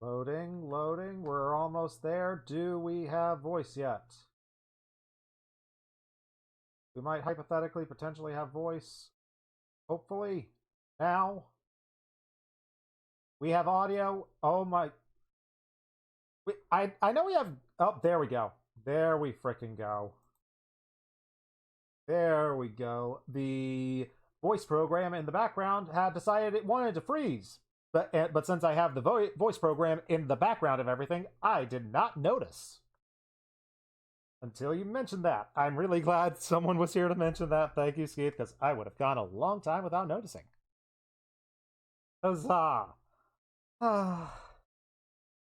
Loading, loading. We're almost there. Do we have voice yet? We might hypothetically, potentially have voice. Hopefully. Now. We have audio. Oh my. I know we have... Oh, there we go. There we frickin' go. There we go. The voice program in the background had decided it wanted to freeze. But since I have the voice program in the background of everything, I did not notice. Until you mentioned that. I'm really glad someone was here to mention that. Thank you, Skeeth, because I would have gone a long time without noticing. Huzzah!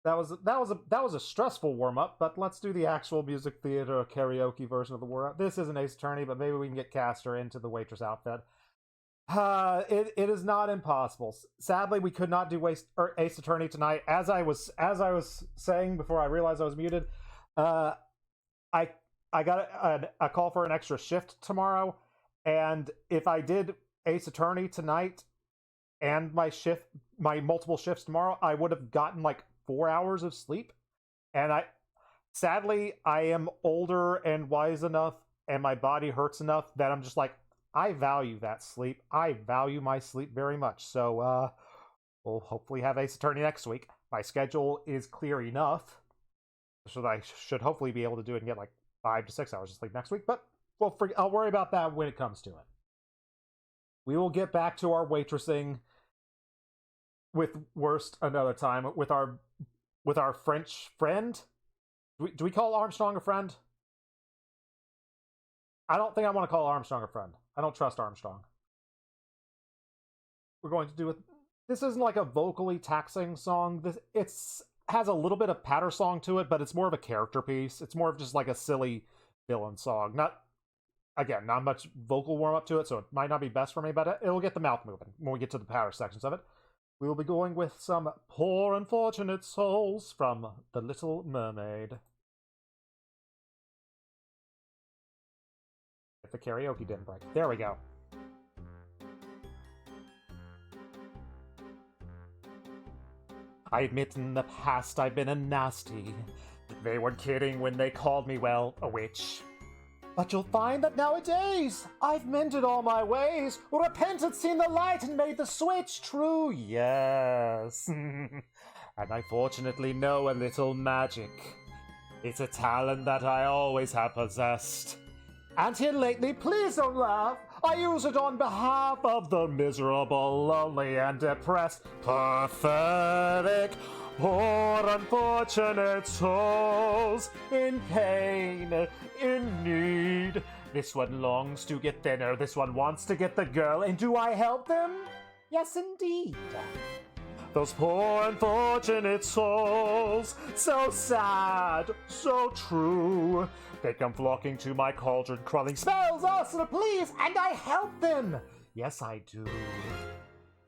That was a stressful warm-up, but let's do the actual music theater karaoke version of the warm-up. This isn't Ace Attorney, but maybe we can get Castor into the waitress outfit. It is not impossible. Sadly, we could not do Ace Attorney tonight. As I was saying before I realized I was muted, I got a call for an extra shift tomorrow, and if I did Ace Attorney tonight and my multiple shifts tomorrow, I would have gotten like 4 hours of sleep. And sadly, I am older and wise enough, and my body hurts enough that I'm just like, I value that sleep. I value my sleep very much. So, we'll hopefully have Ace Attorney next week. My schedule is clear enough, so I should hopefully be able to do it and get like 5 to 6 hours of sleep next week. But I'll worry about that when it comes to it. We will get back to our waitressing with Worst another time with our French friend. Do we call Armstrong a friend? I don't think I want to call Armstrong a friend. I don't trust Armstrong. We're going to do it. This isn't like a vocally taxing song. It's has a little bit of patter song to it, but it's more of a character piece. It's more of just like a silly villain song. Not much vocal warm up to it, so it might not be best for me, but it'll get the mouth moving when we get to the patter sections of it. We will be going with some Poor Unfortunate Souls from The Little Mermaid. If the karaoke didn't break. There we go. I admit in the past I've been a nasty. They weren't kidding when they called me, well, a witch. But you'll find that nowadays I've mended all my ways, repented, seen the light, and made the switch true, yes. And I fortunately know a little magic. It's a talent that I always have possessed. And here lately, please don't laugh, I use it on behalf of the miserable, lonely, and depressed, pathetic, poor unfortunate souls in pain, in need. This one longs to get thinner, this one wants to get the girl, and do I help them? Yes, indeed. Those poor unfortunate souls, so sad, so true. They come flocking to my cauldron, crawling spells, arsenal, please, and I help them. Yes, I do.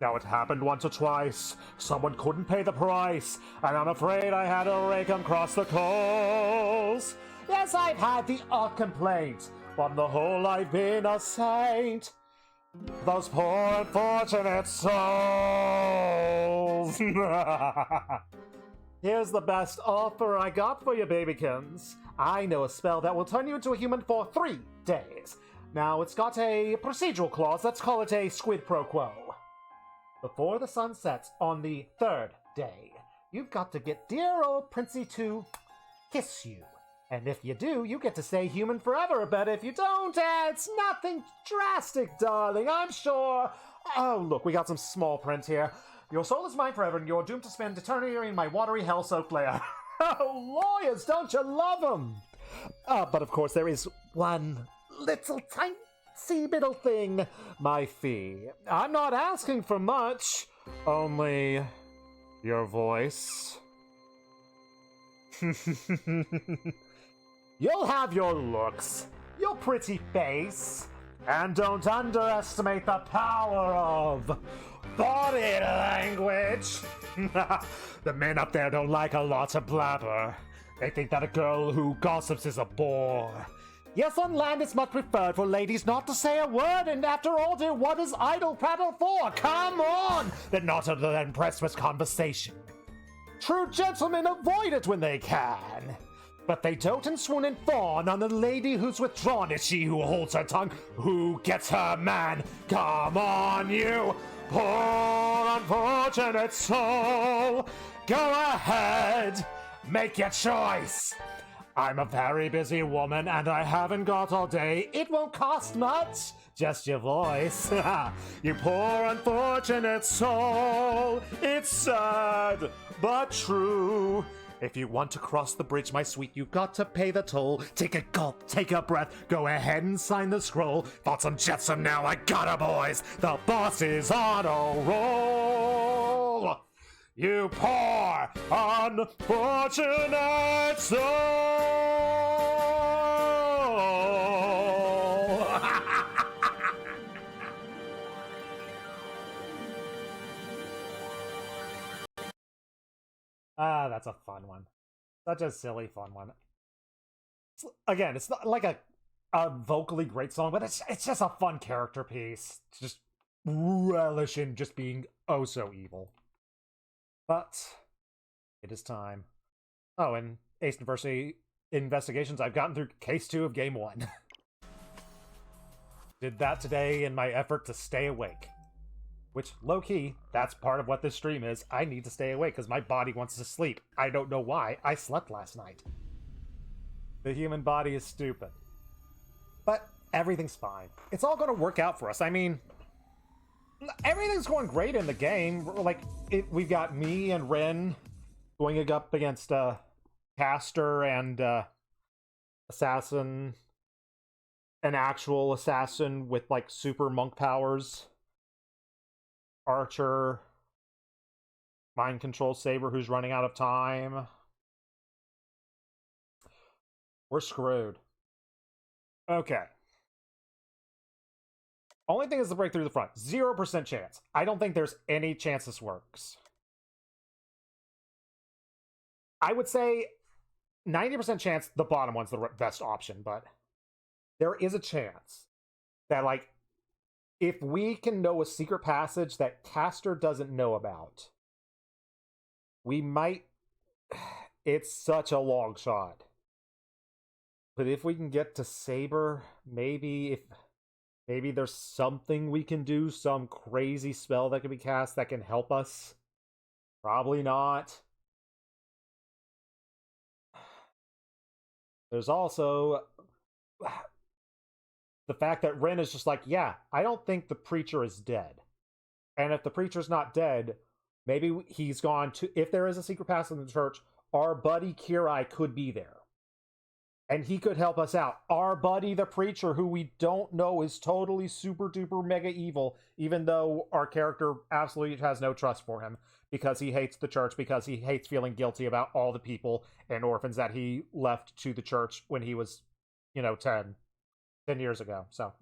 Now it happened once or twice. Someone couldn't pay the price, and I'm afraid I had to rake 'em across the coals. Yes, I've had the odd complaint, but on the whole I've been a saint. Those poor unfortunate souls. Here's the best offer I got for you, babykins. I know a spell that will turn you into a human for 3 days. Now, it's got a procedural clause. Let's call it a squid pro quo. Before the sun sets on the 3rd day, you've got to get dear old Princey to kiss you. And if you do, you get to stay human forever. But if you don't, it's nothing drastic, darling, I'm sure. Oh, look, we got some small print here. Your soul is mine forever, and you're doomed to spend eternity in my watery hell-soaked lair. Oh, lawyers, don't you love them? But of course, there is one little tiny little thing. My fee. I'm not asking for much. Only your voice. You'll have your looks, your pretty face, and don't underestimate the power of body language. The men up there don't like a lot of blabber. They think that a girl who gossips is a bore. Yes, on land it's much preferred for ladies not to say a word, and after all, dear, what is idle prattle for? Come on! They're not impressed with conversation. True gentlemen avoid it when they can. But they dote and swoon and fawn on the lady who's withdrawn. It's she who holds her tongue, who gets her man. Come on, you poor unfortunate soul. Go ahead, make your choice. I'm a very busy woman and I haven't got all day. It won't cost much, just your voice. You poor unfortunate soul. It's sad, but true. If you want to cross the bridge, my sweet, you've got to pay the toll. Take a gulp, take a breath, go ahead and sign the scroll. Thought some jetsam, now I gotta, boys. The boss is on a roll. You poor, unfortunate soul. That's a fun one. Such a silly fun one. Again, it's not like a vocally great song, but it's just a fun character piece. It's just relish in just being oh so evil. But it is time. Oh, and Ace University Investigations, I've gotten through Case 2 of Game 1. Did that today in my effort to stay awake. Which, low-key, that's part of what this stream is. I need to stay awake because my body wants to sleep. I don't know why. I slept last night. The human body is stupid. But everything's fine. It's all going to work out for us. I mean, everything's going great in the game. Like, we've got me and Ren going up against Caster and Assassin. An actual assassin with, like, super monk powers. Archer, mind control Saber, who's running out of time. We're screwed. Okay. Only thing is to break through the front. 0% chance. I don't think there's any chance this works. I would say 90% chance the bottom one's the best option, but there is a chance that, like, if we can know a secret passage that Caster doesn't know about, we might... It's such a long shot. But if we can get to Saber, maybe there's something we can do, some crazy spell that can be cast that can help us. Probably not. There's also the fact that Ren is just like, yeah, I don't think the preacher is dead. And if the preacher's not dead, maybe he's gone to... If there is a secret passage in the church, our buddy Kirai could be there. And he could help us out. Our buddy the preacher, who we don't know is totally super duper mega evil, even though our character absolutely has no trust for him, because he hates the church, because he hates feeling guilty about all the people and orphans that he left to the church when he was, 10 years ago. So,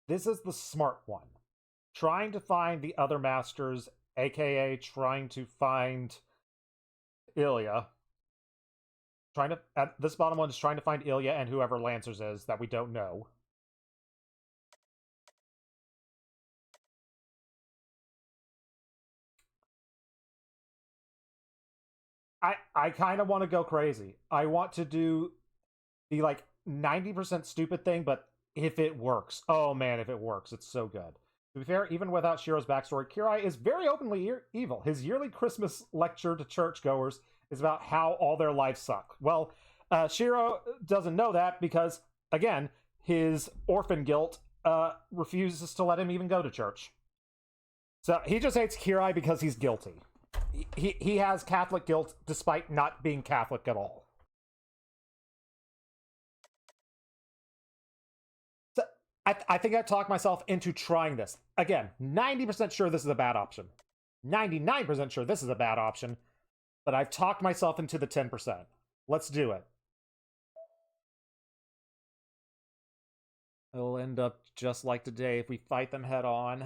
This is the smart one. Trying to find the other masters, aka trying to find Ilya. This bottom one is trying to find Ilya and whoever Lancers is that we don't know. I kind of want to go crazy. I want to do the, 90% stupid thing, but if it works. Oh man, if it works, it's so good. To be fair, even without Shiro's backstory, Kirai is very openly evil. His yearly Christmas lecture to churchgoers is about how all their lives suck. Well, Shiro doesn't know that because, again, his orphan guilt refuses to let him even go to church. So he just hates Kirai because he's guilty. He has Catholic guilt despite not being Catholic at all. So I think I talked myself into trying this. Again, 90% sure this is a bad option. 99% sure this is a bad option. But I've talked myself into the 10%. Let's do it. It'll end up just like today if we fight them head on.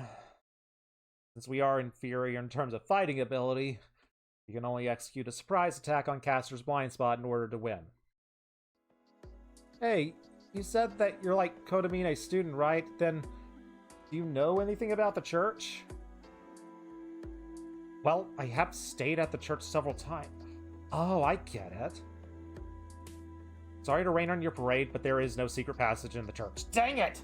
Since we are inferior in terms of fighting ability, you can only execute a surprise attack on Caster's blind spot in order to win. Hey, you said that you're like Kodamine's student, right? Then Do you know anything about the church? Well, I have stayed at the church several times. Oh, I get it. Sorry to rain on your parade, but there is no secret passage in the church. Dang it!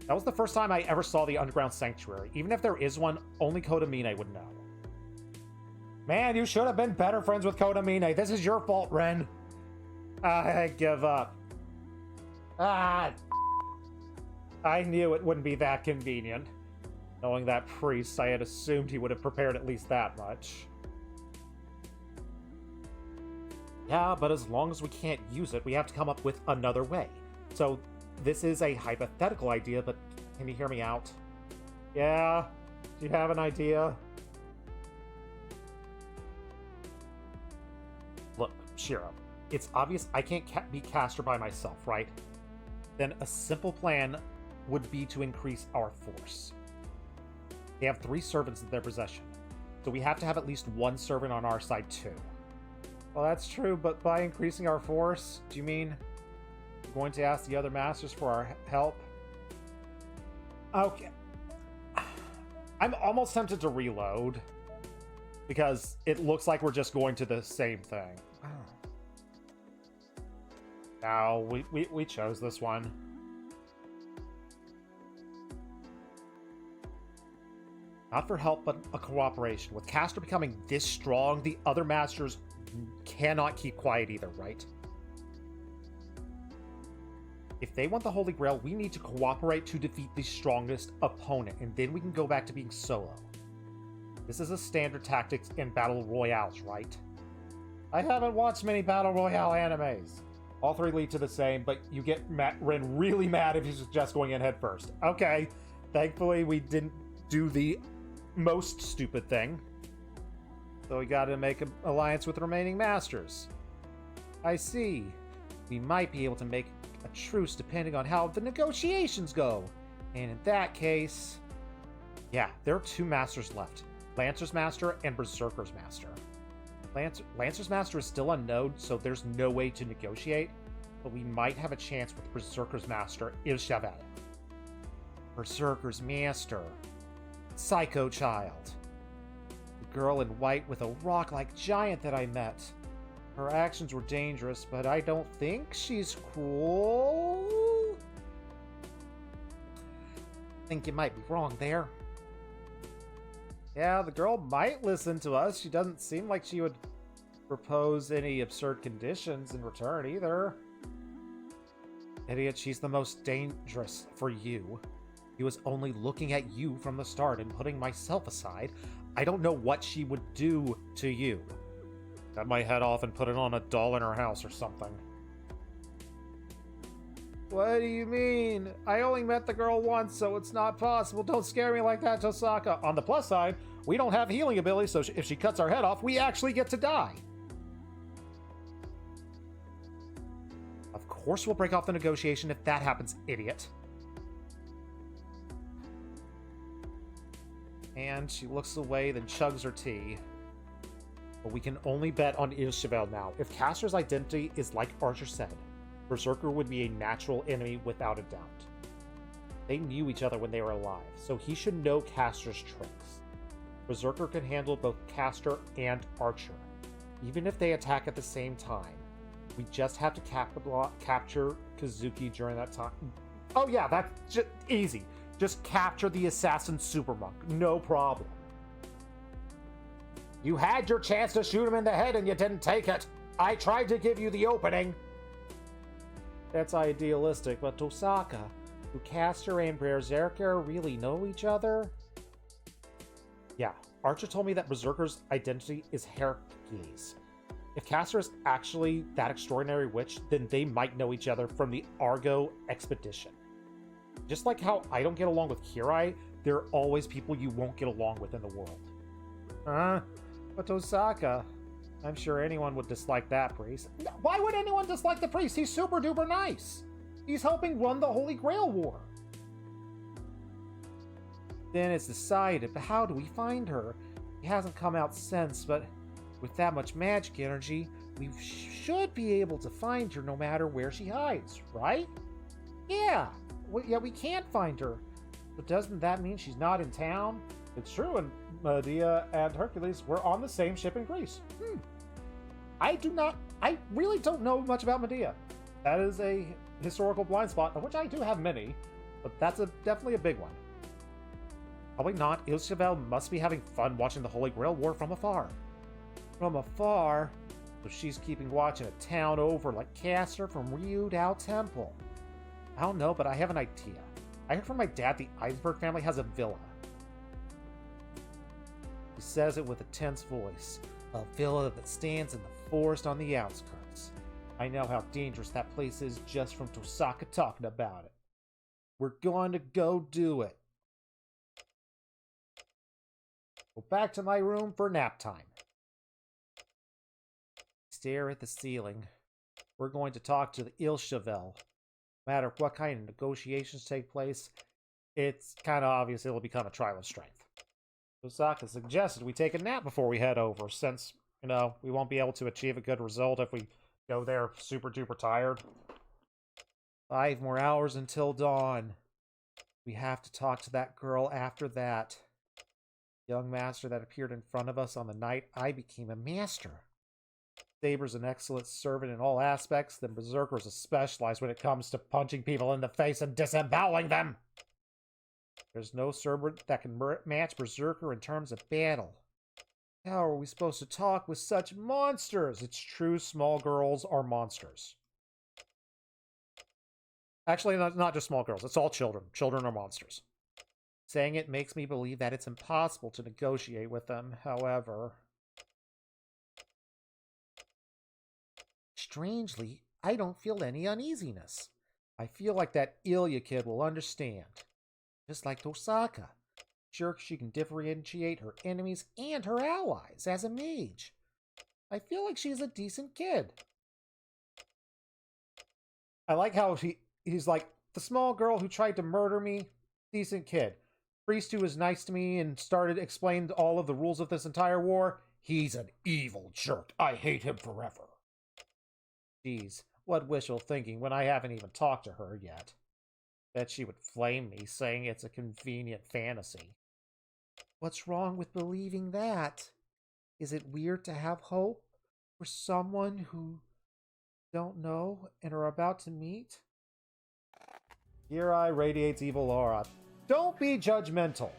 That was the first time I ever saw the underground sanctuary. Even if there is one, only Kodamine would know. Man, you should have been better friends with Kodamine. This is your fault, Ren. I give up. I knew it wouldn't be that convenient. Knowing that priest, I had assumed he would have prepared at least that much. Yeah, but as long as we can't use it, we have to come up with another way. So, this is a hypothetical idea, but can you hear me out? Yeah? Do you have an idea? Look, Shiro, it's obvious I can't be caster by myself, right? Then a simple plan would be to increase our force. They have 3 servants in their possession, so we have to have at least 1 servant on our side too. Well, that's true, but by increasing our force, do you mean you're going to ask the other masters for our help? Okay. I'm almost tempted to reload, because it looks like we're just going to the same thing. No, we chose this one. Not for help, but a cooperation. With Caster becoming this strong, the other masters cannot keep quiet either, right? If they want the Holy Grail, we need to cooperate to defeat the strongest opponent, and then we can go back to being solo. This is a standard tactics in Battle Royales, right? I haven't watched many Battle Royale animes. All 3 lead to the same, but you get Ren really mad if you suggest going in head first. Okay, thankfully we didn't do the most stupid thing. So we gotta make an alliance with the remaining masters. I see. We might be able to make a truce depending on how the negotiations go. And in that case... Yeah, there are 2 masters left. Lancer's Master and Berserker's Master. Lancer's Master is still unknown, so there's no way to negotiate, but we might have a chance with Berserker's Master, Ilchavel. Berserker's Master. Psycho Child. The girl in white with a rock-like giant that I met. Her actions were dangerous, but I don't think she's cruel. I think you might be wrong there. Yeah, the girl might listen to us. She doesn't seem like she would propose any absurd conditions in return either. Idiot, she's the most dangerous for you. He was only looking at you from the start and putting myself aside. I don't know what she would do to you. Cut my head off and put it on a doll in her house or something. What do you mean? I only met the girl once, so it's not possible. Don't scare me like that, Tosaka. On the plus side, we don't have healing ability, so if she cuts our head off, we actually get to die. Of course we'll break off the negotiation if that happens, idiot. And she looks away, then chugs her tea. But we can only bet on Ilchavel now. If Caster's identity is like Archer said, Berserker would be a natural enemy without a doubt. They knew each other when they were alive, so he should know Caster's tricks. Berserker can handle both Caster and Archer, even if they attack at the same time. We just have to capture Kazuki during that time. Oh yeah, that's just easy. Just capture the assassin super monk. No problem. You had your chance to shoot him in the head and you didn't take it. I tried to give you the opening. That's idealistic, but Tosaka, do Caster and Berserker really know each other? Yeah, Archer told me that Berserker's identity is Hercules. If Caster is actually that extraordinary witch, then they might know each other from the Argo expedition. Just like how I don't get along with Kirai, there are always people you won't get along with in the world. But Osaka, I'm sure anyone would dislike that priest. Why would anyone dislike the priest? He's super duper nice. He's helping run the Holy Grail War. Then it's decided, but how do we find her? He hasn't come out since, but with that much magic energy, we should be able to find her no matter where she hides, right? Yeah, we can't find her. But doesn't that mean she's not in town? It's true, and Medea and Hercules were on the same ship in Greece. I really don't know much about Medea. That is a historical blind spot, of which I do have many, but that's definitely a big one. Probably not. Ilsevel must be having fun watching the Holy Grail War from afar. From afar? So she's keeping watch in a town over like Castor from Ryudao Temple. I don't know, but I have an idea. I heard from my dad the Iceberg family has a villa. He says it with a tense voice. A villa that stands in the forest on the outskirts. I know how dangerous that place is just from Tosaka talking about it. We're going to go do it. Go back to my room for nap time. Stare at the ceiling. We're going to talk to the Ilsevel. No matter what kind of negotiations take place, it's kind of obvious it'll become a trial of strength. Osaka suggested we take a nap before we head over, since, we won't be able to achieve a good result if we go there super duper tired. 5 more hours until dawn. We have to talk to that girl after that. Young master that appeared in front of us on the night I became a master. Saber's an excellent servant in all aspects, then Berserkers are specialized when it comes to punching people in the face and disemboweling them. There's no servant that can match Berserker in terms of battle. How are we supposed to talk with such monsters? It's true, small girls are monsters. Actually, not just small girls. It's all children. Children are monsters. Saying it makes me believe that it's impossible to negotiate with them, however. Strangely, I don't feel any uneasiness. I feel like that Ilya kid will understand. Just like Tosaka. Sure, she can differentiate her enemies and her allies as a mage. I feel like she's a decent kid. I like how he's like, the small girl who tried to murder me, decent kid. Priest who was nice to me and explained all of the rules of this entire war, he's an evil jerk. I hate him forever. Geez, what wishful thinking when I haven't even talked to her yet. Bet she would flame me, saying it's a convenient fantasy. What's wrong with believing that? Is it weird to have hope for someone who don't know and are about to meet? Your eye radiates evil aura. Don't be judgmental.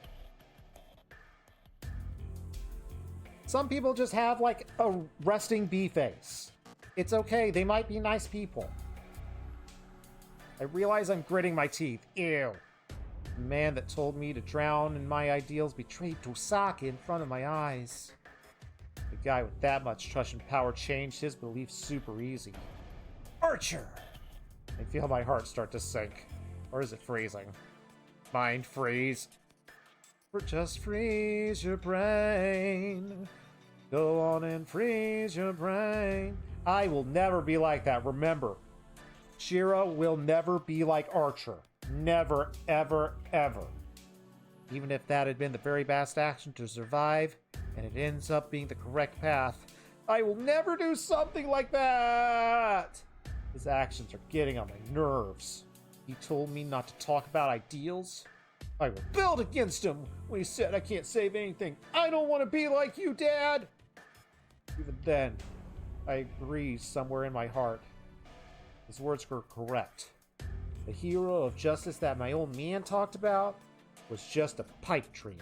Some people just have like a resting bee face. It's okay, they might be nice people. I realize I'm gritting my teeth. Ew. The man that told me to drown in my ideals betrayed Tosaka in front of my eyes. The guy with that much trust and power changed his beliefs super easy. Archer! I feel my heart start to sink. Or is it freezing? Mind freeze. Or just freeze your brain. Go on and freeze your brain. I will never be like that, remember. Shira will never be like Archer. Never, ever, ever. Even if that had been the very best action to survive, and it ends up being the correct path, I will never do something like that! His actions are getting on my nerves. He told me not to talk about ideals. I rebelled against him when he said I can't save anything. I don't want to be like you, Dad! Even then, I agree somewhere in my heart. His words were correct. The hero of justice that my old man talked about was just a pipe dream.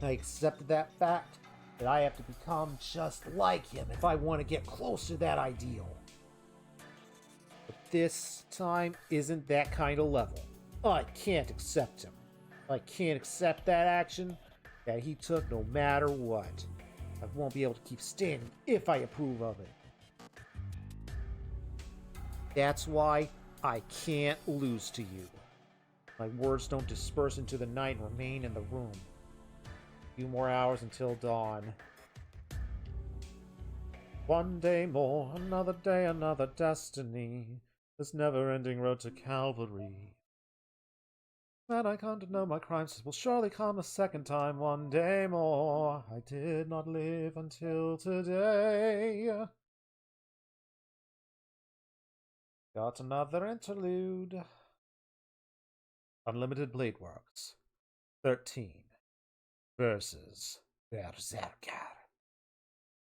I accepted that fact, that I have to become just like him if I want to get close to that ideal. But this time isn't that kind of level. I can't accept him. I can't accept that action that he took no matter what. I won't be able to keep standing if I approve of it. That's why I can't lose to you. My words don't disperse into the night and remain in the room. A few more hours until dawn. One day more, another day, another destiny. This never-ending road to Calvary. When I come to know my crimes will surely come a second time. One day more, I did not live until today. Got another interlude. Unlimited Blade Works. 13. Versus Berserker.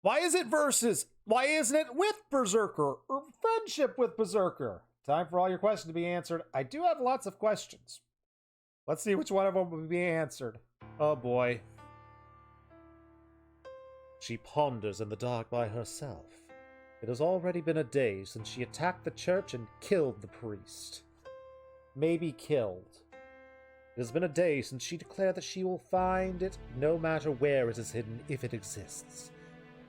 Why is it versus? Why isn't it with Berserker? Or friendship with Berserker? Time for all your questions to be answered. I do have lots of questions. Let's see which one of them will be answered. Oh boy. She ponders in the dark by herself. It has already been a day since she attacked the church and killed the priest. Maybe killed. It has been a day since she declared that she will find it no matter where it is hidden if it exists.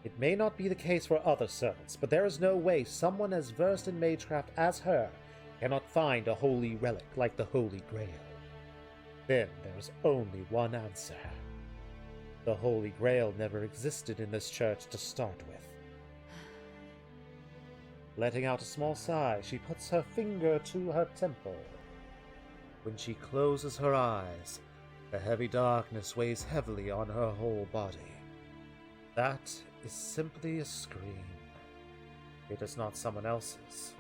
It may not be the case for other servants, but there is no way someone as versed in magecraft as her cannot find a holy relic like the Holy Grail. Then there is only one answer. The Holy Grail never existed in this church to start with. Letting out a small sigh, she puts her finger to her temple. When she closes her eyes, the heavy darkness weighs heavily on her whole body. That is simply a scream. It is not someone else's.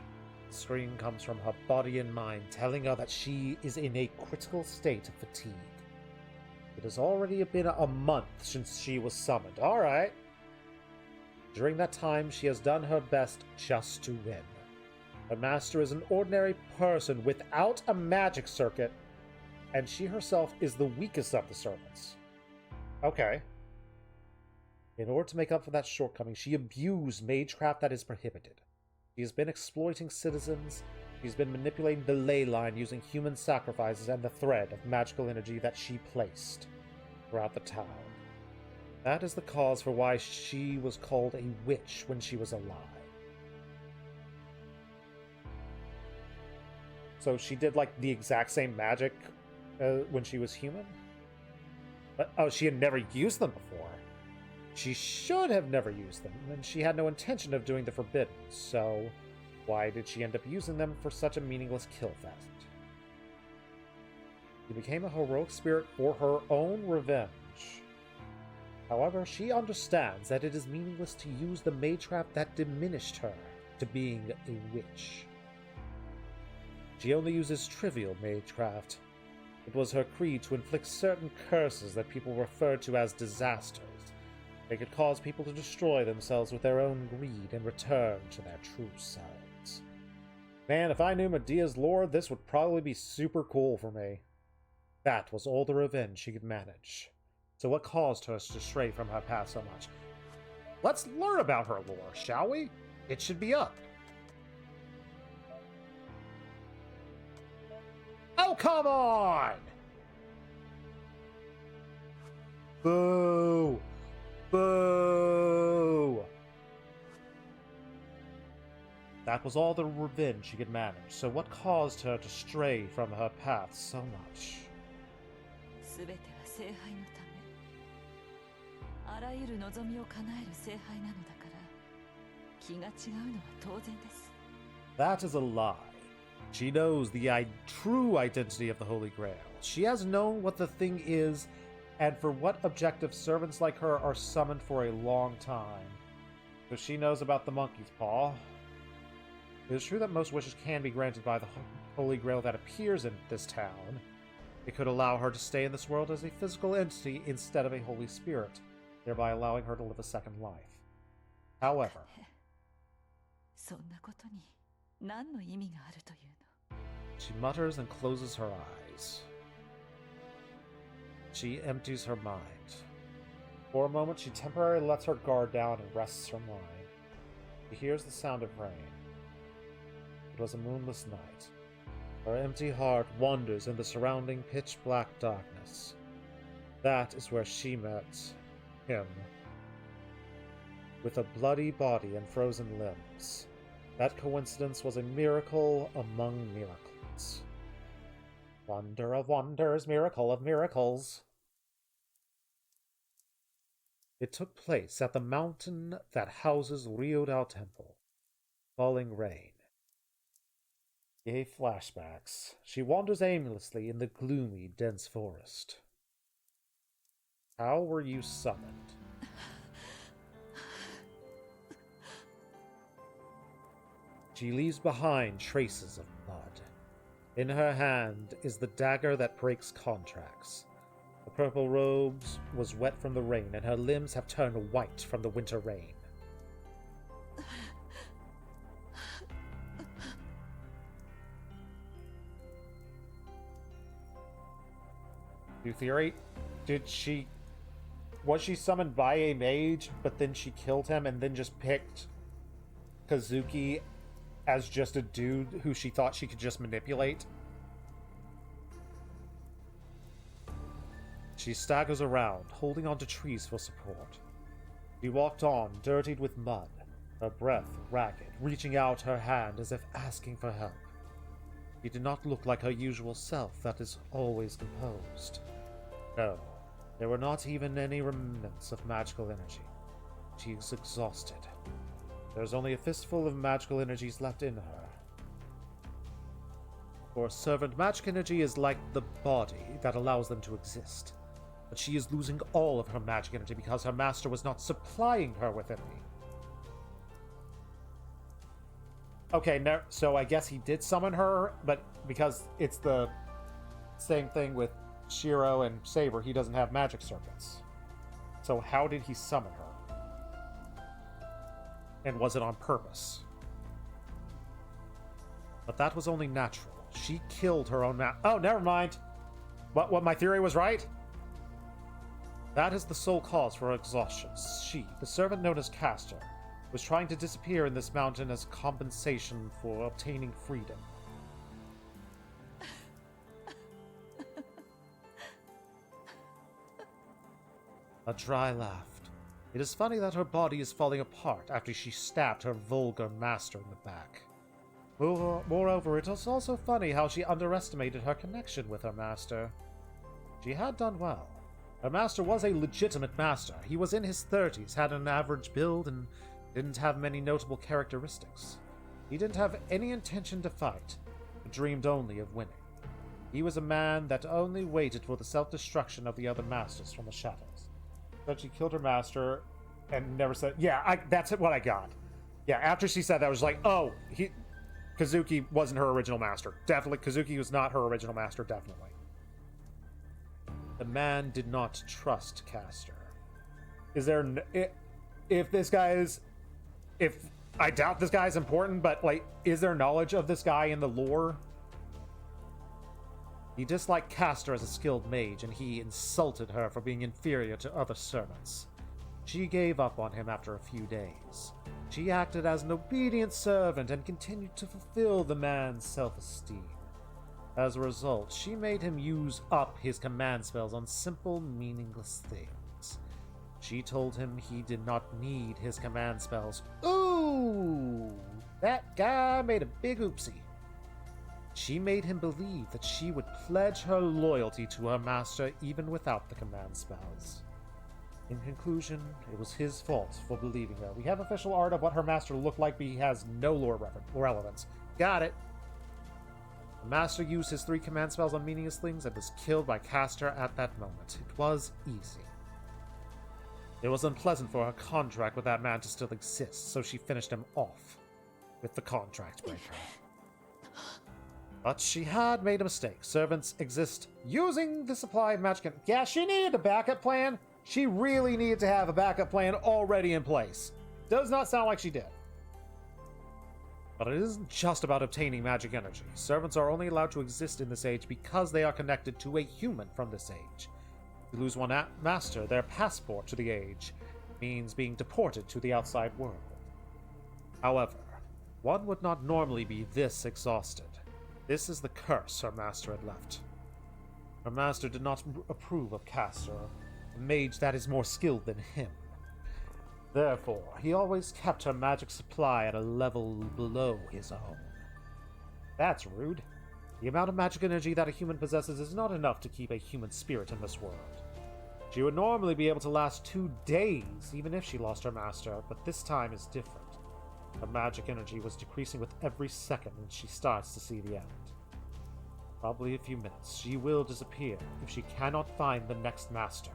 The scream comes from her body and mind, telling her that she is in a critical state of fatigue. It has already been a month since she was summoned. Alright. During that time, she has done her best just to win. Her master is an ordinary person without a magic circuit, and she herself is the weakest of the servants. Okay. In order to make up for that shortcoming, she abused magecraft that is prohibited. She has been exploiting citizens. She's been manipulating the ley line using human sacrifices and the thread of magical energy that she placed throughout the town. That is the cause for why she was called a witch when she was alive. So she did like the exact same magic when she was human? But, oh, she had never used them before. She should have never used them, and she had no intention of doing the forbidden, so why did she end up using them for such a meaningless kill fest? She became a heroic spirit for her own revenge. However, she understands that it is meaningless to use the magecraft that diminished her to being a witch. She only uses trivial magecraft. It was her creed to inflict certain curses that people referred to as disasters. They could cause people to destroy themselves with their own greed and return to their true selves. Man, if I knew Medea's lore, this would probably be super cool for me. That was all the revenge she could manage. So what caused her to stray from her path so much? Let's learn about her lore, shall we? It should be up. Oh, come on! Boo! Boo! That was all the revenge she could manage, so what caused her to stray from her path so much? That is a lie. She knows the true identity of the Holy Grail. She has known what the thing is, and for what objective servants like her are summoned for a long time. So she knows about the monkey's paw. It is true that most wishes can be granted by the Holy Grail that appears in this town. It could allow her to stay in this world as a physical entity instead of a Holy Spirit, thereby allowing her to live a second life. However, she mutters and closes her eyes. She empties her mind. For a moment, she temporarily lets her guard down and rests her mind. She hears the sound of rain. It was a moonless night. Her empty heart wanders in the surrounding pitch-black darkness. That is where she met him. With a bloody body and frozen limbs. That coincidence was a miracle among miracles. Wonder of wonders, miracle of miracles. It took place at the mountain that houses Ryodao Temple. Falling rain. Yay, flashbacks. She wanders aimlessly in the gloomy, dense forest. How were you summoned? She leaves behind traces of mud. In her hand is the dagger that breaks contracts. The purple robes was wet from the rain, and her limbs have turned white from the winter rain. New theory? Was she summoned by a mage, but then she killed him and then just picked Kazuki as just a dude who she thought she could just manipulate? She staggers around, holding onto trees for support. She walked on, dirtied with mud, her breath ragged, reaching out her hand as if asking for help. She did not look like her usual self that is always composed. No, there were not even any remnants of magical energy. She is exhausted. There's only a fistful of magical energies left in her. For a servant, magic energy is like the body that allows them to exist. But she is losing all of her magic energy because her master was not supplying her with any. Okay, so I guess he did summon her, but because it's the same thing with Shiro and Saber, he doesn't have magic circuits. So how did he summon her? And was it on purpose? But that was only natural. She killed her own Oh, never mind. What my theory was right? That is the sole cause for her exhaustion. She, the servant known as Castor, was trying to disappear in this mountain as compensation for obtaining freedom. A dry laughed. It is funny that her body is falling apart after she stabbed her vulgar master in the back. Moreover, it is also funny how she underestimated her connection with her master. She had done well. Her master was a legitimate master. He was in his 30s, had an average build, and didn't have many notable characteristics. He didn't have any intention to fight, but dreamed only of winning. He was a man that only waited for the self-destruction of the other masters from the shadows. But she killed her master and never said... Yeah, that's what I got. Yeah, after she said that, I was like, oh, Kazuki wasn't her original master. Definitely, Kazuki was not her original master, definitely. The man did not trust Castor. Is there... If this guy is... I doubt this guy is important, but, like, is there knowledge of this guy in the lore? He disliked Castor as a skilled mage, and he insulted her for being inferior to other servants. She gave up on him after a few days. She acted as an obedient servant and continued to fulfill the man's self-esteem. As a result, she made him use up his command spells on simple, meaningless things. She told him he did not need his command spells. Ooh! That guy made a big oopsie. She made him believe that she would pledge her loyalty to her master even without the command spells. In conclusion, it was his fault for believing her. We have official art of what her master looked like, but he has no lore relevance. Got it. The master used his 3 command spells on meaningless things and was killed by Castor at that moment. It was easy. It was unpleasant for her contract with that man to still exist, so she finished him off with the contract breaker. But she had made a mistake. Servants exist using the supply of magic. Yeah, she needed a backup plan. She really needed to have a backup plan already in place. Does not sound like she did. But it isn't just about obtaining magic energy. Servants are only allowed to exist in this age because they are connected to a human from this age. To lose one master, their passport to the age means being deported to the outside world. However, one would not normally be this exhausted. This is the curse her master had left. Her master did not approve of Castor, a mage that is more skilled than him. Therefore, he always kept her magic supply at a level below his own. That's rude. The amount of magic energy that a human possesses is not enough to keep a human spirit in this world. She would normally be able to last 2 days, even if she lost her master, but this time is different. Her magic energy was decreasing with every second, and she starts to see the end. Probably a few minutes. She will disappear if she cannot find the next master.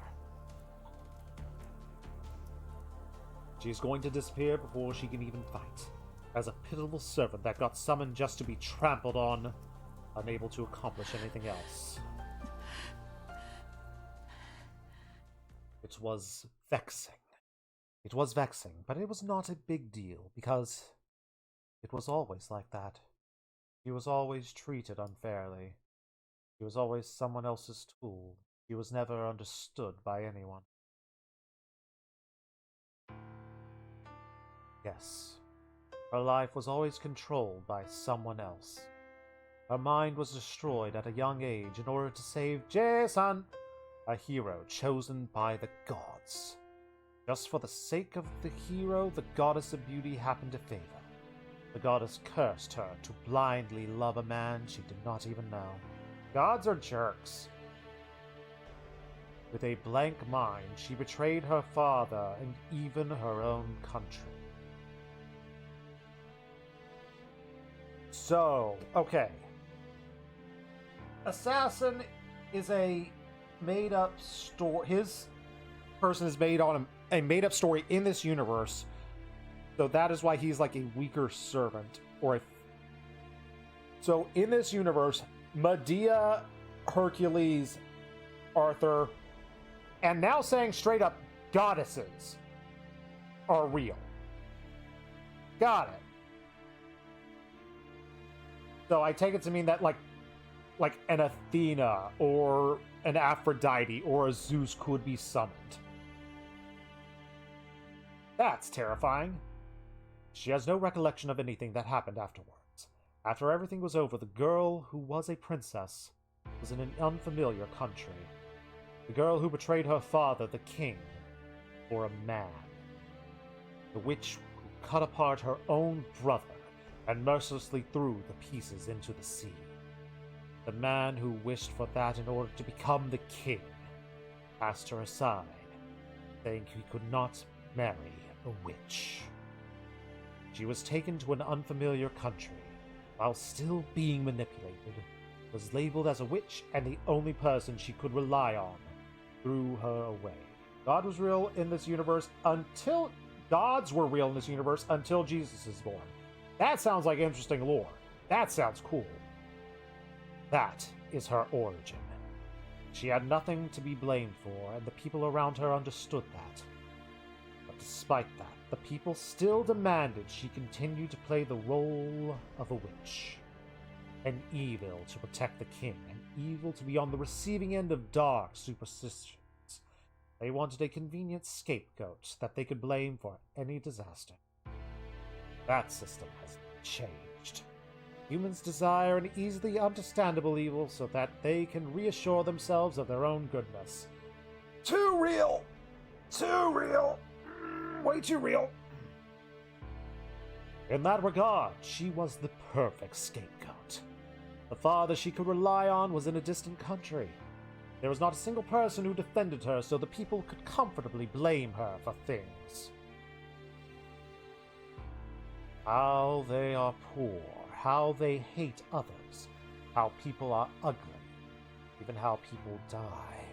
She is going to disappear before she can even fight. As a pitiful servant that got summoned just to be trampled on, unable to accomplish anything else. It was vexing. It was vexing, but it was not a big deal, because it was always like that. She was always treated unfairly. She was always someone else's tool. She was never understood by anyone. Yes, her life was always controlled by someone else. Her mind was destroyed at a young age in order to save Jason, a hero chosen by the gods. Just for the sake of the hero, the goddess of beauty happened to favor. The goddess cursed her to blindly love a man she did not even know. Gods are jerks. With a blank mind, she betrayed her father and even her own country. So, okay. Assassin is a made-up story. His person is made on a made-up story in this universe. So that is why he's like a weaker servant. So in this universe, Medea, Hercules, Arthur, and now saying straight up, goddesses are real. Got it. So I take it to mean that like an Athena or an Aphrodite or a Zeus could be summoned. That's terrifying. She has no recollection of anything that happened afterwards. After everything was over, the girl who was a princess was in an unfamiliar country. The girl who betrayed her father, the king, for a man. The witch who cut apart her own brother and mercilessly threw the pieces into the sea. The man who wished for that in order to become the king cast her aside, saying he could not marry a witch. She was taken to an unfamiliar country, while still being manipulated, was labeled as a witch, and the only person she could rely on threw her away. God was real in this universe until... Gods were real in this universe until Jesus is born. That sounds like interesting lore. That sounds cool. That is her origin. She had nothing to be blamed for, and the people around her understood that. But despite that, the people still demanded she continue to play the role of a witch. An evil to protect the king, an evil to be on the receiving end of dark superstitions. They wanted a convenient scapegoat that they could blame for any disaster. That system has changed. Humans desire an easily understandable evil so that they can reassure themselves of their own goodness. Too real! Too real! Way too real! In that regard, she was the perfect scapegoat. The father she could rely on was in a distant country. There was not a single person who defended her, so the people could comfortably blame her for things. How they are poor, how they hate others, how people are ugly, even how people die.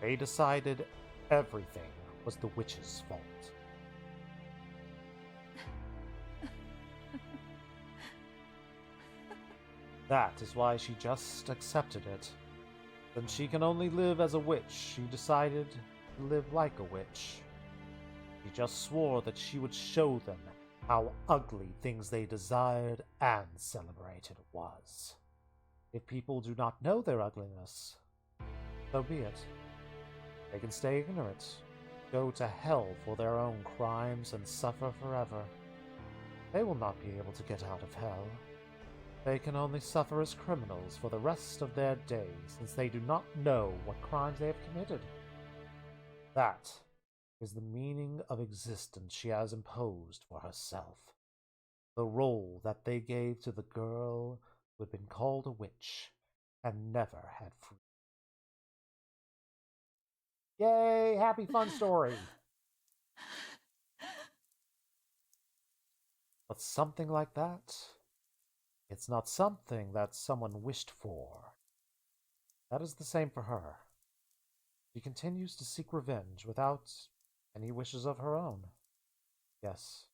They decided everything was the witch's fault. That is why she just accepted it. Since she can only live as a witch, she decided to live like a witch. She just swore that she would show them how ugly things they desired and celebrated was. If people do not know their ugliness, so be it. They can stay ignorant, go to hell for their own crimes, and suffer forever. They will not be able to get out of hell. They can only suffer as criminals for the rest of their days, since they do not know what crimes they have committed. That is the meaning of existence she has imposed for herself. The role that they gave to the girl who had been called a witch and never had freedom. Yay! Happy fun story! But something like that, it's not something that someone wished for. That is the same for her. She continues to seek revenge without any wishes of her own. Yes.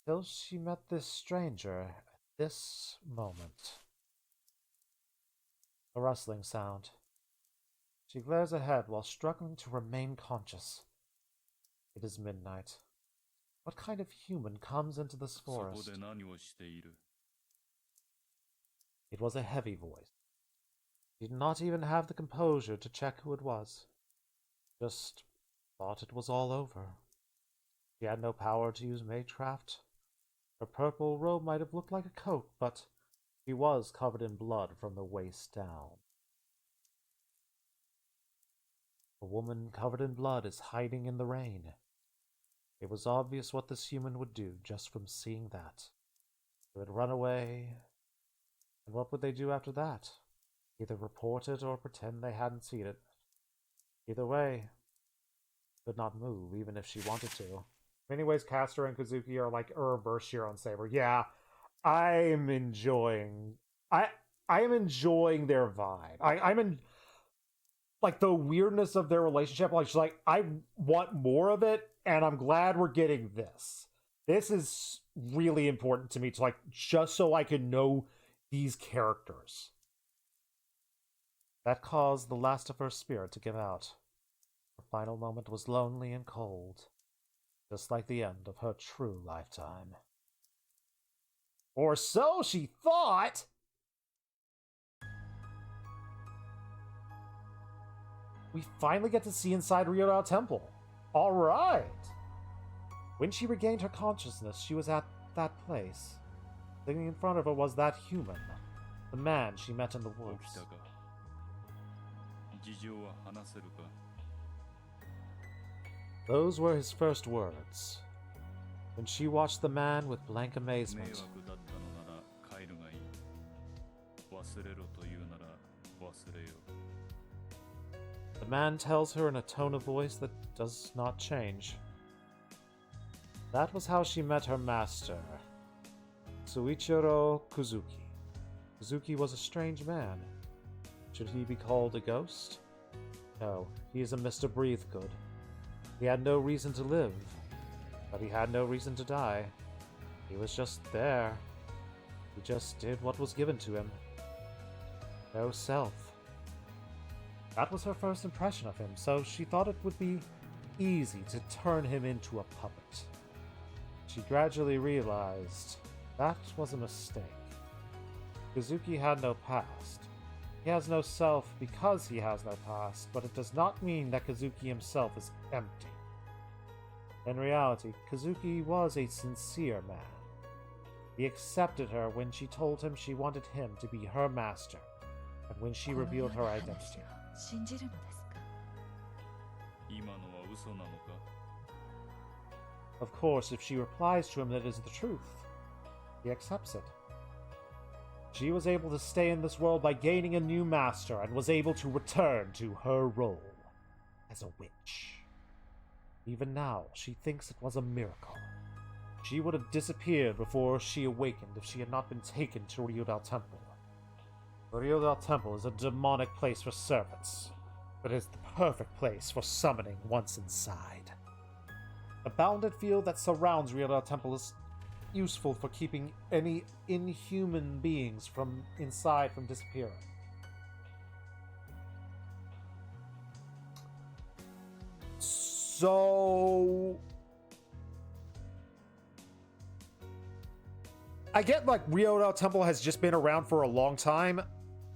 Till she met this stranger at this moment. A rustling sound. She glares ahead while struggling to remain conscious. It is midnight. What kind of human comes into this forest? It was a heavy voice. She did not even have the composure to check who it was. Just thought it was all over. She had no power to use magecraft. Her purple robe might have looked like a coat, but she was covered in blood from the waist down. A woman covered in blood is hiding in the rain. It was obvious what this human would do just from seeing that. They would run away, and what would they do after that? Either report it or pretend they hadn't seen it. Either way, could not move even if she wanted to. In many ways, Castor and Kazuki are like versus Shiro and Saber. Yeah, I'm enjoying. I am enjoying their vibe. I'm in like the weirdness of their relationship. Like she's like, I want more of it, and I'm glad we're getting this. This is really important to me to like just so I can know these characters. That caused the last of her spirit to give out. Her final moment was lonely and cold, just like the end of her true lifetime. Or so she thought! We finally get to see inside Ryodao Temple. Alright! When she regained her consciousness, she was at that place. Sitting in front of her was that human, the man she met in the woods. Those were his first words. When she watched the man with blank amazement. The man tells her in a tone of voice that does not change. That was how she met her master, Suichiro Kuzuki. Kuzuki was a strange man. Should he be called a ghost? No, he is a Mr. Breathegood. He had no reason to live, but he had no reason to die. He was just there. He just did what was given to him. No self. That was her first impression of him, so she thought it would be easy to turn him into a puppet. She gradually realized that was a mistake. Kazuki had no past. He has no self because he has no past, but it does not mean that Kazuki himself is empty. In reality, Kazuki was a sincere man. He accepted her when she told him she wanted him to be her master, and when she revealed her identity. Of course, if she replies to him that it is the truth, he accepts it. She was able to stay in this world by gaining a new master and was able to return to her role as a witch. Even now, she thinks it was a miracle. She would have disappeared before she awakened if she had not been taken to Ryodao Temple. Ryodao Temple is a demonic place for servants, but it is the perfect place for summoning once inside. The bounded field that surrounds Ryodao Temple is useful for keeping any inhuman beings from inside from disappearing. So I get like Ryodao Temple has just been around for a long time.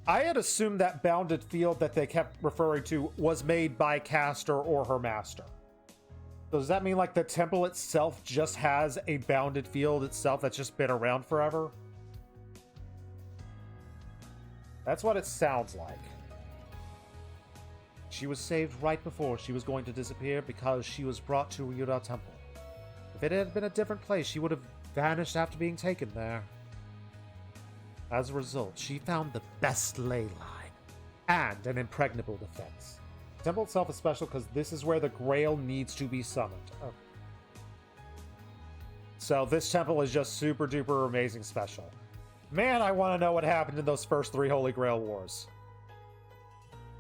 I had assumed that bounded field that they kept referring to was made by Castor or her master. So does that mean like the temple itself just has a bounded field itself that's just been around forever? That's what it sounds like. She was saved right before she was going to disappear because she was brought to Ryodao Temple. If it had been a different place, she would have vanished after being taken there. As a result, she found the best ley line and an impregnable defense. The temple itself is special because this is where the Grail needs to be summoned. Oh. So this temple is just super duper amazing special. Man, I want to know what happened in those first 3 Holy Grail wars.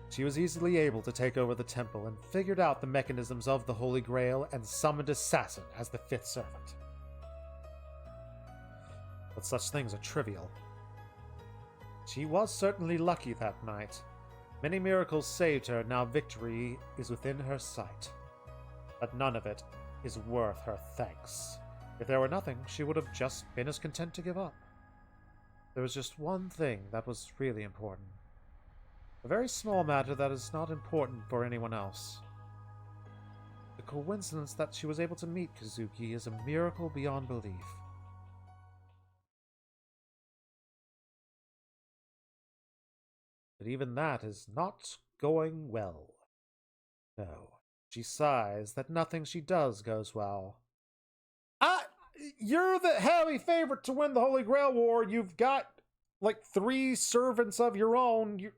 She was easily able to take over the temple and figured out the mechanisms of the Holy Grail and summoned Assassin as the 5th servant. But such things are trivial. She was certainly lucky that night. Many miracles saved her, now victory is within her sight. But none of it is worth her thanks. If there were nothing, she would have just been as content to give up. There was just one thing that was really important. A very small matter that is not important for anyone else. The coincidence that she was able to meet Kazuki is a miracle beyond belief. But even that is not going well. No, she sighs that nothing she does goes well. You're the heavy favorite to win the Holy Grail War. You've got, like, 3 servants of your own.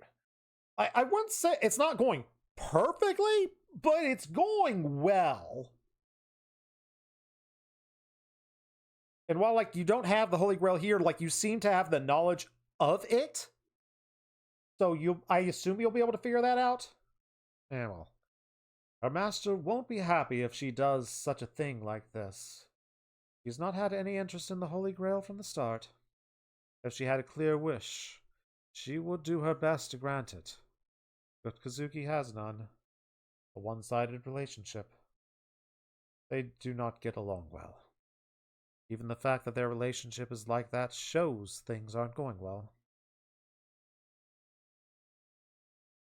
I wouldn't say it's not going perfectly, but it's going well. And while, like, you don't have the Holy Grail here, like, you seem to have the knowledge of it. So I assume you'll be able to figure that out? Yeah, well. Our master won't be happy if she does such a thing like this. She's not had any interest in the Holy Grail from the start. If she had a clear wish, she would do her best to grant it. But Kazuki has none. A one-sided relationship. They do not get along well. Even the fact that their relationship is like that shows things aren't going well.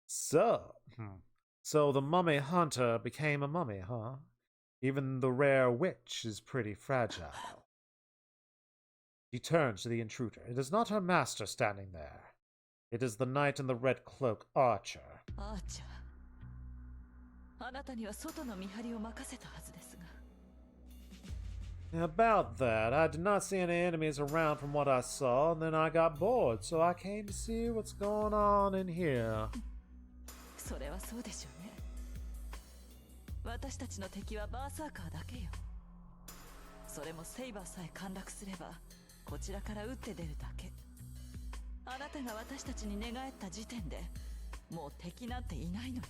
So the mummy hunter became a mummy, huh? Even the rare witch is pretty fragile. She turns to the intruder. It is not her master standing there. It is the knight in the red cloak, Archer. Archer. About that, I did not see any enemies around from what I saw, and then I got bored, so I came to see what's going on in here. それはそうでしょうね。私たちの敵はバーサーカーだけよ。それもセイバーさえ陥落すれば、こちらから撃って出るだけ。あなたが私たちに寝返った時点で、もう敵なんていないのよ。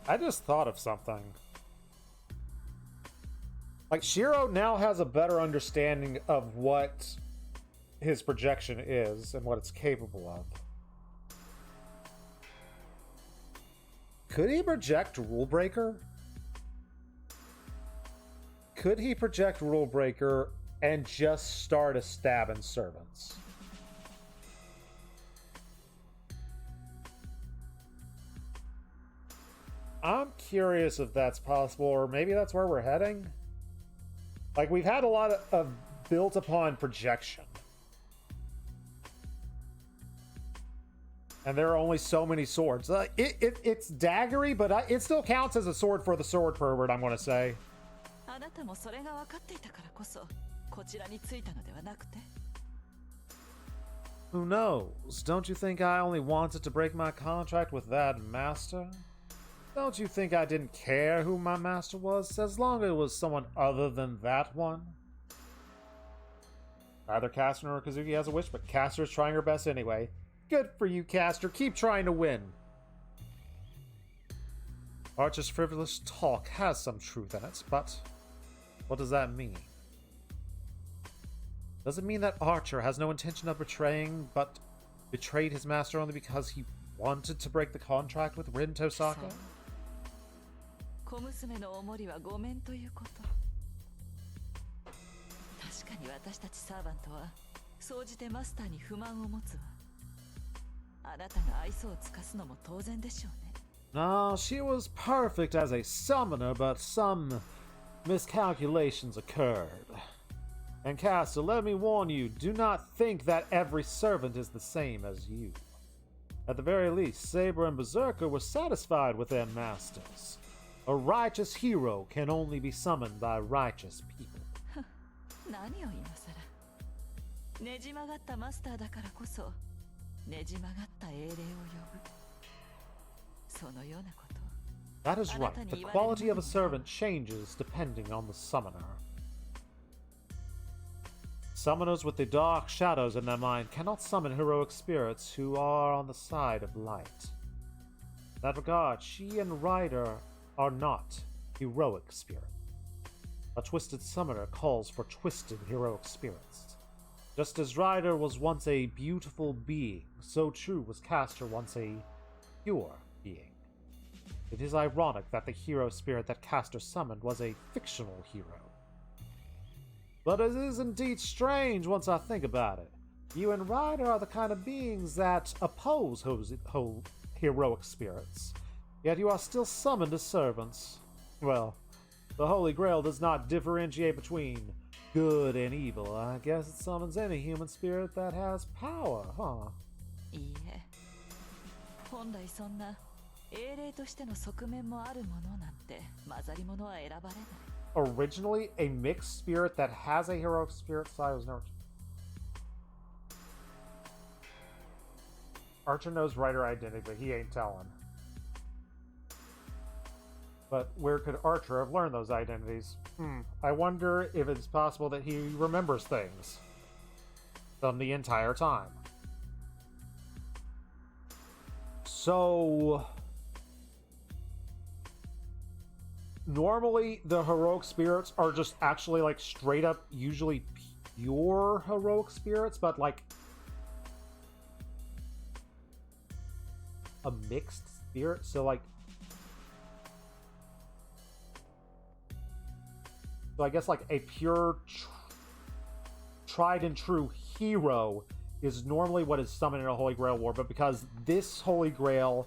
I just thought of something. Like, Shiro now has a better understanding of what his projection is and what it's capable of. Could he project Rule Breaker? Could he project Rule Breaker and just start a stabbing servants? I'm curious if that's possible, or maybe that's where we're heading. Like, we've had a lot of built upon projection. And there are only so many swords. It's daggery, but it still counts as a sword for the sword pervert, I'm going to say. Who knows? Don't you think I only wanted to break my contract with that master? Don't you think I didn't care who my master was, as long as it was someone other than that one? Neither Caster nor Kazuki has a wish, but Caster is trying her best anyway. Good for you, Caster. Keep trying to win. Archer's frivolous talk has some truth in it, but what does that mean? Does it mean that Archer has no intention of betraying, but betrayed his master only because he wanted to break the contract with Rin Tosaka? 小娘のおもりはごめんということ。確かに私たちサーバントは総じてマスターに不満を持つわ。あなたが愛想を尽かすのも当然でしょうね。No, she was perfect as a summoner, but some miscalculations occurred. And Caster, let me warn you, do not think that every servant is the same as you. At the very least, Saber and Berserker were satisfied with their masters. A righteous hero can only be summoned by righteous people. 何を今さら。ねじ曲がったマスターだからこそ、ねじ曲がった英霊を呼ぶ。そのようなこと。That is right. The quality of a servant changes depending on the summoner. Summoners with the dark shadows in their mind cannot summon heroic spirits who are on the side of light. In that regard, she and Ryder are not heroic spirits. A twisted summoner calls for twisted heroic spirits. Just as Ryder was once a beautiful being, so too was Castor once a pure being. It is ironic that the hero spirit that Castor summoned was a fictional hero. But it is indeed strange once I think about it. You and Ryder are the kind of beings that oppose heroic spirits, yet you are still summoned as servants. Well, the Holy Grail does not differentiate between good and evil. I guess it summons any human spirit that has power, huh? いいえ。本来そんな英霊としての側面もあるものなんて混ざり物は選ばれない。Originally, a mixed spirit that has a heroic spirit side was never. Archer knows Ryder identity, but he ain't telling. But where could Archer have learned those identities? I wonder if it's possible that he remembers things from the entire time. So, normally the heroic spirits are just actually like straight up usually pure heroic spirits, but like a mixed spirit. So I guess like a pure tried and true hero is normally what is summoned in a Holy Grail war, but because this Holy Grail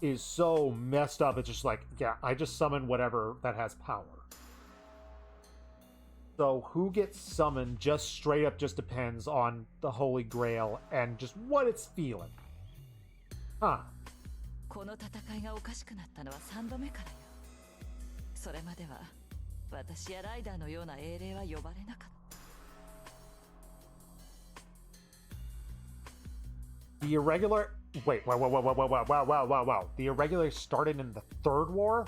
is so messed up, it's just like, yeah, I just summon whatever that has power. So who gets summoned just straight up just depends on the Holy Grail and just what it's feeling. Huh. この戦いがおかしくなったのは3度目からよ。それまでは私やライダーのような英霊は呼ばれなかった。The irregular... Wait, wow. The irregular started in the third war?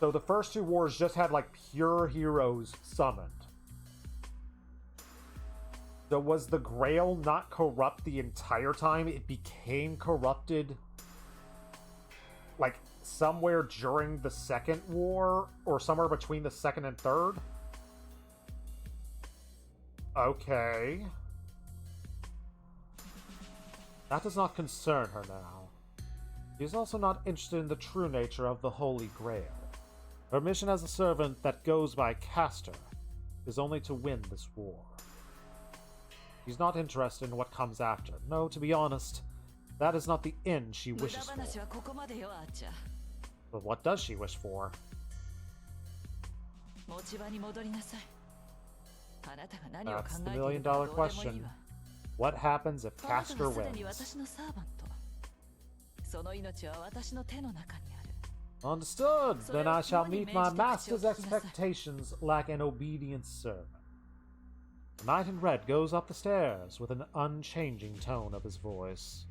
So the first two wars just had, like, pure heroes summoned. So was the Grail not corrupt the entire time? It became corrupted, like, somewhere during the second war? Or somewhere between the second and third? Okay. That does not concern her now. She is also not interested in the true nature of the Holy Grail. Her mission as a servant that goes by Castor is only to win this war. She's not interested in what comes after. No, to be honest, that is not the end she wishes for. But what does she wish for? That's the million-dollar question. What happens if Castor wins? Understood. Then I shall meet my master's expectations like an obedient servant. The knight in red goes up the stairs with an unchanging tone of his voice.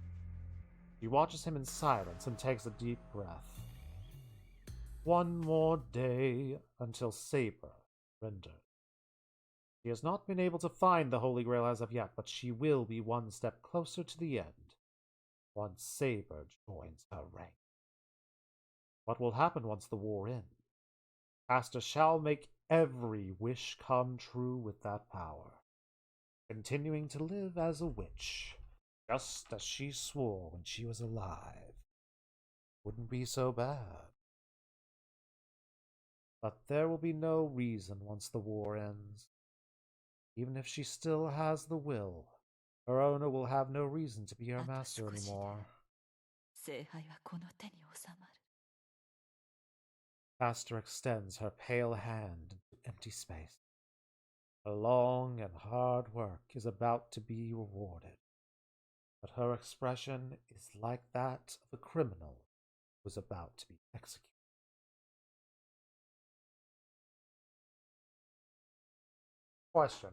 She watches him in silence and takes a deep breath. One more day until Saber renders. She has not been able to find the Holy Grail as of yet, but she will be one step closer to the end once Saber joins her rank. What will happen once the war ends? Castor shall make every wish come true with that power, continuing to live as a witch, just as she swore when she was alive. Wouldn't be so bad. But there will be no reason once the war ends. Even if she still has the will, her owner will have no reason to be her master anymore. Castor extends her pale hand into empty space. Her long and hard work is about to be rewarded, but her expression is like that of a criminal who is about to be executed. Question.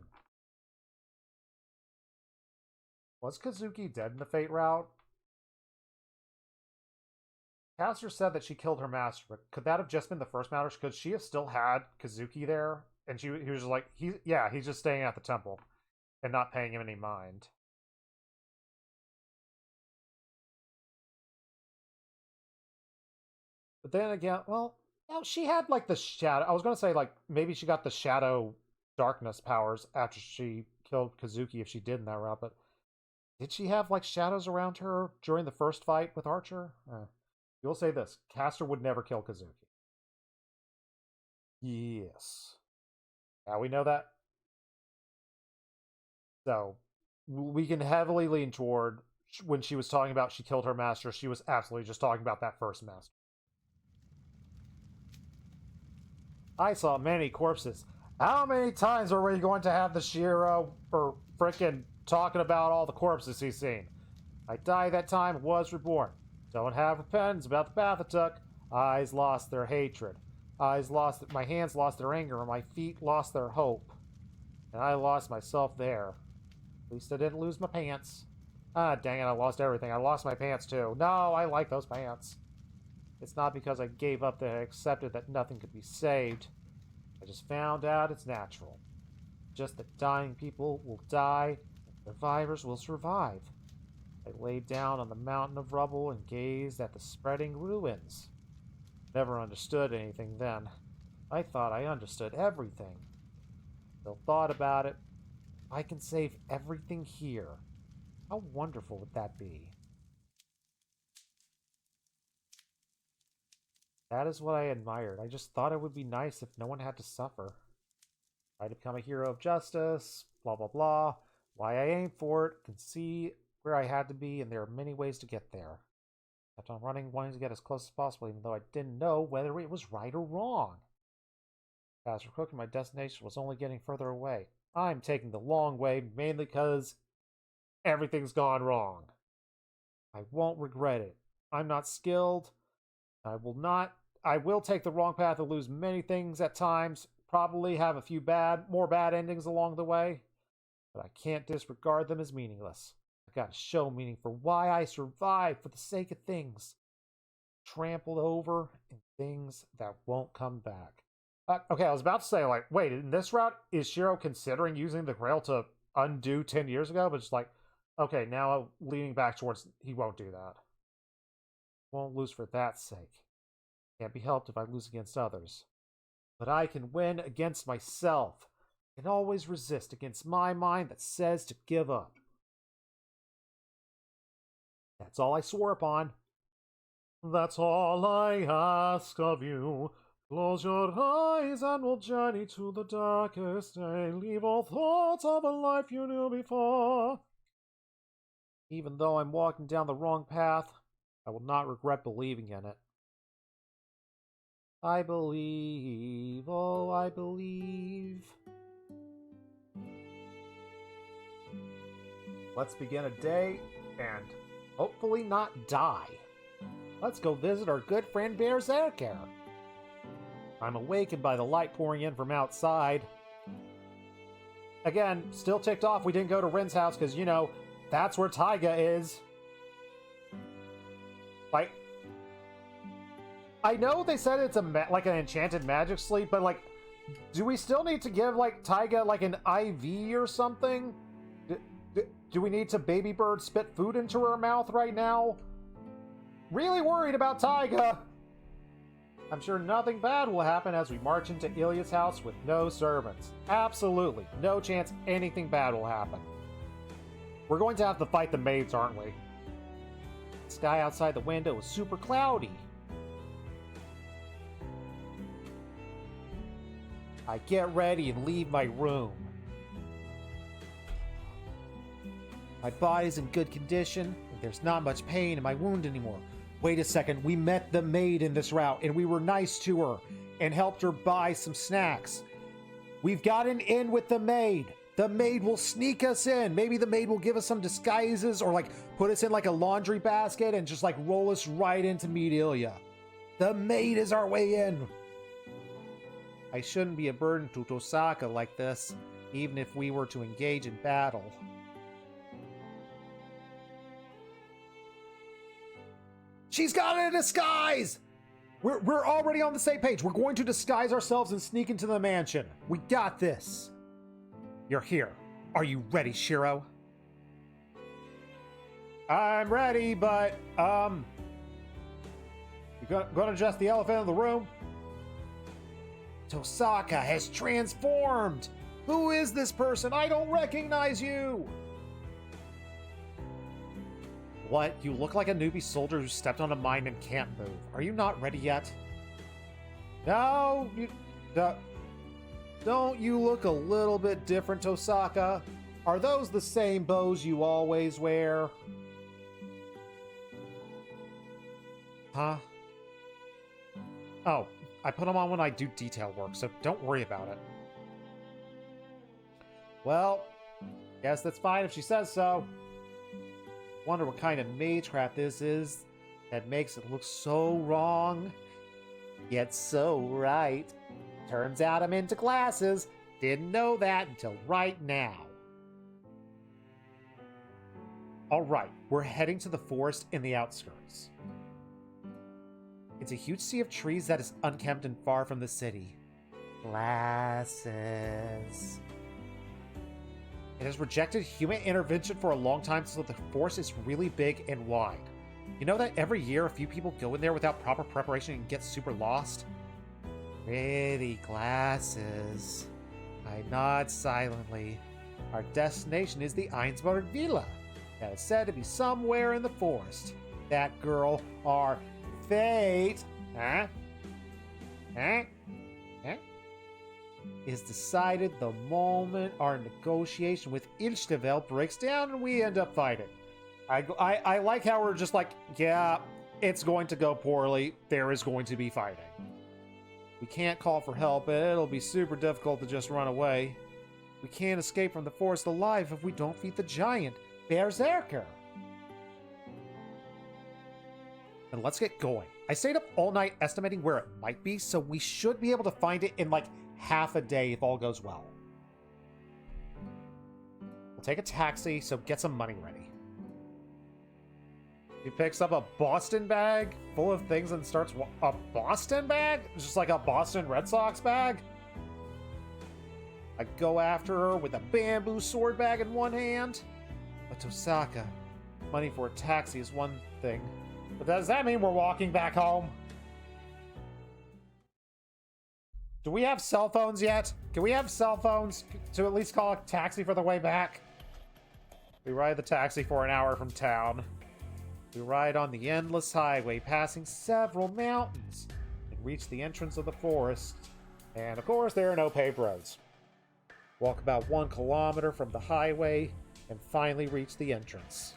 Was Kazuki dead in the Fate route? Castor said that she killed her master, but could that have just been the first matter? Could she have still had Kazuki there? And he was just like, he's just staying at the temple and not paying him any mind. But then again, well, she had like the shadow. I was going to say like maybe she got the shadow darkness powers after she killed Kazuki if she did in that route, but did she have like shadows around her during the first fight with Archer? You'll say this: Caster would never kill Kazuki. Yes. Now we know that. So we can heavily lean toward when she was talking about she killed her master, she was absolutely just talking about that first master. I saw many corpses. How many times are we going to have the Shiro for frickin' talking about all the corpses he's seen? I died that time and was reborn. Don't have repentance about the path I took. Eyes lost their hatred. My hands lost their anger, and my feet lost their hope. And I lost myself there. At least I didn't lose my pants. Ah, dang it, I lost everything. I lost my pants too. No, I like those pants. It's not because I gave up that I accepted that nothing could be saved. I just found out it's natural. Just that dying people will die, and survivors will survive. I laid down on the mountain of rubble and gazed at the spreading ruins. Never understood anything then. I thought I understood everything. Still thought about it. I can save everything here. How wonderful would that be? That is what I admired. I just thought it would be nice if no one had to suffer. I to become a hero of justice, blah blah blah. Why I aimed for it, can see where I had to be, and there are many ways to get there. I kept on running, wanting to get as close as possible, even though I didn't know whether it was right or wrong. Faster quicker, my destination was only getting further away. I'm taking the long way, mainly because everything's gone wrong. I won't regret it. I'm not skilled. I will take the wrong path and lose many things at times. Probably have a few more bad endings along the way. But I can't disregard them as meaningless. I gotta show meaning for why I survived for the sake of things trampled over and things that won't come back. Okay, I was about to say, like, wait, in this route, is Shiro considering using the Grail to undo 10 years ago? But just like, okay, now leaning back towards he won't do that. Won't lose for that sake. Can't be helped if I lose against others. But I can win against myself. I can always resist against my mind that says to give up. That's all I swore upon. That's all I ask of you. Close your eyes and we'll journey to the darkest day. Leave all thoughts of a life you knew before. Even though I'm walking down the wrong path, I will not regret believing in it. I believe, oh, I believe. Let's begin a day and hopefully not die. Let's go visit our good friend Berserker. I'm awakened by the light pouring in from outside. Again, still ticked off we didn't go to Rin's house because, you know, that's where Taiga is. Like, I know they said it's like an enchanted magic sleep, but like, do we still need to give like Taiga like an IV or something? Do we need to baby bird spit food into her mouth right now? Really worried about Taiga. I'm sure nothing bad will happen as we march into Ilya's house with no servants. Absolutely, no chance anything bad will happen. We're going to have to fight the maids, aren't we? The sky outside the window is super cloudy. I get ready and leave my room. My body's in good condition, and there's not much pain in my wound anymore. Wait a second, we met the maid in this route, and we were nice to her, and helped her buy some snacks. We've gotten in with the maid. The maid will sneak us in. Maybe the maid will give us some disguises, or like put us in like a laundry basket and just like roll us right into meet Ilya. The maid is our way in. I shouldn't be a burden to Tosaka like this, even if we were to engage in battle. She's got a disguise! We're already on the same page. We're going to disguise ourselves and sneak into the mansion. We got this. You're here. Are you ready, Shiro? I'm ready, but, you gonna address the elephant in the room? Tosaka has transformed! Who is this person? I don't recognize you! What? You look like a newbie soldier who stepped on a mine and can't move. Are you not ready yet? No, don't you look a little bit different, Tosaka? Are those the same bows you always wear? Huh? Oh, I put them on when I do detail work, so don't worry about it. Well, guess that's fine if she says so. Wonder what kind of magecraft this is that makes it look so wrong, yet so right. Turns out I'm into glasses. Didn't know that until right now. Alright, we're heading to the forest in the outskirts. It's a huge sea of trees that is unkempt and far from the city. Glasses. It has rejected human intervention for a long time, so the forest is really big and wide. You know that every year a few people go in there without proper preparation and get super lost? Pretty glasses. I nod silently. Our destination is the Einsberg Villa, that is said to be somewhere in the forest. That girl, our fate, is decided the moment our negotiation with Ilstevel breaks down and we end up fighting. I like how we're just like, yeah, it's going to go poorly. There is going to be fighting. We can't call for help, and it'll be super difficult to just run away. We can't escape from the forest alive if we don't feed the giant, Berserker. And let's get going. I stayed up all night estimating where it might be, so we should be able to find it in like half a day if all goes well. We'll take a taxi, so get some money ready. He picks up a Boston bag full of things and starts... A Boston bag? Just like a Boston Red Sox bag? I go after her with a bamboo sword bag in one hand. But Tosaka, money for a taxi is one thing. But does that mean we're walking back home? Do we have cell phones yet? Can we have cell phones to at least call a taxi for the way back? We ride the taxi for an hour from town. We ride on the endless highway, passing several mountains, and reach the entrance of the forest. And of course, there are no paved roads. Walk about 1 kilometer from the highway, and finally reach the entrance.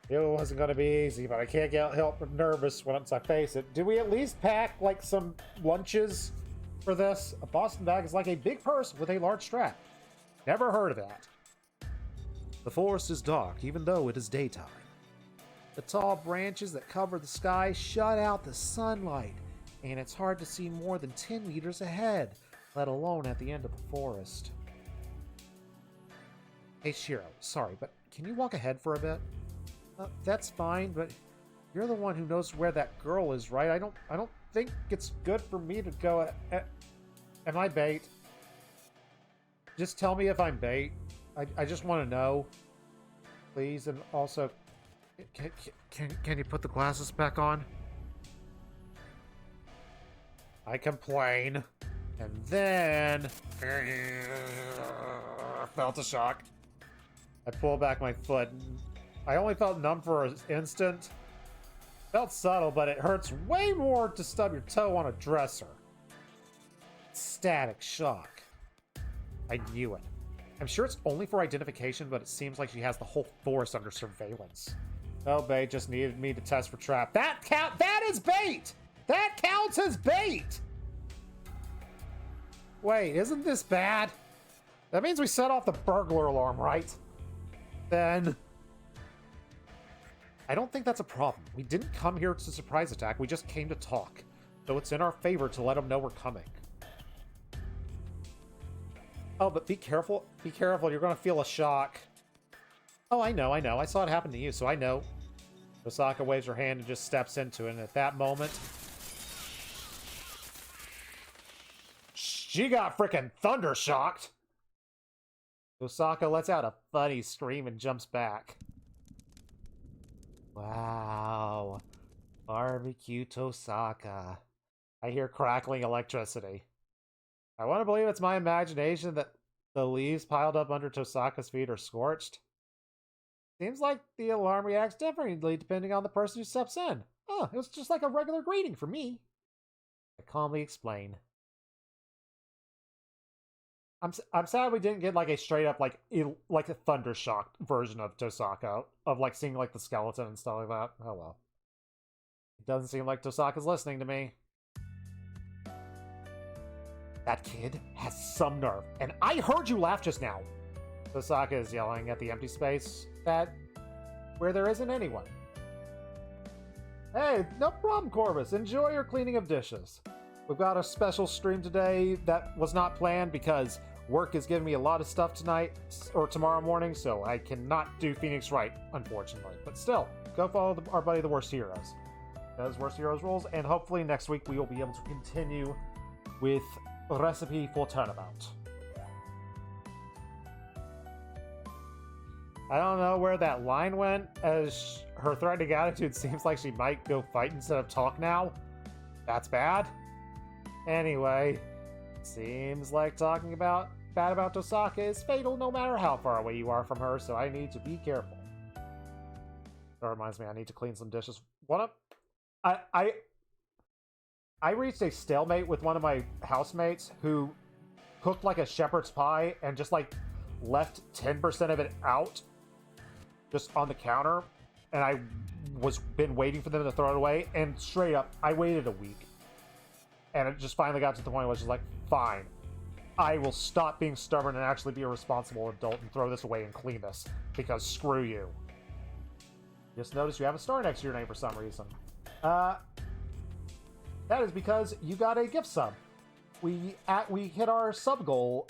It wasn't going to be easy, but I can't help but nervous once I face it. Do we at least pack, like, some lunches for this? A Boston bag is like a big purse with a large strap. Never heard of that. The forest is dark, even though it is daytime. The tall branches that cover the sky shut out the sunlight, and it's hard to see more than 10 meters ahead, let alone at the end of the forest. Hey Shiro, sorry, but can you walk ahead for a bit? That's fine, but you're the one who knows where that girl is, right? I don't think it's good for me to go. Am I bait? Just tell me if I'm bait. I just want to know, please. And also, can you put the glasses back on? I complain, and then felt a shock. I pull back my foot. I only felt numb for an instant. Felt subtle, but it hurts way more to stub your toe on a dresser. Static shock. I knew it. I'm sure it's only for identification, but it seems like she has the whole forest under surveillance. Oh, bait just needed me to test for trap. That is bait! That counts as bait! Wait, isn't this bad? That means we set off the burglar alarm, right? Then... I don't think that's a problem. We didn't come here to surprise attack, we just came to talk. So it's in our favor to let them know we're coming. Oh, but be careful. Be careful, you're gonna feel a shock. Oh, I know. I saw it happen to you, so I know. Osaka waves her hand and just steps into it, and at that moment... She got frickin' thunder shocked! Osaka lets out a funny scream and jumps back. Wow. Barbecue Tosaka. I hear crackling electricity. I want to believe it's my imagination that the leaves piled up under Tosaka's feet are scorched. Seems like the alarm reacts differently depending on the person who steps in. Oh, it was just like a regular greeting for me. I calmly explain. I'm sad we didn't get like a straight up like a Thundershock version of Tosaka of like seeing like the skeleton and stuff like that. Oh well. It doesn't seem like Tosaka's listening to me. That kid has some nerve, and I heard you laugh just now. Tosaka is yelling at the empty space where there isn't anyone. Hey, no problem, Corvus. Enjoy your cleaning of dishes. We've got a special stream today that was not planned because work is giving me a lot of stuff tonight or tomorrow morning, so I cannot do Phoenix right, unfortunately. But still, go follow our buddy the Worst Heroes. Those Worst Heroes rules, and hopefully next week we will be able to continue with Recipe for Turnabout. I don't know where that line went, as her threatening attitude seems like she might go fight instead of talk now. That's bad. Anyway, seems like talking bad about Tosaka is fatal no matter how far away you are from her, so I need to be careful. That reminds me, I need to clean some dishes. I reached a stalemate with one of my housemates who cooked like a shepherd's pie and just like left 10% of it out just on the counter, and I was been waiting for them to throw it away, and straight up I waited a week, and it just finally got to the point where I was just like, fine, I will stop being stubborn and actually be a responsible adult and throw this away and clean this, because screw you. Just noticed you have a star next to your name for some reason. That is because you got a gift sub. We hit our sub goal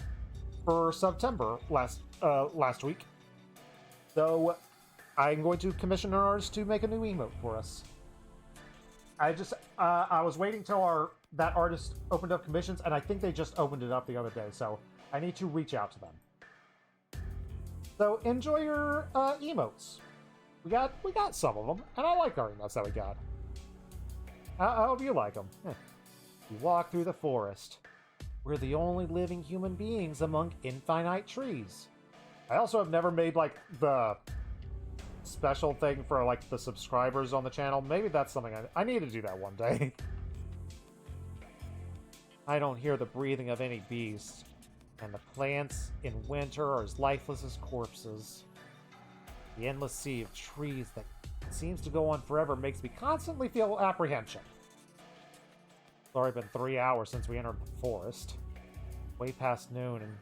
for September last week, so I'm going to commission an artist to make a new emote for us. I was waiting till that artist opened up commissions, and I think they just opened it up the other day, so I need to reach out to them. So enjoy your emotes. We got some of them, and I like our emotes that we got. I hope you like them. You walk through the forest. We're the only living human beings among infinite trees. I also have never made like the special thing for like the subscribers on the channel. Maybe that's something I need to do that one day. I don't hear the breathing of any beast, and the plants in winter are as lifeless as corpses. The endless sea of trees that seems to go on forever makes me constantly feel apprehension. It's already been 3 hours since we entered the forest. Way past noon, and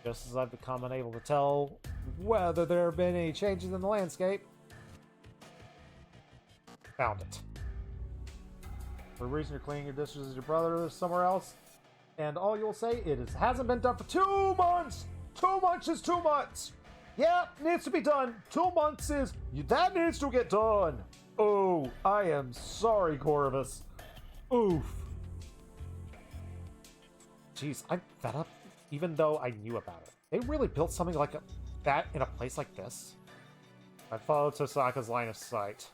just as I've become unable to tell whether there have been any changes in the landscape, found it. For the reason you're cleaning your dishes as your brother is somewhere else, and all you'll say hasn't been done for 2 months! 2 months is 2 months! Yeah, needs to be done. 2 months that needs to get done. Oh, I am sorry, Corvus. Oof. Jeez, I'm fed up, even though I knew about it. They really built something like that in a place like this? I followed Tosaka's line of sight.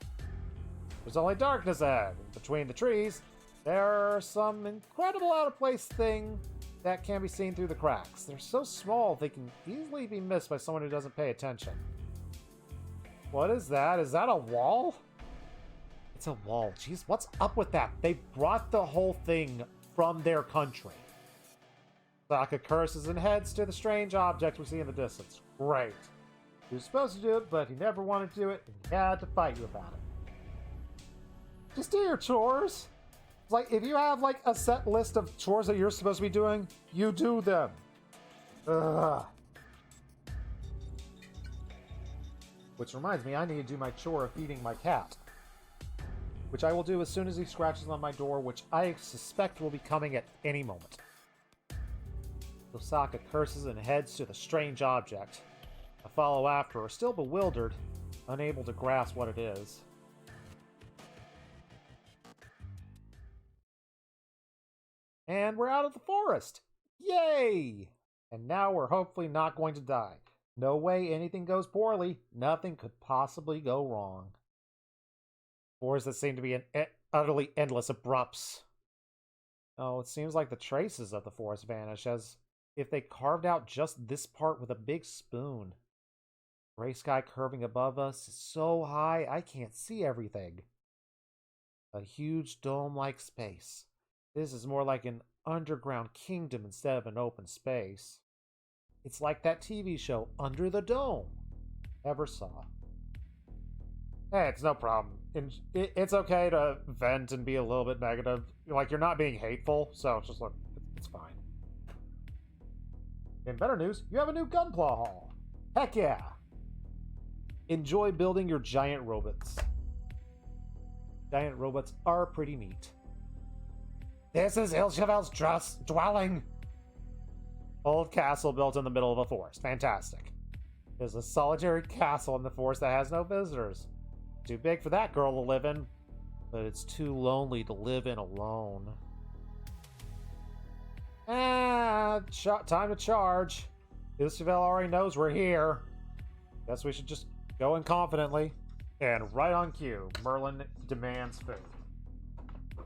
There's only darkness ahead. Between the trees, there are some incredible out-of-place thing that can be seen through the cracks. They're so small, they can easily be missed by someone who doesn't pay attention. What is that? Is that a wall? It's a wall. Jeez, what's up with that? They brought the whole thing from their country. Saka curses and heads to the strange object we see in the distance. Great. He was supposed to do it, but he never wanted to do it, and he had to fight you about it. Just do your chores. It's like, if you have, like, a set list of chores that you're supposed to be doing, you do them. Ugh. Which reminds me, I need to do my chore of feeding my cat. Which I will do as soon as he scratches on my door, which I suspect will be coming at any moment. Tosaka curses and heads to the strange object. I follow after her, still bewildered, unable to grasp what it is. And we're out of the forest! Yay! And now we're hopefully not going to die. No way anything goes poorly. Nothing could possibly go wrong. Forests that seem to be an utterly endless abrupts. Oh, it seems like the traces of the forest vanish, as if they carved out just this part with a big spoon. Gray sky curving above us is so high I can't see everything. A huge dome-like space. This is more like an underground kingdom instead of an open space. It's like that TV show, Under the Dome. Ever saw. Hey, it's no problem. It's okay to vent and be a little bit negative. Like, you're not being hateful, so just look, it's fine. In better news, you have a new Gunpla Hall. Heck yeah! Enjoy building your giant robots. Giant robots are pretty neat. This is Ilchevel's dwelling. Old castle built in the middle of a forest. Fantastic. There's a solitary castle in the forest that has no visitors. Too big for that girl to live in, but it's too lonely to live in alone. Time to charge. Ilchevel already knows we're here. Guess we should just go in confidently. And right on cue, Merlin demands food.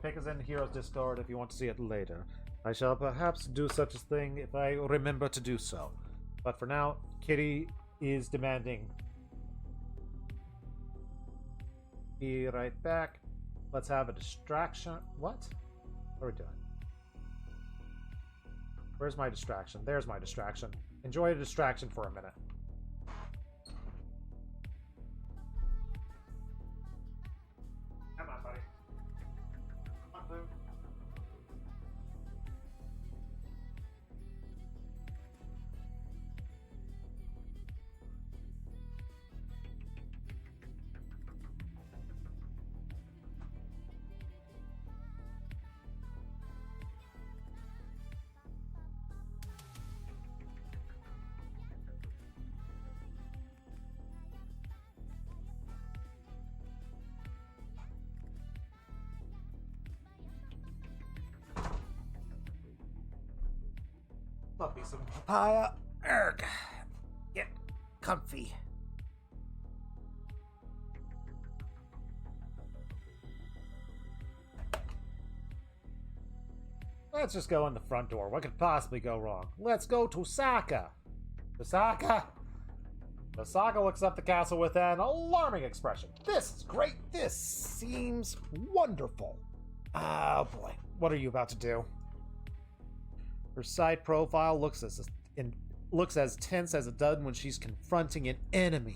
Pick is in Heroes Discord if you want to see it later. I shall perhaps do such a thing if I remember to do so. But for now, Kitty is demanding. Be right back. Let's have a distraction. What? What are we doing? Where's my distraction? There's my distraction. Enjoy a distraction for a minute. Come on, buddy. Come on, Blue. Love me some papaya. Erg. Get comfy. Let's just go in the front door. What could possibly go wrong? Let's go to Saka. Tosaka? Tosaka looks up the castle with an alarming expression. This is great. This seems wonderful. Oh boy. What are you about to do? Her side profile looks as tense as it does when she's confronting an enemy.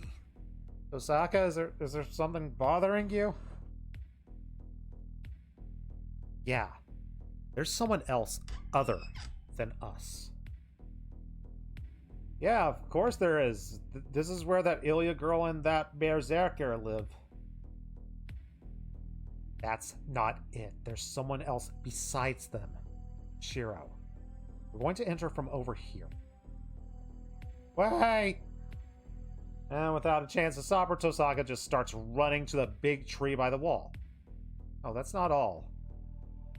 Osaka, is there something bothering you? Yeah. There's someone else other than us. Yeah, of course there is. This is where that Ilya girl and that Berserker live. That's not it. There's someone else besides them. Shiro. We're going to enter from over here. Wait! And without a chance to stop her, Tosaka just starts running to the big tree by the wall. Oh, that's not all.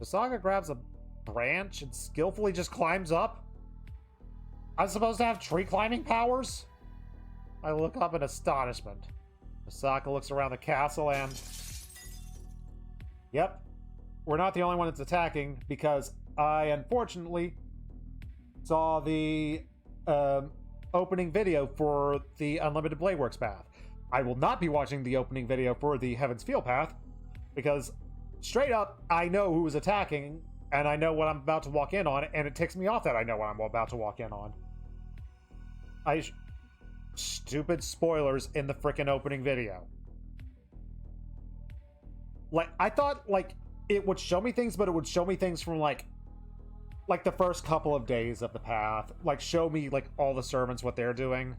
Tosaka grabs a branch and skillfully just climbs up? I'm supposed to have tree climbing powers? I look up in astonishment. Tosaka looks around the castle and... Yep. We're not the only one that's attacking, because I, unfortunately, saw the opening video for the Unlimited Blade Works path. I will not be watching the opening video for the Heaven's Feel path, because straight up, I know who is attacking, and I know what I'm about to walk in on, and it ticks me off that I know what I'm about to walk in on. Stupid spoilers in the frickin' opening video. Like, I thought, like, it would show me things, but it would show me things from, like the first couple of days of the path. Like, show me, like, all the servants, what they're doing.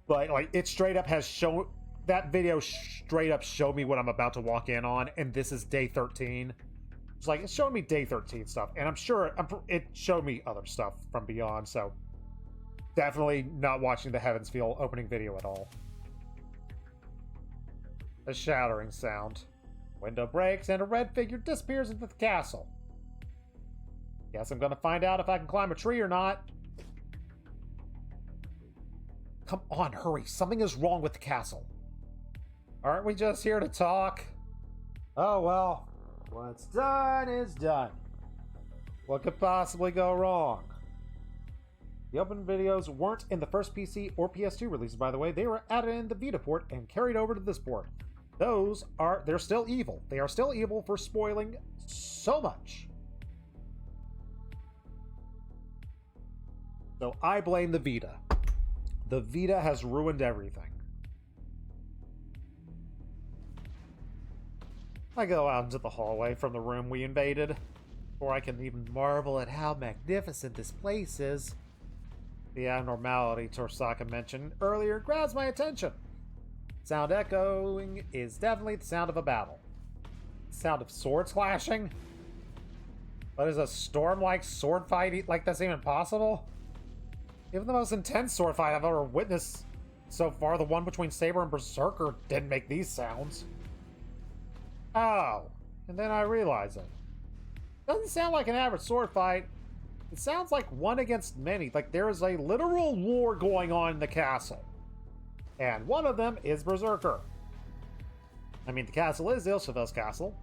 But, like, it straight up has shown... That video straight up showed me what I'm about to walk in on, and this is day 13. It's like, it's showing me day 13 stuff, and I'm sure it showed me other stuff from beyond, so... Definitely not watching the Heaven's Feel opening video at all. A shattering sound. Window breaks, and a red figure disappears into the castle. Guess I'm gonna find out if I can climb a tree or not. Come on, hurry. Something is wrong with the castle. Aren't we just here to talk? Oh well, what's done is done. What could possibly go wrong? The open videos weren't in the first PC or PS2 releases, by the way. They were added in the Vita port and carried over to this port. They're still evil. They are still evil for spoiling so much. So I blame the Vita. The Vita has ruined everything. I go out into the hallway from the room we invaded, before I can even marvel at how magnificent this place is. The abnormality Torsaka mentioned earlier grabs my attention. Sound echoing is definitely the sound of a battle. Sound of swords clashing? But is a storm-like sword fight like this even possible? Even the most intense sword fight I've ever witnessed so far, the one between Saber and Berserker, didn't make these sounds. Oh, and then I realize it. Doesn't sound like an average sword fight. It sounds like one against many, like there is a literal war going on in the castle. And one of them is Berserker. I mean, the castle is Ilshavel's castle.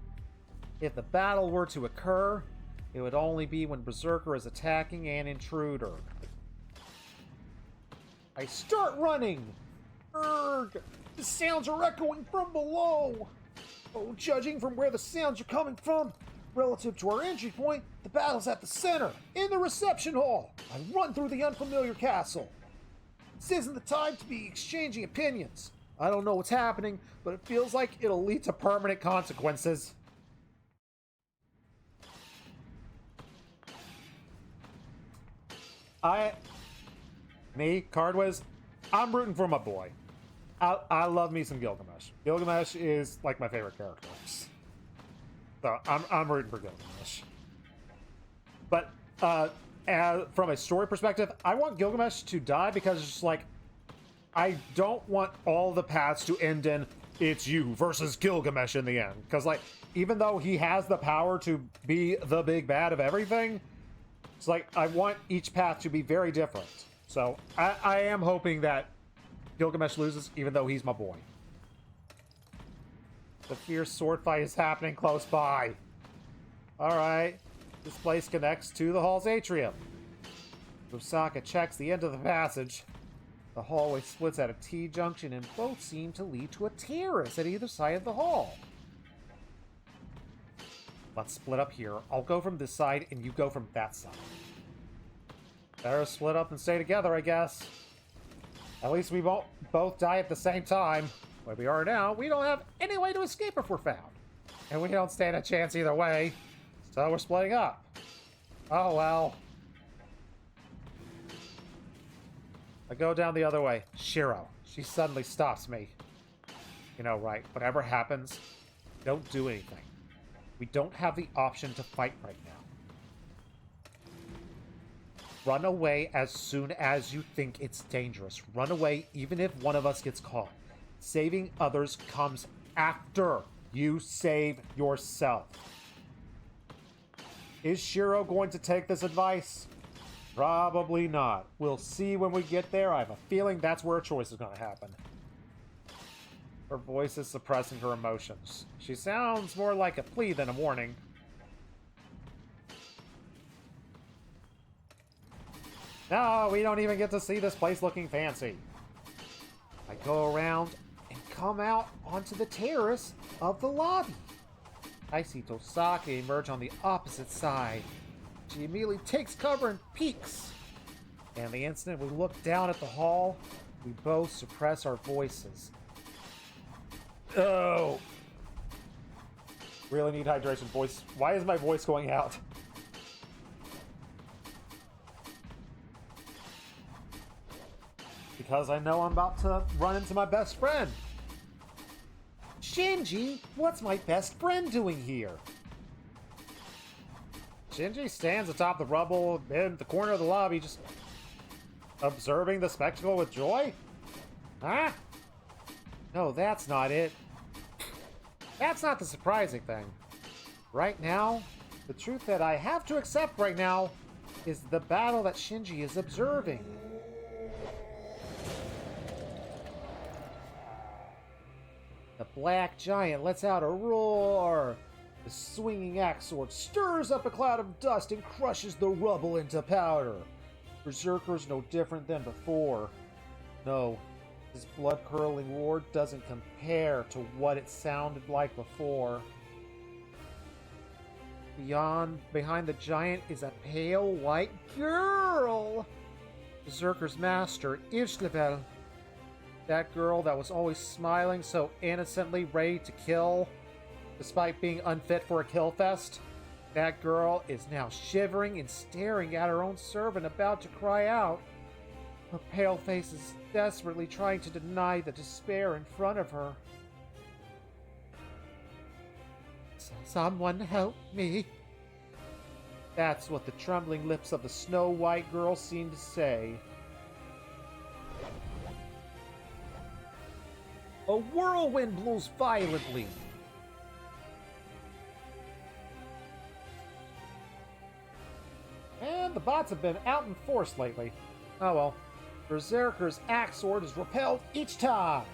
If the battle were to occur, it would only be when Berserker is attacking an intruder. I start running! Urgh! The sounds are echoing from below! Oh, judging from where the sounds are coming from, relative to our entry point, the battle's at the center, in the reception hall. I run through the unfamiliar castle. This isn't the time to be exchanging opinions. I don't know what's happening, but it feels like it'll lead to permanent consequences. Cardwiz, I'm rooting for my boy. I love me some Gilgamesh. Gilgamesh is like my favorite character. So I'm rooting for Gilgamesh. But from a story perspective, I want Gilgamesh to die because it's just like, I don't want all the paths to end in it's you versus Gilgamesh in the end. Because like, even though he has the power to be the big bad of everything, it's like I want each path to be very different. So I am hoping that Gilgamesh loses, even though he's my boy. The fierce sword fight is happening close by. Alright. This place connects to the hall's atrium. Osaka checks the end of the passage. The hallway splits at a T-junction and both seem to lead to a terrace at either side of the hall. Let's split up here. I'll go from this side and you go from that side. Better split up and stay together, I guess. At least we won't both die at the same time. Where we are now, we don't have any way to escape if we're found. And we don't stand a chance either way. So we're splitting up. Oh well. I go down the other way. Shiro. She suddenly stops me. You know, right. Whatever happens, don't do anything. We don't have the option to fight right now. Run away as soon as you think it's dangerous. Run away even if one of us gets caught. Saving others comes after you save yourself. Is Shiro going to take this advice? Probably not. We'll see when we get there. I have a feeling that's where a choice is going to happen. Her voice is suppressing her emotions. She sounds more like a plea than a warning. No, we don't even get to see this place looking fancy. I go around and come out onto the terrace of the lobby. I see Tosaka emerge on the opposite side. She immediately takes cover and peeks. And the instant we look down at the hall, we both suppress our voices. Oh! Really need hydration. Voice. Why is my voice going out? Because I know I'm about to run into my best friend. Shinji, what's my best friend doing here? Shinji stands atop the rubble in the corner of the lobby, just observing the spectacle with joy? Huh? No, that's not it. That's not the surprising thing. Right now, the truth that I have to accept right now is the battle that Shinji is observing. The black giant lets out a roar. The swinging axe sword stirs up a cloud of dust and crushes the rubble into powder. Berserker's no different than before. No, his blood-curdling roar doesn't compare to what it sounded like before. Behind the giant is a pale white girl! Berserker's master, Ishlebel. That girl that was always smiling so innocently, ready to kill, despite being unfit for a kill fest. That girl is now shivering and staring at her own servant, about to cry out. Her pale face is desperately trying to deny the despair in front of her. Someone help me. That's what the trembling lips of the Snow White girl seem to say. A whirlwind blows violently. And the bots have been out in force lately. Oh well. Berserker's axe sword is repelled each time.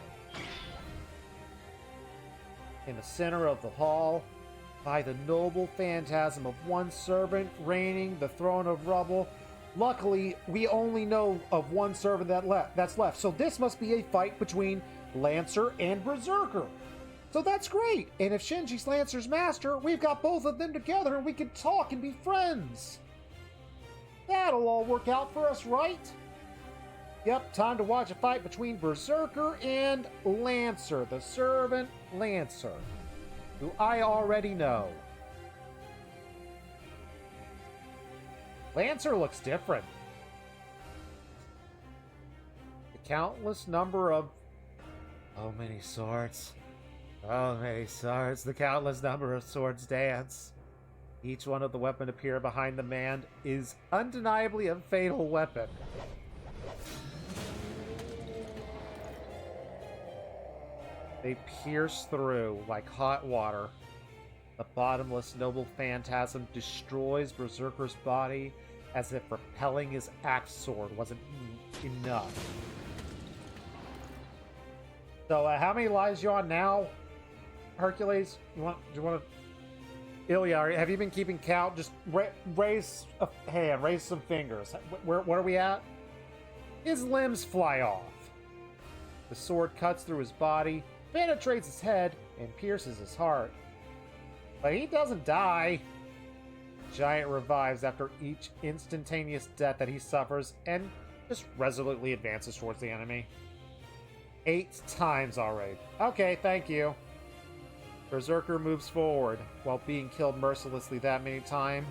In the center of the hall, by the noble phantasm of one servant reigning the throne of rubble. Luckily, we only know of one servant that's left, so this must be a fight between Lancer and Berserker. So that's great, and if Shinji's Lancer's master, we've got both of them together and we can talk and be friends. That'll all work out for us, right? Yep, time to watch a fight between Berserker and Lancer, the servant Lancer, who I already know. Lancer looks different. The countless number of... Oh, many swords. Oh, many swords. The countless number of swords dance. Each one of the weapon appear behind the man is undeniably a fatal weapon. They pierce through like hot water. The bottomless noble phantasm destroys Berserker's body as if repelling his axe sword wasn't enough. So, how many lives you on now, Hercules? Do you want to... Ilya, have you been keeping count? Just raise a hand, raise some fingers. What are we at? His limbs fly off. The sword cuts through his body, penetrates his head, and pierces his heart. But he doesn't die. The giant revives after each instantaneous death that he suffers and just resolutely advances towards the enemy. 8 times already. Okay, thank you. Berserker moves forward. While being killed mercilessly that many times,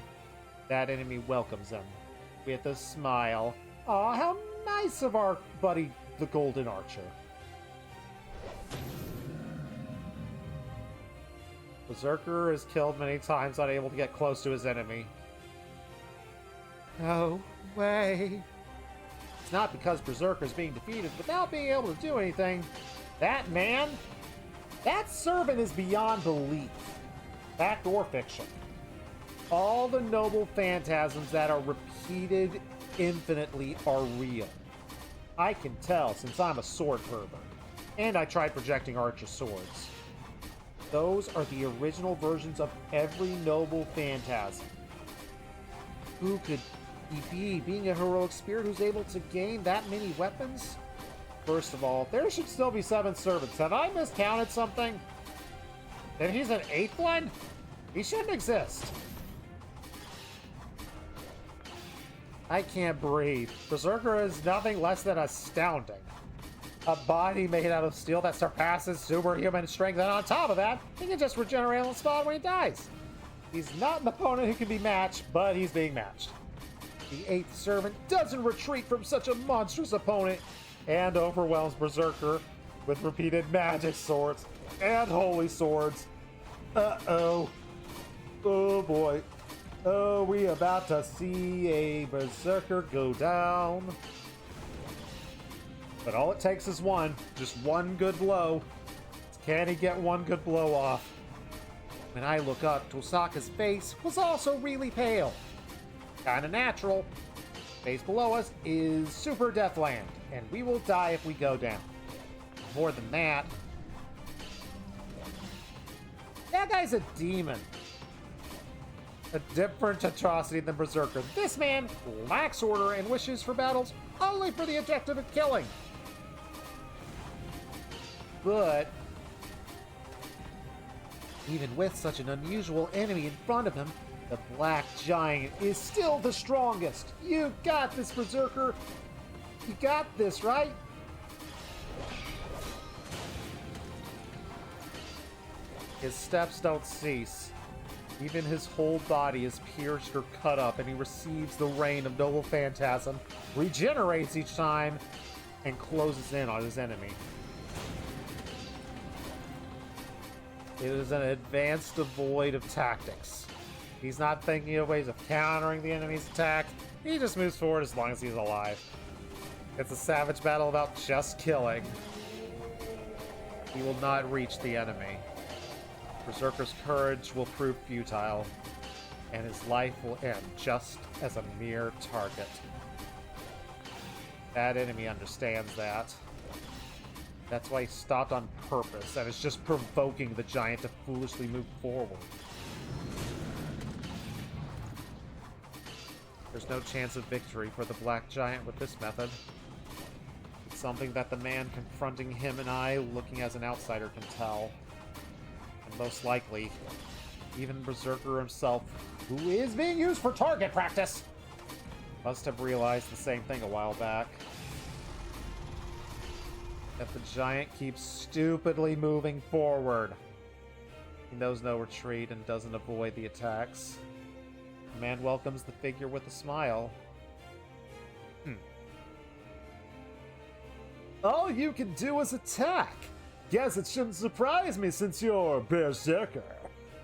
that enemy welcomes him with a smile. Aw, how nice of our buddy, the Golden Archer. Berserker is killed many times, unable to get close to his enemy. No way. It's not because Berserker is being defeated without being able to do anything. That man, that servant is beyond belief. Fact or fiction. All the noble phantasms that are repeated infinitely are real. I can tell since I'm a sword pervert. And I tried projecting Archer's swords. Those are the original versions of every noble phantasm. Who could he be, being a heroic spirit who's able to gain that many weapons? First of all, there should still be 7 servants. Have I miscounted something? Then he's an 8th one? He shouldn't exist. I can't breathe. Berserker is nothing less than astounding. A body made out of steel that surpasses superhuman strength, and on top of that, he can just regenerate on the spot when he dies. He's not an opponent who can be matched, but he's being matched. The 8th servant doesn't retreat from such a monstrous opponent and overwhelms Berserker with repeated magic swords and holy swords. Uh-oh. Oh boy. Oh, we about to see a Berserker go down. But all it takes is one. Just one good blow. Can he get one good blow off? When I look up, Tosaka's face was also really pale. Kinda natural. Space below us is Super Deathland, and we will die if we go down. More than that, that guy's a demon. a different atrocity than Berserker. This man lacks order and wishes for battles only for the objective of killing. But even with such an unusual enemy in front of him, the Black Giant is still the strongest. You got this, Berserker. You got this, right? His steps don't cease. Even his whole body is pierced or cut up, and he receives the rain of noble phantasm, regenerates each time, and closes in on his enemy. It is an advanced devoid of tactics. He's not thinking of ways of countering the enemy's attack. He just moves forward as long as he's alive. It's a savage battle about just killing. He will not reach the enemy. Berserker's courage will prove futile, and his life will end just as a mere target. That enemy understands that. That's why he stopped on purpose, and is just provoking the giant to foolishly move forward. There's no chance of victory for the Black Giant with this method. It's something that the man confronting him and I, looking as an outsider, can tell. And most likely, even Berserker himself, who is being used for target practice, must have realized the same thing a while back. That the giant keeps stupidly moving forward. He knows no retreat and doesn't avoid the attacks. The man welcomes the figure with a smile. All you can do is attack. Guess it shouldn't surprise me since you're Berserker.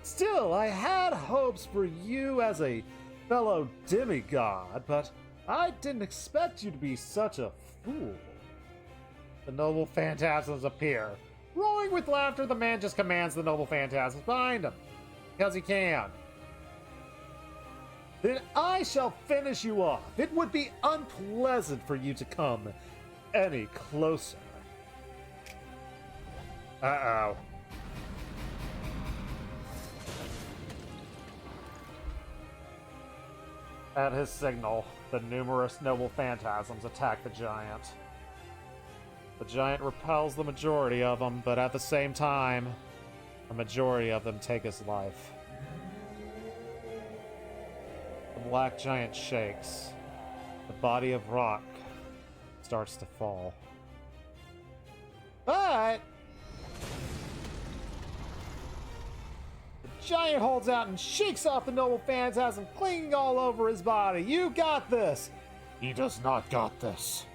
Still, I had hopes for you as a fellow demigod, but I didn't expect you to be such a fool. The noble phantasms appear. Roaring with laughter, the man just commands the noble phantasms behind him. Because he can. Then I shall finish you off. It would be unpleasant for you to come any closer. Uh-oh. At his signal, the numerous noble phantasms attack the giant. The giant repels the majority of them, but at the same time, a majority of them take his life. The Black Giant shakes. The body of rock starts to fall. But the giant holds out and shakes off the noble phantasm, clinging all over his body. You got this! He does not got this.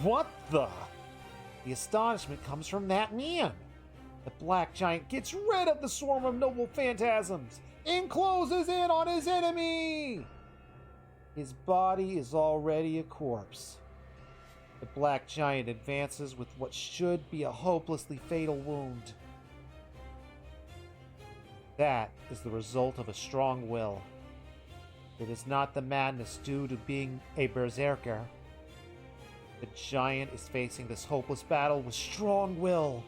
What the? The astonishment comes from that man. The Black Giant gets rid of the swarm of noble phantasms and closes in on his enemy. His body is already a corpse. The Black Giant advances with what should be a hopelessly fatal wound. That is the result of a strong will. It is not the madness due to being a berserker. The giant is facing this hopeless battle with strong will.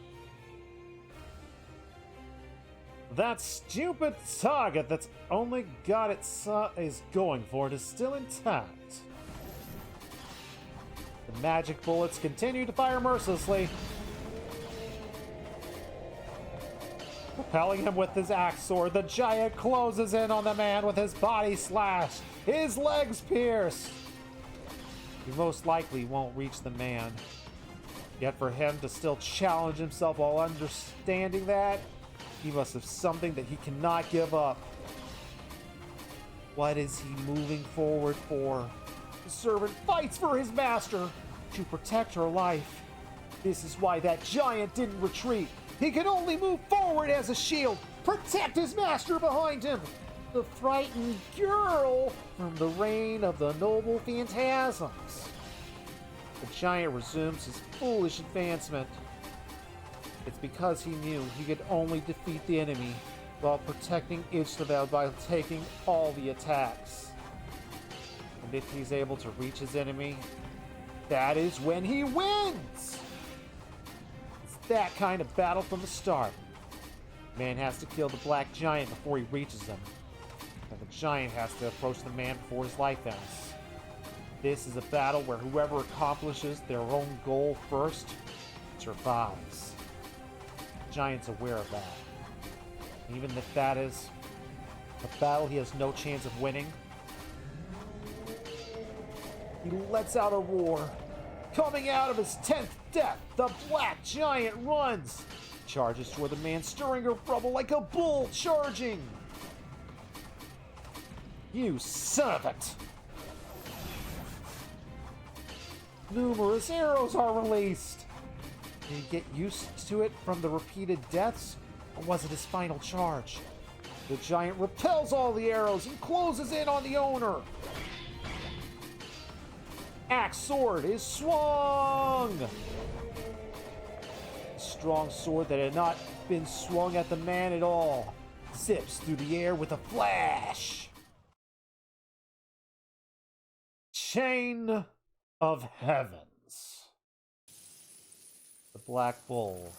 That stupid target that's only got its is going for it is still intact. The magic bullets continue to fire mercilessly, propelling him with his axe sword. The giant closes in on the man with his body slashed, his legs pierced. He most likely won't reach the man. Yet for him to still challenge himself while understanding that, he must have something that he cannot give up. What is he moving forward for? The servant fights for his master to protect her life. This is why that giant didn't retreat. He could only move forward as a shield, protect his master behind him. The frightened girl from the reign of the noble phantasms. The giant resumes his foolish advancement. It's because he knew he could only defeat the enemy while protecting Ichtabel by taking all the attacks. And if he's able to reach his enemy, that is when he wins! It's that kind of battle from the start. Man has to kill the black giant before he reaches him. And the giant has to approach the man before his life ends. This is a battle where whoever accomplishes their own goal first survives. The giant's aware of that. Even if that is a battle he has no chance of winning, he lets out a roar. Coming out of his 10th death, the black giant runs. Charges toward the man, stirring her rubble like a bull charging. You son of it! Numerous arrows are released. Did he get used to it from the repeated deaths? Or was it his final charge? The giant repels all the arrows and closes in on the owner. Axe sword is swung! Strong sword that had not been swung at the man at all zips through the air with a flash. Chain of Heavens. The Black Bull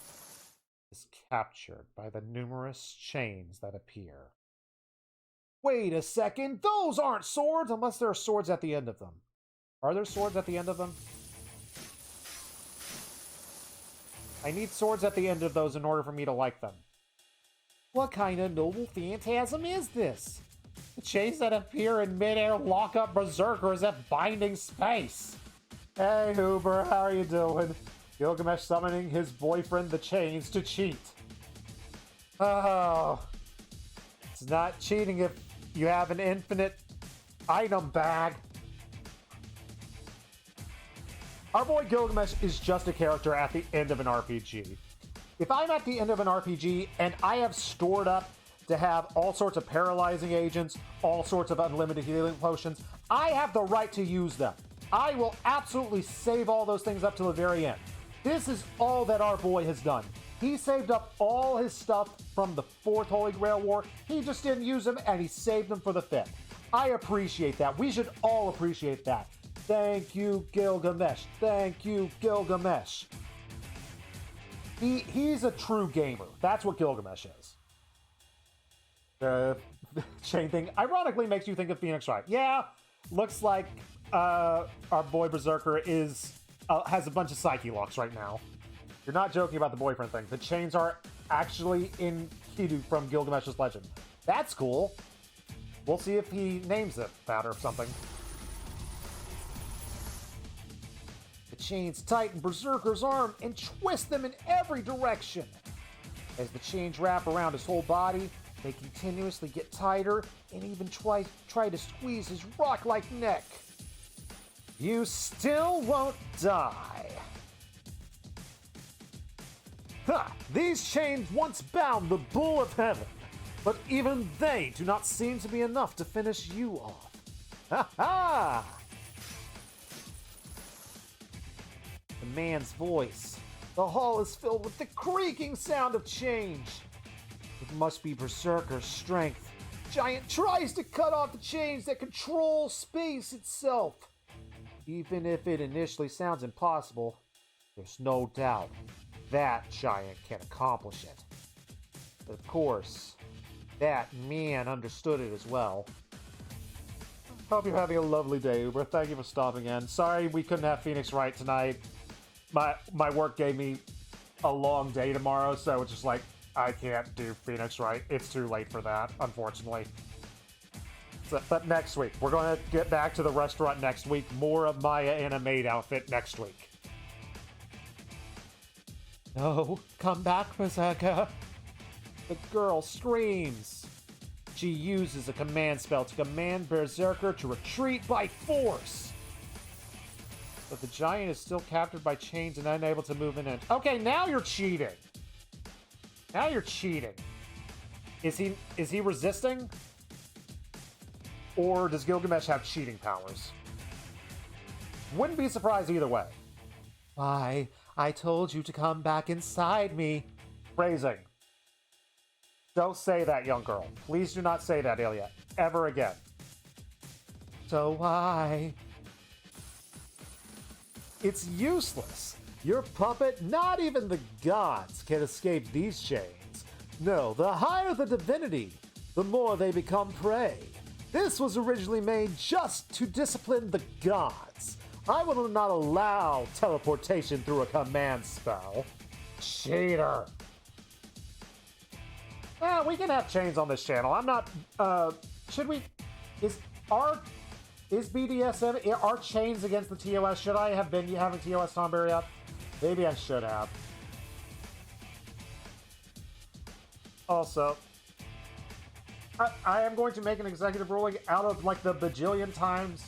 is captured by the numerous chains that appear. Wait a second, those aren't swords unless there are swords at the end of them. Are there swords at the end of them? I need swords at the end of those in order for me to like them. What kind of noble phantasm is this? The chains that appear in midair lock up berserkers at binding space. Hey Huber, how are you doing? Gilgamesh summoning his boyfriend the chains to cheat. Oh. It's not cheating if you have an infinite item bag. Our boy Gilgamesh is just a character at the end of an RPG. If I'm at the end of an RPG and I have stored up to have all sorts of paralyzing agents, all sorts of unlimited healing potions, I have the right to use them. I will absolutely save all those things up to the very end. This is all that our boy has done. He saved up all his stuff from the 4th Holy Grail War. He just didn't use them, and he saved them for the 5th. I appreciate that. We should all appreciate that. Thank you, Gilgamesh. Thank you, Gilgamesh. He's a true gamer. That's what Gilgamesh is. The chain thing ironically makes you think of Phoenix Wright. Yeah, looks like our boy Berserker has a bunch of psyche locks right now. You're not joking about the boyfriend thing. The chains are actually in Kidu from Gilgamesh's Legend. That's cool. We'll see if he names it that or something. The chains tighten Berserker's arm and twist them in every direction. As the chains wrap around his whole body, they continuously get tighter and even try to squeeze his rock-like neck. You still won't die. Ha! These chains once bound the Bull of Heaven, but even they do not seem to be enough to finish you off. Ha ha! The man's voice. The hall is filled with the creaking sound of change. It must be Berserker's strength. Giant tries to cut off the chains that control space itself. Even if it initially sounds impossible, there's no doubt that giant can accomplish it. But of course, that man understood it as well. Hope you're having a lovely day, Uber. Thank you for stopping in. Sorry we couldn't have Phoenix Wright tonight. My work gave me a long day tomorrow, so it's just like, I can't do Phoenix Wright. It's too late for that, unfortunately. But next week, we're going to get back to the restaurant next week. More of Maya in a maid outfit next week. No, come back, Berserker. The girl screams. She uses a command spell to command Berserker to retreat by force. But the giant is still captured by chains and unable to move an inch. Okay, now you're cheating. Now you're cheating. Is he resisting? Or does Gilgamesh have cheating powers? Wouldn't be surprised either way. Why, I told you to come back inside me. Phrasing. Don't say that, young girl. Please do not say that, Ilya. Ever again. So why? It's useless. Your puppet, not even the gods can escape these chains. No, the higher the divinity, the more they become prey. This was originally made just to discipline the gods. I will not allow teleportation through a command spell. Cheater. We can have chains on this channel. I'm not, should we, is BDSM, are chains against the TOS? Should I have been having TOS Tomberry up? Maybe I should have. Also, I am going to make an executive ruling out of like the bajillion times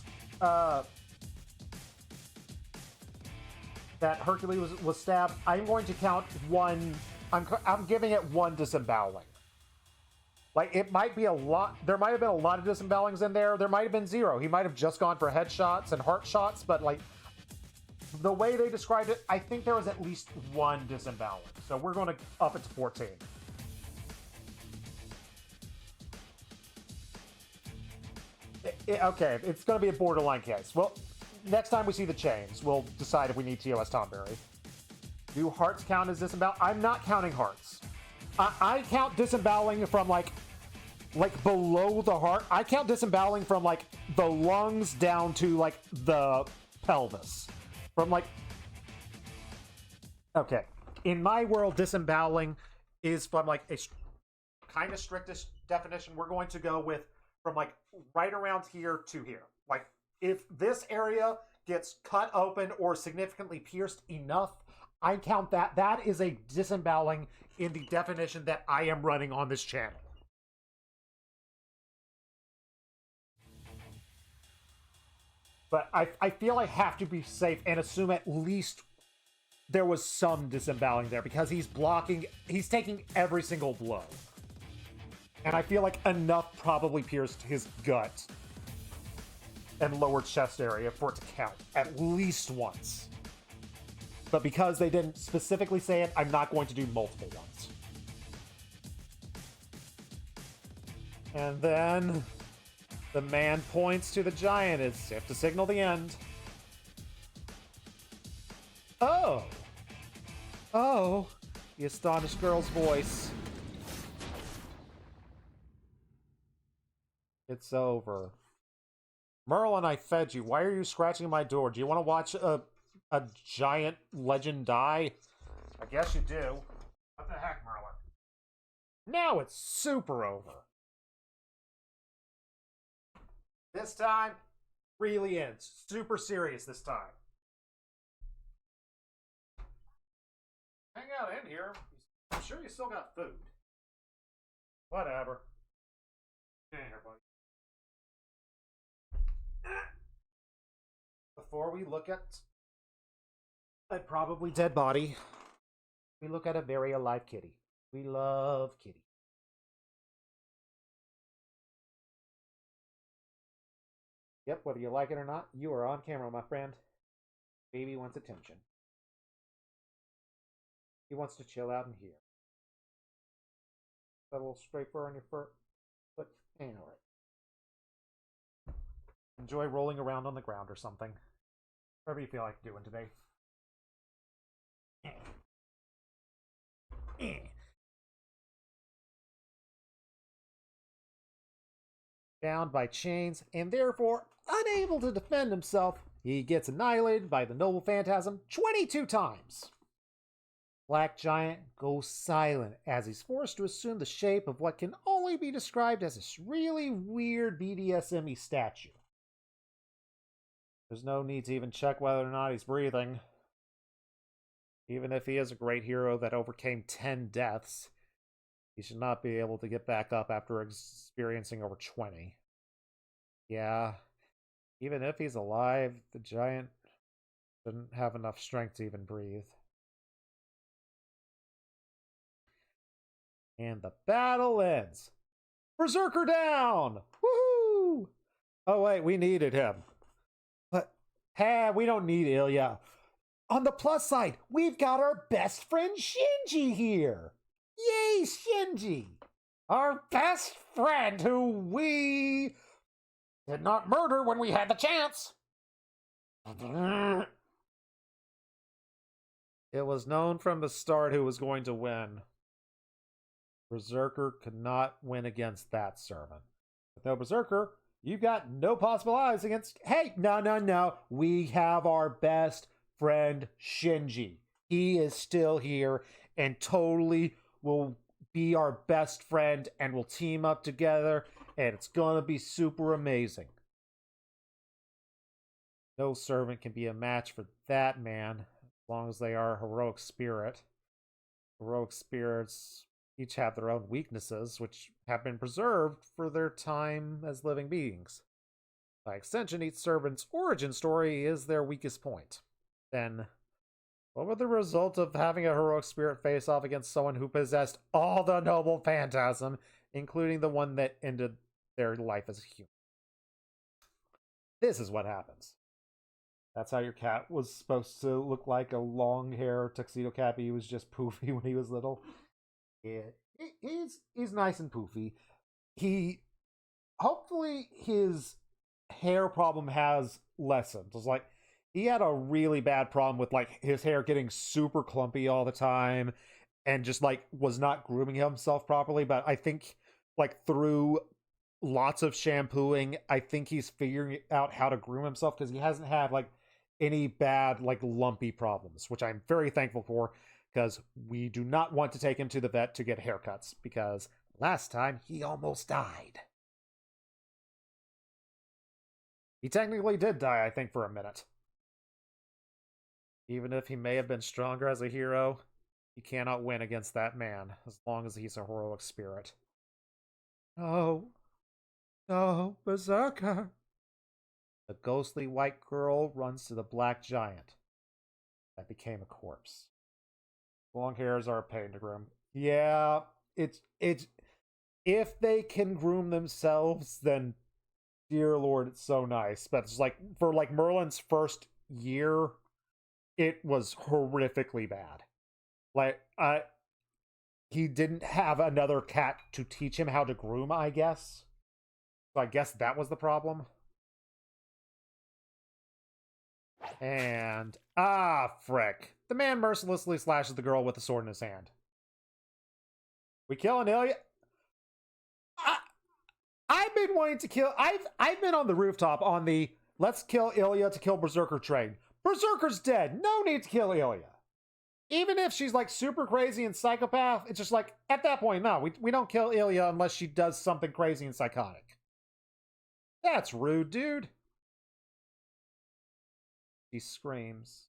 that Hercules was stabbed. I'm going to count one. I'm giving it one disemboweling. Like, it might be a lot. There might have been a lot of disembowelings in there. There might have been zero. He might have just gone for headshots and heart shots, but like the way they described it, I think there was at least one disemboweling. So we're going to up it to 14. Okay, it's going to be a borderline case. Well, next time we see the chains, we'll decide if we need TOS Tomberry. Do hearts count as disembowel? I'm not counting hearts. I count disemboweling from like below the heart. I count disemboweling from like the lungs down to like the pelvis. From like, okay, in my world, disemboweling is from like a kind of strictest definition. We're going to go with from like right around here to here. Like if this area gets cut open or significantly pierced enough, I count that. That is a disemboweling in the definition that I am running on this channel. But I feel I have to be safe and assume at least there was some disemboweling there because he's taking every single blow. And I feel like enough probably pierced his gut and lower chest area for it to count at least once. But because they didn't specifically say it, I'm not going to do multiple ones. And then the man points to the giant as if to signal the end. Oh! Oh! The astonished girl's voice. It's over. Merlin, I fed you. Why are you scratching my door? Do you want to watch a giant legend die? I guess you do. What the heck, Merlin? Now it's super over. This time, really ends. Super serious this time. Hang out in here. I'm sure you still got food. Whatever. Get in here, buddy. Before we look at a probably dead body, we look at a very alive kitty. We love kitty. Yep, whether you like it or not, you are on camera, my friend. Baby wants attention. He wants to chill out in here. Got a little stray fur on your foot, ain't alright. Enjoy rolling around on the ground or something. Whatever you feel like doing today. Bound by chains and therefore unable to defend himself, he gets annihilated by the noble phantasm 22 times. Black Giant goes silent as he's forced to assume the shape of what can only be described as this really weird BDSM-y statue. There's no need to even check whether or not he's breathing. Even if he is a great hero that overcame 10 deaths, he should not be able to get back up after experiencing over 20. Yeah, even if he's alive, the giant doesn't have enough strength to even breathe. And the battle ends. Berserker down! Woohoo! Oh wait, we needed him. But, hey, we don't need Ilya. On the plus side, we've got our best friend Shinji here. Yay, Shinji! Our best friend who we did not murder when we had the chance. It was known from the start who was going to win. Berserker could not win against that servant. But no Berserker, you've got no possible odds against... Hey, no. We have our best friend Shinji. He is still here and totally will be our best friend and we'll team up together and it's gonna be super amazing. No servant can be a match for that man as long as they are a heroic spirit. Heroic spirits each have their own weaknesses, which have been preserved for their time as living beings. By extension, each servant's origin story is their weakest point. Then, what would the result of having a heroic spirit face off against someone who possessed all the noble phantasm, including the one that ended their life as a human? This is what happens. That's how your cat was supposed to look like, a long hair tuxedo cat. He was just poofy when he was little. Yeah, he's nice and poofy. Hopefully his hair problem has lessened. It's like he had a really bad problem with like his hair getting super clumpy all the time and just like was not grooming himself properly. But I think like through lots of shampooing, I think he's figuring out how to groom himself because he hasn't had like any bad like lumpy problems, which I'm very thankful for. Because we do not want to take him to the vet to get haircuts, because last time he almost died. He technically did die, I think, for a minute. Even if he may have been stronger as a hero, he cannot win against that man, as long as he's a heroic spirit. No, Berserker! The ghostly white girl runs to the black giant that became a corpse. Long hairs are a pain to groom. Yeah, it's if they can groom themselves, then dear Lord, it's so nice. But it's like for like Merlin's first year, it was horrifically bad. Like he didn't have another cat to teach him how to groom, I guess. So I guess that was the problem. And frick. The man mercilessly slashes the girl with a sword in his hand. We killing Ilya? I've been wanting to kill... I've been on the rooftop on the let's kill Ilya to kill Berserker train. Berserker's dead. No need to kill Ilya. Even if she's like super crazy and psychopath, it's just like, at that point, no, we don't kill Ilya unless she does something crazy and psychotic. That's rude, dude. He screams.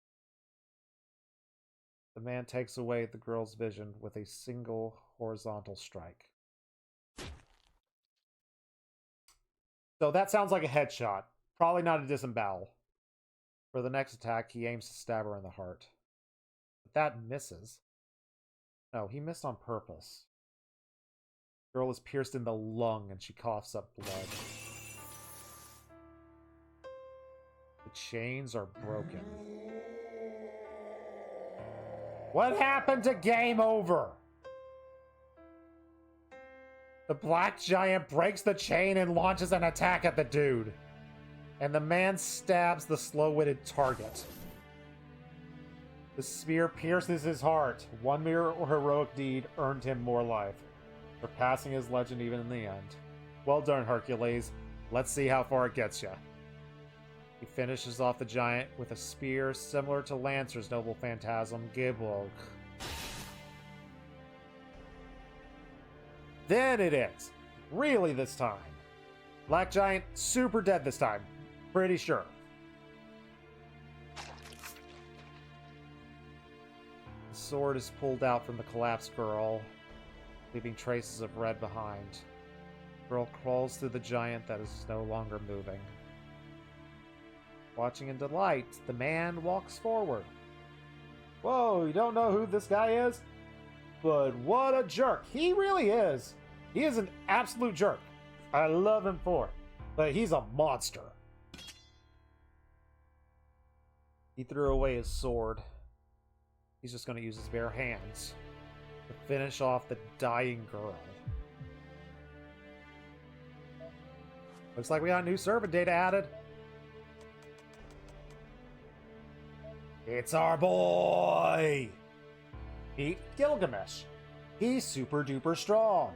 The man takes away the girl's vision with a single horizontal strike. So that sounds like a headshot. Probably not a disembowel. For the next attack, he aims to stab her in the heart. But that misses. No, he missed on purpose. The girl is pierced in the lung and she coughs up blood. The chains are broken. What happened to game over? The black giant breaks the chain and launches an attack at the dude. And the man stabs the slow-witted target. The spear pierces his heart. One mere heroic deed earned him more life, surpassing his legend even in the end. Well done, Hercules. Let's see how far it gets you. He finishes off the giant with a spear similar to Lancer's noble phantasm, Giblog. Then it is. Really this time. Black Giant, super dead this time. Pretty sure. The sword is pulled out from the collapsed girl, leaving traces of red behind. The girl crawls through the giant that is no longer moving. Watching in delight, the man walks forward. Whoa, you don't know who this guy is? But what a jerk. He really is. He is an absolute jerk. I love him for it. But he's a monster. He threw away his sword. He's just going to use his bare hands to finish off the dying girl. Looks like we got new servant data added. It's our boy! Meet Gilgamesh. He's super duper strong.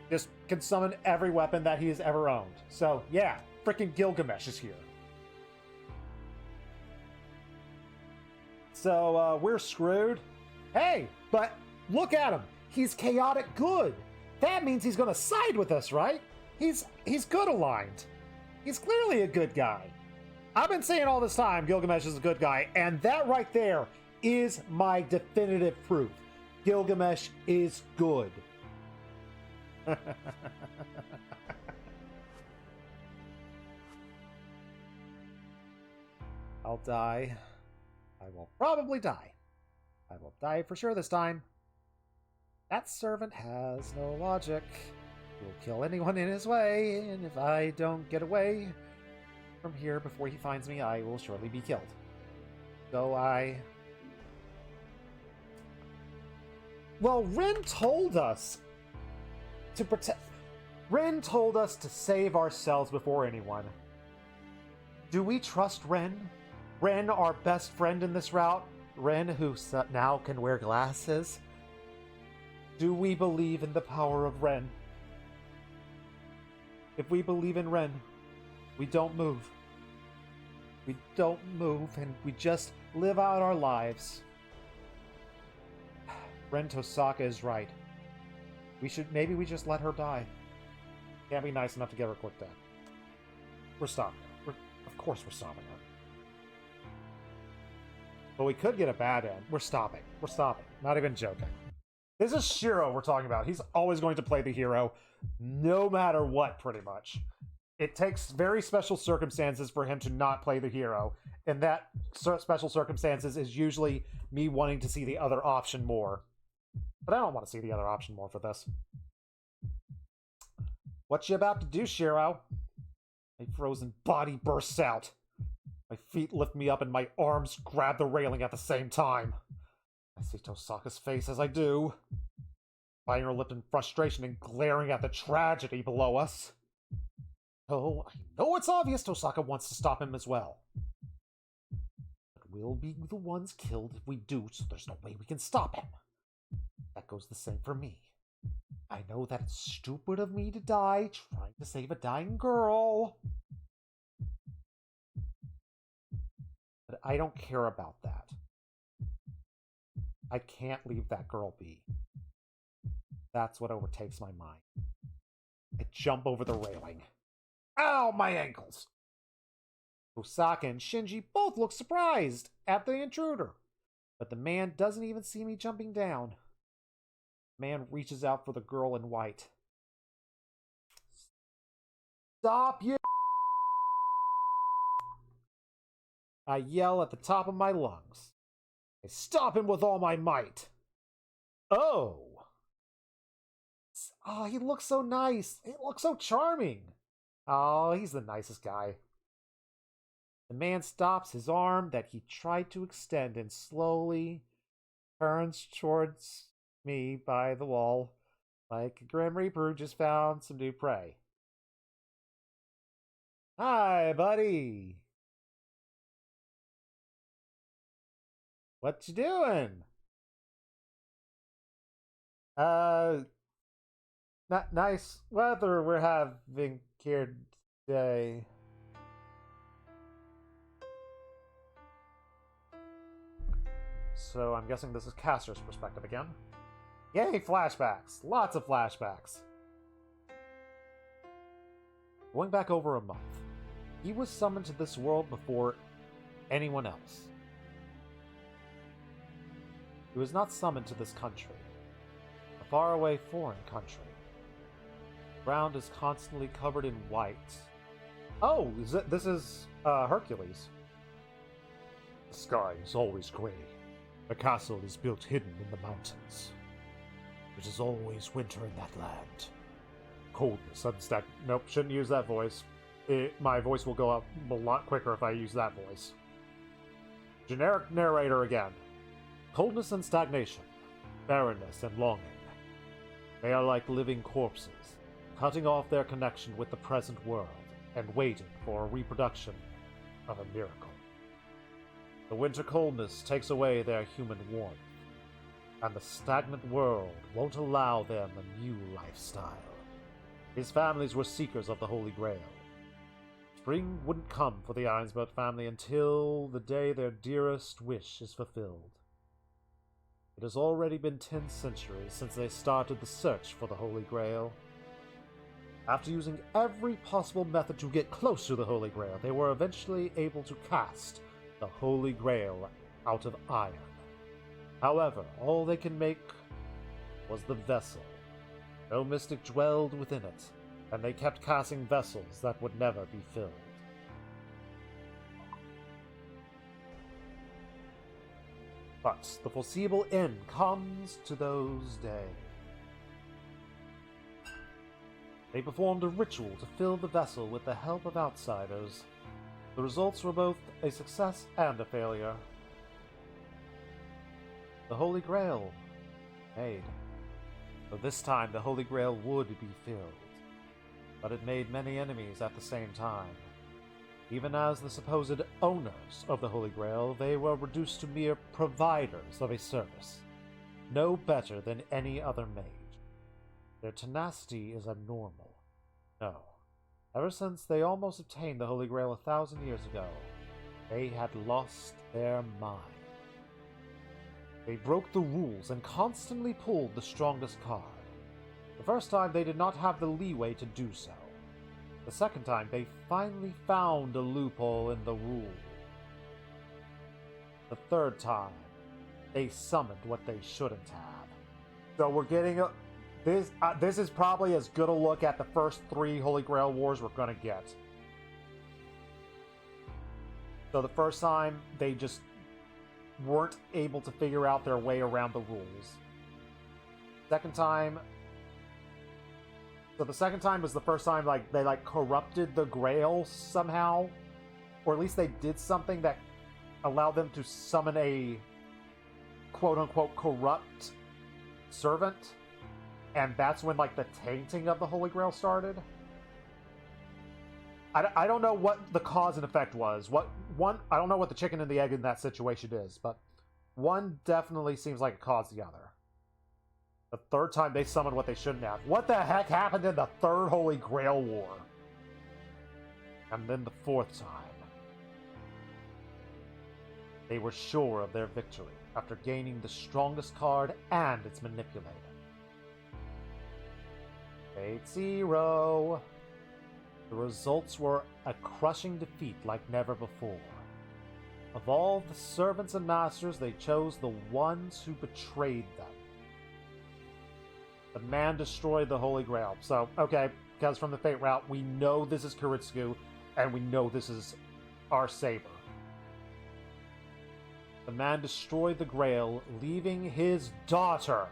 Just can summon every weapon that he has ever owned. So, yeah, freaking Gilgamesh is here. So, we're screwed. Hey, but look at him. He's chaotic good. That means he's gonna side with us, right? He's good aligned. He's clearly a good guy. I've been saying all this time Gilgamesh is a good guy, and that right there is my definitive proof. Gilgamesh is good. I'll die. I will probably die. I will die for sure this time. That servant has no logic. He'll kill anyone in his way, and if I don't get away from here before he finds me, I will surely be killed. So Well, Ren told us to protect... Ren told us to save ourselves before anyone. Do we trust Ren? Ren, our best friend in this route? Ren, who now can wear glasses? Do we believe in the power of Ren? If we believe in Ren, we don't move. We don't move, and we just live out our lives. Ren Tosaka is right. Maybe we just let her die. Can't be nice enough to give her a quick death. We're stopping her. Of course we're stopping her. But we could get a bad end. We're stopping. We're stopping. Not even joking. This is Shiro we're talking about. He's always going to play the hero, no matter what, pretty much. It takes very special circumstances for him to not play the hero, and that special circumstances is usually me wanting to see the other option more. But I don't want to see the other option more for this. What you about to do, Shiro? My frozen body bursts out. My feet lift me up and my arms grab the railing at the same time. I see Tosaka's face as I do, biting her lip in frustration and glaring at the tragedy below us. Oh, I know it's obvious Tosaka wants to stop him as well. But we'll be the ones killed if we do, so there's no way we can stop him. That goes the same for me. I know that it's stupid of me to die trying to save a dying girl. But I don't care about that. I can't leave that girl be. That's what overtakes my mind. I jump over the railing. Ow, my ankles! Osaka and Shinji both look surprised at the intruder, but the man doesn't even see me jumping down. The man reaches out for the girl in white. Stop, you! I yell at the top of my lungs. I stop him with all my might. Oh! Oh, he looks so nice. He looks so charming. Oh, he's the nicest guy. The man stops his arm that he tried to extend and slowly turns towards me by the wall like a Grim Reaper who just found some new prey. Hi, buddy. What you doing? Nice weather we're having here today. So I'm guessing this is Caster's perspective again. Yay, flashbacks! Lots of flashbacks. Going back over a month, he was summoned to this world before anyone else. He was not summoned to this country, a faraway foreign country. The ground is constantly covered in white. Oh, this is Hercules. The sky is always gray. The castle is built hidden in the mountains. It is always winter in that land. Coldness, nope, shouldn't use that voice. My voice will go up a lot quicker if I use that voice. Generic narrator again. Coldness and stagnation, barrenness and longing. They are like living corpses, cutting off their connection with the present world. and waiting for a reproduction of a miracle. The winter coldness takes away their human warmth, and the stagnant world won't allow them a new lifestyle. His families were seekers of the Holy Grail. Spring wouldn't come for the Ironsbelt family until the day their dearest wish is fulfilled. It has already been 10 centuries since they started the search for the Holy Grail. After using every possible method to get close to the Holy Grail, they were eventually able to cast the Holy Grail out of iron. However, all they could make was the vessel. No mystic dwelled within it, and they kept casting vessels that would never be filled. But the foreseeable end comes to those days. They performed a ritual to fill the vessel with the help of outsiders. The results were both a success and a failure. The Holy Grail made. Though this time the Holy Grail would be filled. But it made many enemies at the same time. Even as the supposed owners of the Holy Grail, they were reduced to mere providers of a service, no better than any other mage. Their tenacity is abnormal. No. Ever since they almost obtained the Holy Grail 1,000 years ago, they had lost their mind. They broke the rules and constantly pulled the strongest card. The first time they did not have the leeway to do so. The second time they finally found a loophole in the rule. The third time, they summoned what they shouldn't have. So we're getting a... This is probably as good a look at the first 3 Holy Grail Wars we're gonna get. So the first time, they just weren't able to figure out their way around the rules. Second time... So the second time was the first time they corrupted the Grail somehow. Or at least they did something that allowed them to summon a quote-unquote corrupt servant. And that's when, the tainting of the Holy Grail started. I don't know what the cause and effect was. I don't know what the chicken and the egg in that situation is, but one definitely seems like it caused the other. The third time they summoned what they shouldn't have. What the heck happened in the third Holy Grail War? And then the fourth time. They were sure of their victory after gaining the strongest card and its manipulator. Fate Zero. The results were a crushing defeat like never before. Of all the servants and masters, they chose the ones who betrayed them. The man destroyed the Holy Grail. So, okay, because from the Fate route, we know this is Kuritsugu, and we know this is our Saber. The man destroyed the Grail, leaving his daughter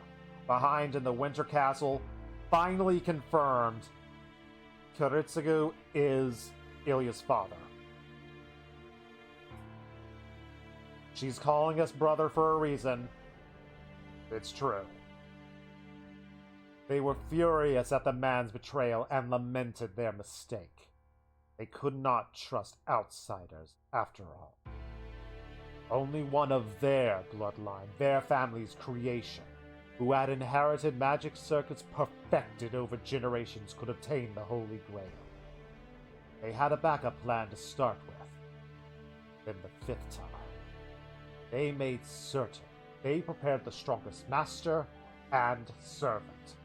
behind in the Winter Castle. Finally confirmed, Kuritsugu is Ilya's father. She's calling us brother for a reason. It's true. They were furious at the man's betrayal and lamented their mistake. They could not trust outsiders, after all. Only one of their bloodline, their family's creation, who had inherited magic circuits perfected over generations, could obtain the Holy Grail. They had a backup plan to start with. Then the fifth time, they made certain they prepared the strongest master and servant.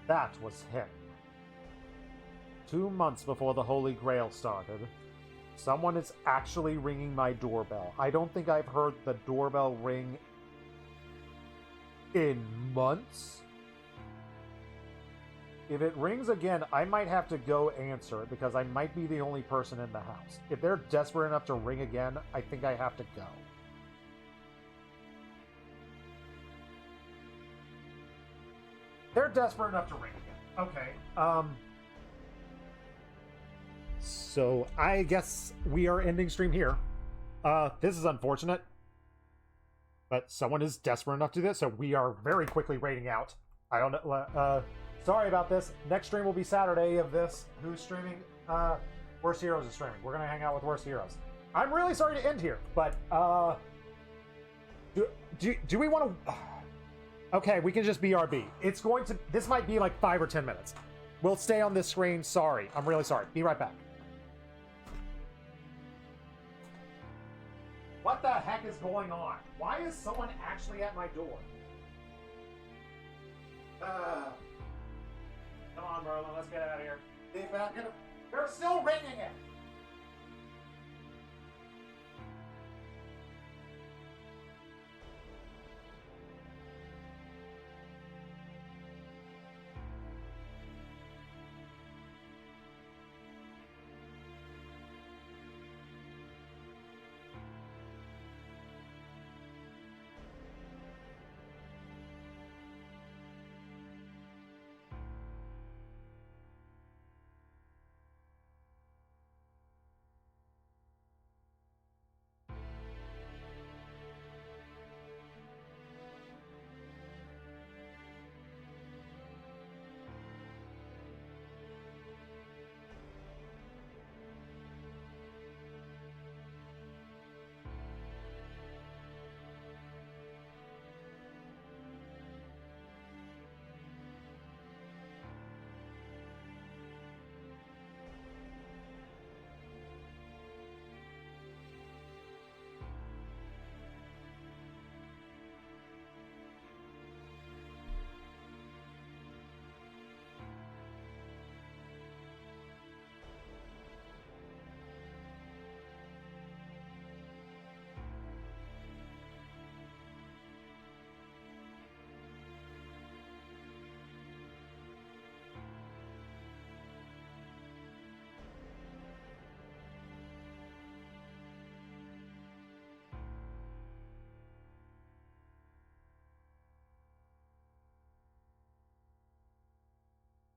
That was him. 2 months before the Holy Grail started, someone is actually ringing my doorbell. I don't think I've heard the doorbell ring in months. If it rings again, I might have to go answer it because I might be the only person in the house. If they're desperate enough to ring again, I think I have to go. They're desperate enough to ring again. Okay. So I guess we are ending stream here. This is unfortunate. But someone is desperate enough to do this, so we are very quickly raiding out. I don't know. sorry about this. Next stream will be Saturday of this. Who's streaming? Worst Heroes is streaming. We're gonna hang out with Worst Heroes. I'm really sorry to end here, but do we want to? Okay, we can just BRB. It's going to. This might be like 5 or 10 minutes. We'll stay on this screen. Sorry, I'm really sorry. Be right back. What the heck is going on? Why is someone actually at my door? Come on, Merlin, let's get out of here. They're still ringing it.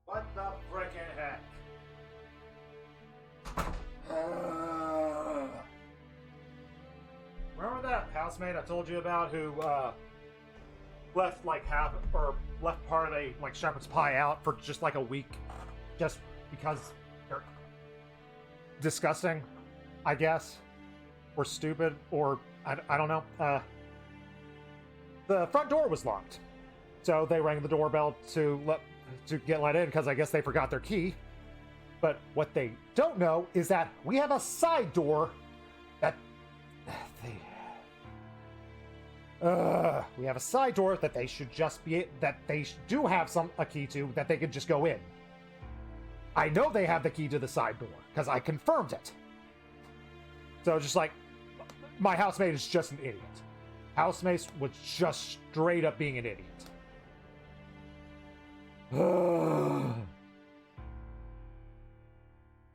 What the frickin' heck? Remember that housemate I told you about who left like half or left part of a like shepherd's pie out for just like a week, just because they're disgusting, I guess, or stupid, or I don't know. The front door was locked, so they rang the doorbell to get let in because I guess they forgot their key. But what they don't know is that we have a side door that we have a side door that they should just be that they do have a key to that they could just go in. I know they have the key to the side door because I confirmed it. So just like my housemate is just an idiot. Housemate was just straight up being an idiot.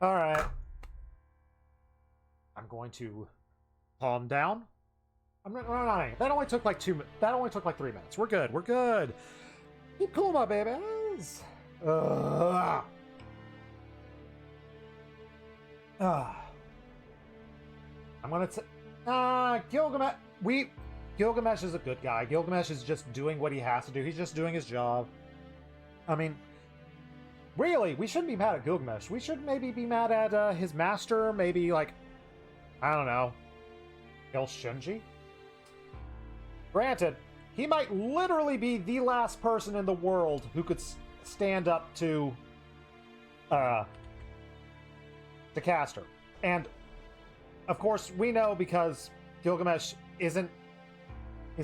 All right. I'm going to calm down. That only took like 2 minutes. That only took like 3 minutes. We're good. We're good. Keep cool, my babies. I'm gonna Gilgamesh. Gilgamesh is a good guy. Gilgamesh is just doing what he has to do. He's just doing his job. I mean, really, we shouldn't be mad at Gilgamesh. We should maybe be mad at his master. Maybe, like, I don't know, kill Shinji? Granted, he might literally be the last person in the world who could stand up to Castor. And, of course, we know because Gilgamesh is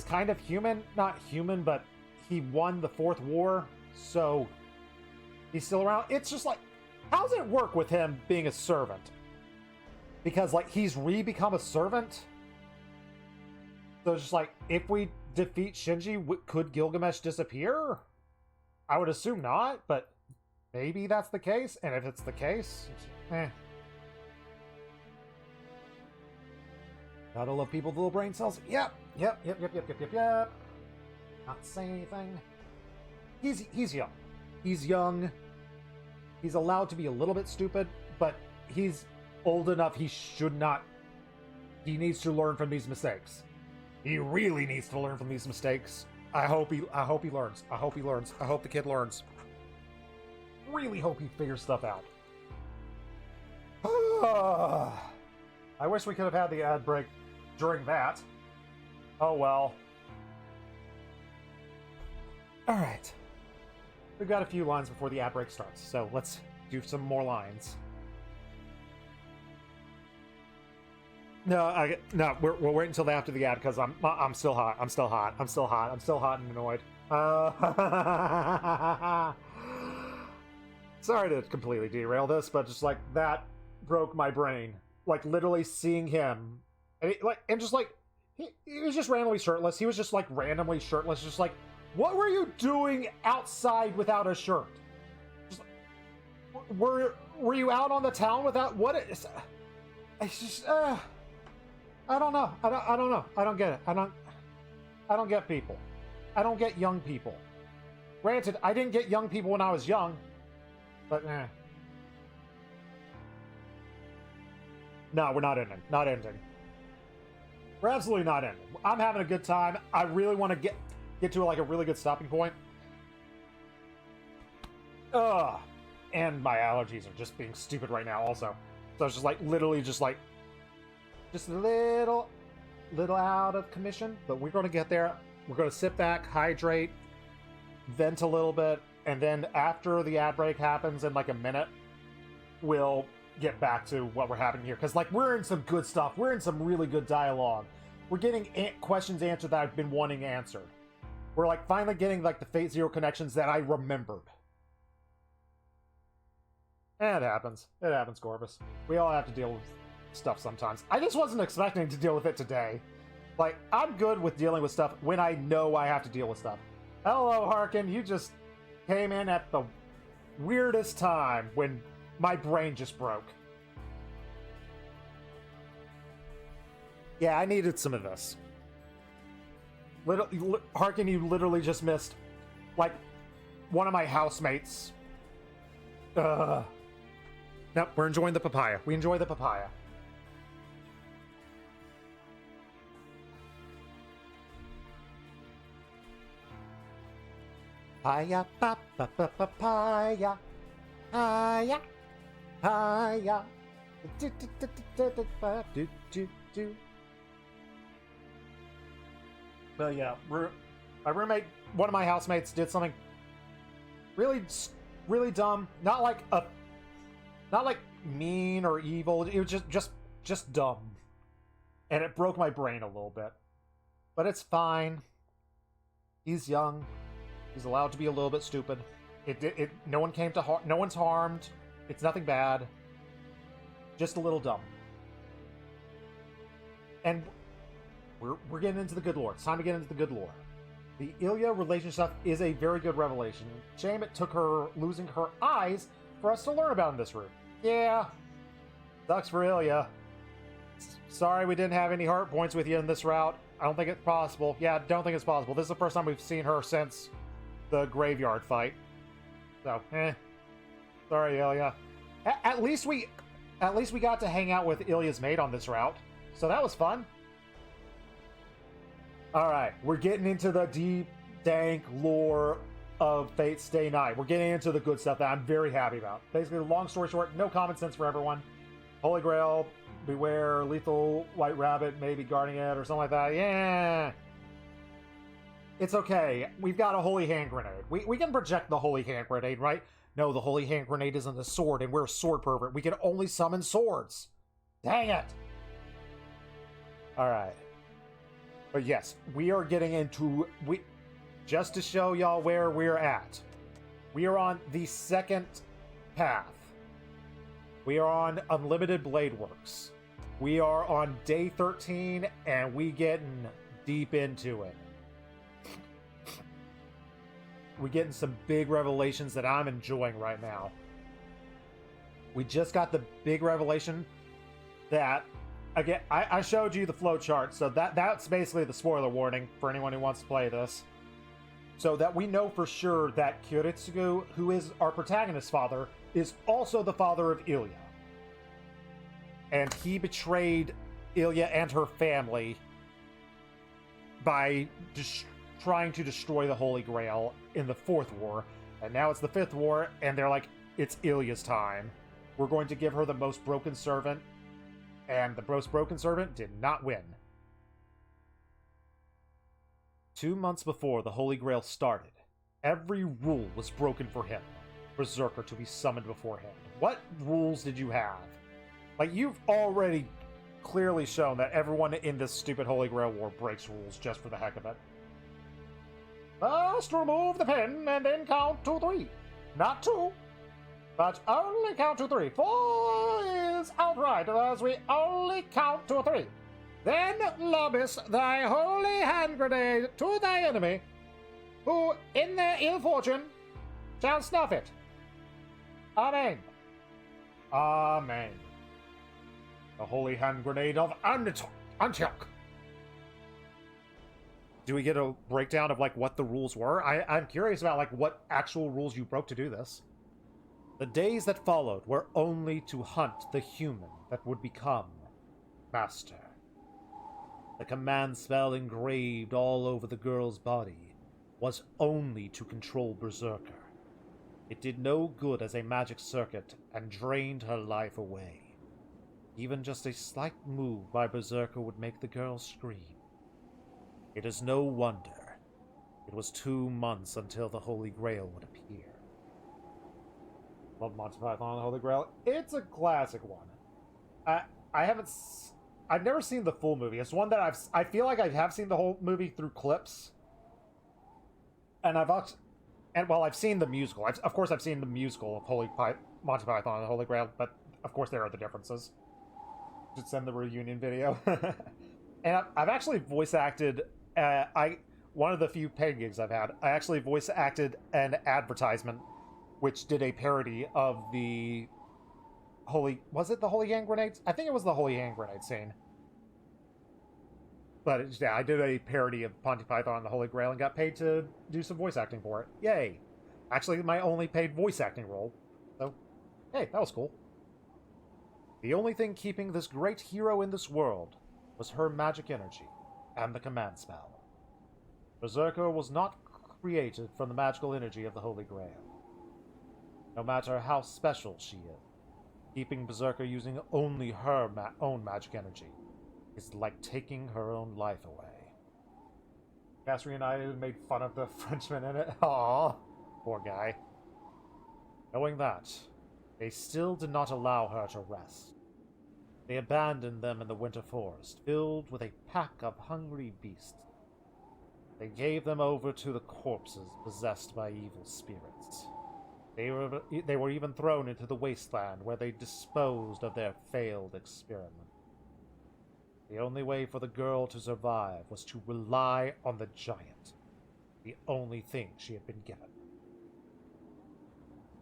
kind of human. Not human, but he won the Fourth War. So he's still around. It's just like, how does it work with him being a servant? Because like he's become a servant. So it's just like, if we defeat Shinji, could Gilgamesh disappear? I would assume not, but maybe that's the case. And if it's the case, gotta love people with little brain cells. Yep. Not saying anything. He's young. He's young. He's allowed to be a little bit stupid, but he's old enough. He should not. He needs to learn from these mistakes. He really needs to learn from these mistakes. I hope he learns. I hope he learns. I hope the kid learns. really hope he figures stuff out. I wish we could have had the ad break during that. Oh well. Alright. We've got a few lines before the ad break starts, so let's do some more lines. No, we'll wait until after the ad because I'm still hot. I'm still hot. I'm still hot. I'm still hot and annoyed. Sorry to completely derail this, but just like that broke my brain. Like literally seeing him, and he was just randomly shirtless. He was just like randomly shirtless. Just like, what were you doing outside without a shirt? Just, were you out on the town without what? It's just. I don't know. I don't know. I don't get it. I don't get people. I don't get young people. Granted, I didn't get young people when I was young, but No, we're not ending. Not ending. We're absolutely not ending. I'm having a good time. I really want to get to like a really good stopping point. And my allergies are just being stupid right now also. So it's just like literally just a little out of commission, but we're going to get there. We're going to sit back, hydrate, vent a little bit, and then after the ad break happens in like a minute, we'll get back to what we're having here. Because like we're in some good stuff. We're in some really good dialogue. We're getting questions answered that I've been wanting answered. We're like finally getting like the Fate Zero connections that I remembered. And it happens. It happens, Corvus. We all have to deal with stuff sometimes. I just wasn't expecting to deal with it today. Like, I'm good with dealing with stuff when I know I have to deal with stuff. Hello, Harkin. You just came in at the weirdest time when my brain just broke. Yeah, I needed some of this. Harkin, you literally just missed, like, one of my housemates. No, we're enjoying the papaya. We enjoy the papaya. Papaya, papaya, papaya, papaya. But yeah, my roommate, one of my housemates, did something really, really dumb. Not like mean or evil. It was just dumb, and it broke my brain a little bit. But it's fine. He's young. He's allowed to be a little bit stupid. No one came to harm. No one's harmed. It's nothing bad. Just a little dumb. And we're getting into the good lore. It's time to get into the good lore. The Ilya relationship stuff is a very good revelation. Shame it took her losing her eyes for us to learn about in this route. Yeah. Sucks for Ilya. Sorry we didn't have any heart points with you in this route. I don't think it's possible. Yeah, don't think it's possible. This is the first time we've seen her since the graveyard fight. So, sorry, Ilya. At least we got to hang out with Ilya's mate on this route. So that was fun. Alright, we're getting into the deep, dank lore of Fate Stay Night. We're getting into the good stuff that I'm very happy about. Basically, long story short, no common sense for everyone. Holy Grail, beware, lethal white rabbit, maybe guarding it or something like that. Yeah. It's okay. We've got a holy hand grenade. We can project the holy hand grenade, right? No, the holy hand grenade isn't a sword, and we're a sword pervert. We can only summon swords. Dang it. Alright. But yes, we are getting into... Just to show y'all where we're at. We are on the second path. We are on Unlimited Blade Works. We are on day 13, and we getting deep into it. We're getting some big revelations that I'm enjoying right now. We just got the big revelation that... Again, I showed you the flowchart, so that's basically the spoiler warning for anyone who wants to play this. So that we know for sure that Kiritsugu, who is our protagonist's father, is also the father of Ilya. And he betrayed Ilya and her family by trying to destroy the Holy Grail in the 4th war. And now it's the 5th war, and they're like, it's Ilya's time. We're going to give her the most broken servant, and the most broken servant did not win. 2 months before the Holy Grail started, every rule was broken for him, Berserker to be summoned before him. What rules did you have? Like, you've already clearly shown that everyone in this stupid Holy Grail war breaks rules just for the heck of it. First, remove the pen and then count to 3. Not 2, but only count to 3. 4 is outright, as we only count to 3. Then lobbest thy holy hand grenade to thy enemy, who, in their ill fortune, shall snuff it. Amen. Amen. The holy hand grenade of Antioch. Do we get a breakdown of, like, what the rules were? I'm curious about, like, what actual rules you broke to do this. The days that followed were only to hunt the human that would become Master. The command spell engraved all over the girl's body was only to control Berserker. It did no good as a magic circuit and drained her life away. Even just a slight move by Berserker would make the girl scream. It is no wonder. It was 2 months until the Holy Grail would appear. Love Monty Python and the Holy Grail. It's a classic one. I've never seen the full movie. It's one that I feel like I have seen the whole movie through clips. And I've seen the musical. Of course I've seen the musical of Monty Python and the Holy Grail, but of course there are the differences. Should send the reunion video. And I've actually voice acted. One of the few paid gigs I've had, I actually voice acted an advertisement which did a parody of the was it the Holy Hand Grenades? I think it was the Holy Hand Grenade scene. But yeah, I did a parody of Monty Python and the Holy Grail and got paid to do some voice acting for it. Yay! Actually, my only paid voice acting role. So, hey, that was cool. The only thing keeping this great hero in this world was her magic energy and the command spell. Berserker was not created from the magical energy of the Holy Grail. No matter how special she is, keeping Berserker using only her own magic energy is like taking her own life away. Cassidy and I made fun of the Frenchman in it. Aww, poor guy. Knowing that, they still did not allow her to rest. They abandoned them in the winter forest, filled with a pack of hungry beasts. They gave them over to the corpses possessed by evil spirits. They were even thrown into the wasteland where they disposed of their failed experiment. The only way for the girl to survive was to rely on the giant, the only thing she had been given.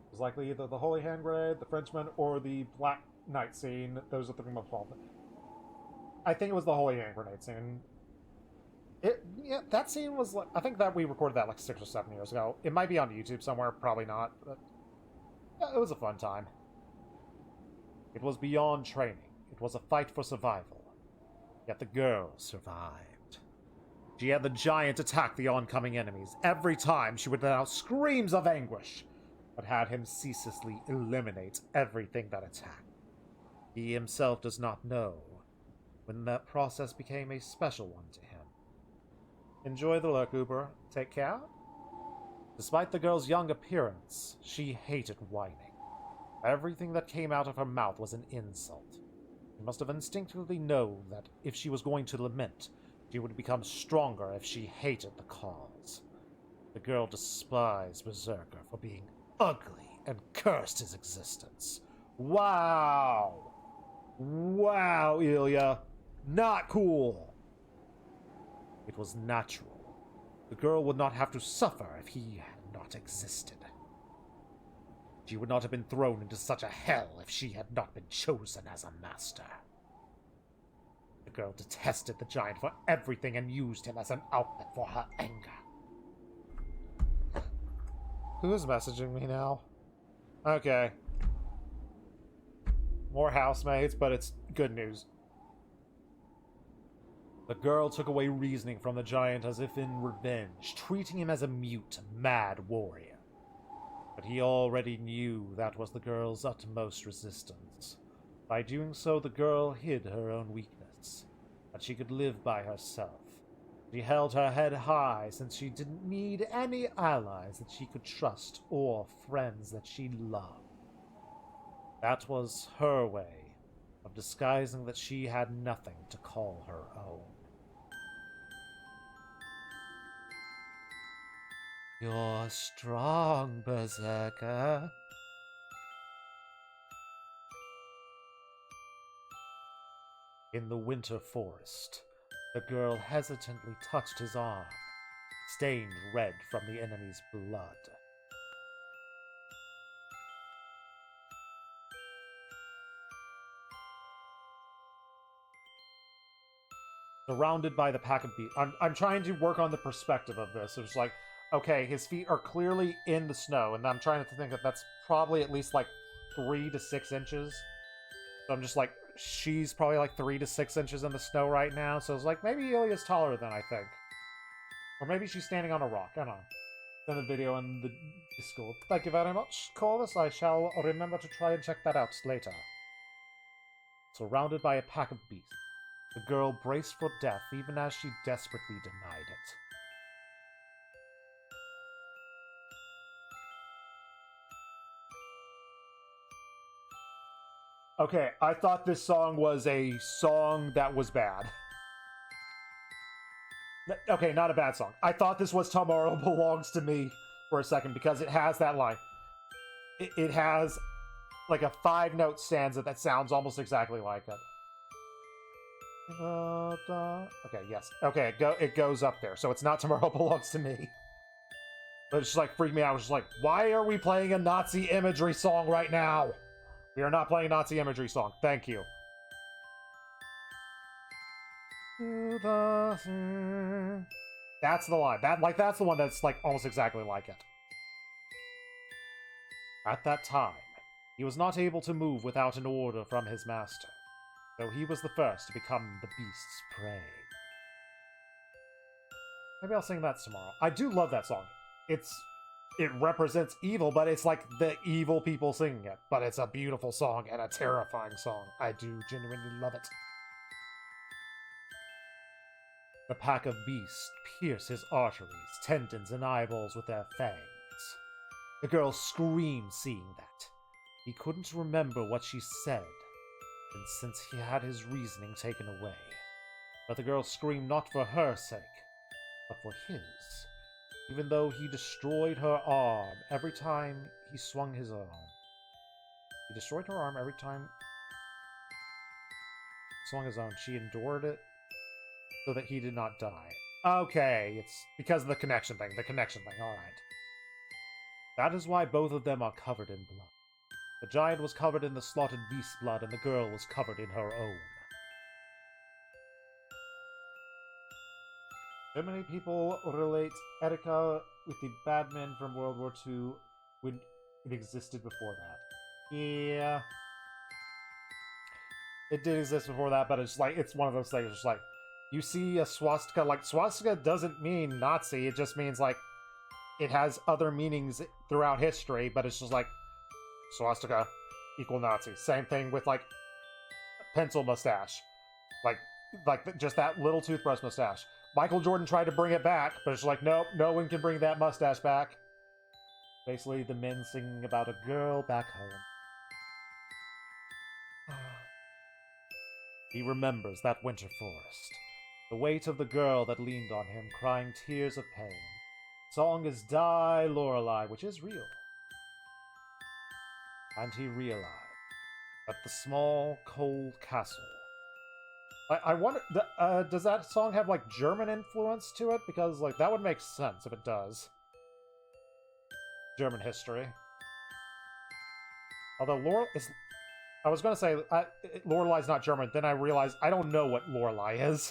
It was likely either the Holy Hand Grenade, the Frenchman, or the Black Knight scene. Those are the three most popular. I think it was the Holy Hand Grenade scene. Yeah, that scene was like, I think that we recorded that like 6 or 7 years ago. It might be on YouTube somewhere, probably not, but yeah, it was a fun time. It was beyond training. It was a fight for survival. Yet the girl survived. She had the giant attack the oncoming enemies. Every time she would let out screams of anguish, but had him ceaselessly eliminate everything that attacked. He himself does not know when that process became a special one to him. Enjoy the look, Uber. Take care. Despite the girl's young appearance, she hated whining. Everything that came out of her mouth was an insult. She must have instinctively known that if she was going to lament, she would become stronger if she hated the cause. The girl despised Berserker for being ugly and cursed his existence. Wow! Wow, Ilya! Not cool! It was natural. The girl would not have to suffer if he had not existed. She would not have been thrown into such a hell if she had not been chosen as a master. The girl detested the giant for everything and used him as an outlet for her anger. Who is messaging me now? Okay. More housemates, but it's good news. The girl took away reasoning from the giant as if in revenge, treating him as a mute, mad warrior. But he already knew that was the girl's utmost resistance. By doing so, the girl hid her own weakness, that she could live by herself. She held her head high since she didn't need any allies that she could trust or friends that she loved. That was her way of disguising that she had nothing to call her own. You're strong, Berserker. In the winter forest, the girl hesitantly touched his arm, stained red from the enemy's blood. Surrounded by the pack of beasts. I'm trying to work on the perspective of this. It's like, okay, his feet are clearly in the snow, and I'm trying to think that that's probably at least like 3 to 6 inches. So I'm just like, she's probably like 3 to 6 inches in the snow right now, so it's like, maybe Ilya's taller than I think. Or maybe she's standing on a rock, I don't know. Send a video in the Discord. Thank you very much, Corvus. I shall remember to try and check that out later. Surrounded by a pack of beasts, the girl braced for death even as she desperately denied it. Okay, I thought this song was a song that was bad. Okay, not a bad song. I thought this was Tomorrow Belongs to Me for a second because it has that line. It has like a 5-note stanza that sounds almost exactly like it. Okay, yes. Okay, it goes up there. So it's not Tomorrow Belongs to Me. But it's just like freaked me out. I was just like, why are we playing a Nazi imagery song right now? We are not playing a Nazi imagery song. Thank you. That's the line. That's the one that's like almost exactly like it. At that time, he was not able to move without an order from his master, though he was the first to become the beast's prey. Maybe I'll sing that tomorrow. I do love that song. It represents evil, but it's like the evil people singing it. But it's a beautiful song and a terrifying song. I do genuinely love it. The pack of beasts pierce his arteries, tendons, and eyeballs with their fangs. The girl screamed seeing that. He couldn't remember what she said, and since he had his reasoning taken away. But the girl screamed not for her sake, but for his. Even though he destroyed her arm every time he swung his arm. He destroyed her arm every time he swung his arm. She endured it so that he did not die. Okay, it's because of the connection thing. The connection thing, alright. That is why both of them are covered in blood. The giant was covered in the slaughtered beast's blood, and the girl was covered in her own. So many people relate Erika with the bad men from World War II when it existed before that. Yeah. It did exist before that, but it's like, it's one of those things, it's like, you see a swastika, like, swastika doesn't mean Nazi, it just means, like, it has other meanings throughout history, but it's just like, swastika equal Nazi. Same thing with, like, pencil mustache. Like just that little toothbrush mustache. Michael Jordan tried to bring it back, but it's like, nope, no one can bring that mustache back. Basically, the men singing about a girl back home. He remembers that winter forest. The weight of the girl that leaned on him, crying tears of pain. Song is Die, Lorelei, which is real. And he realized that the small, cold castle... I wonder, does that song have, like, German influence to it? Because, like, that would make sense if it does. German history. Although Lorelei is... I was gonna say, Lorelei's not German, then I realized I don't know what Lorelei is.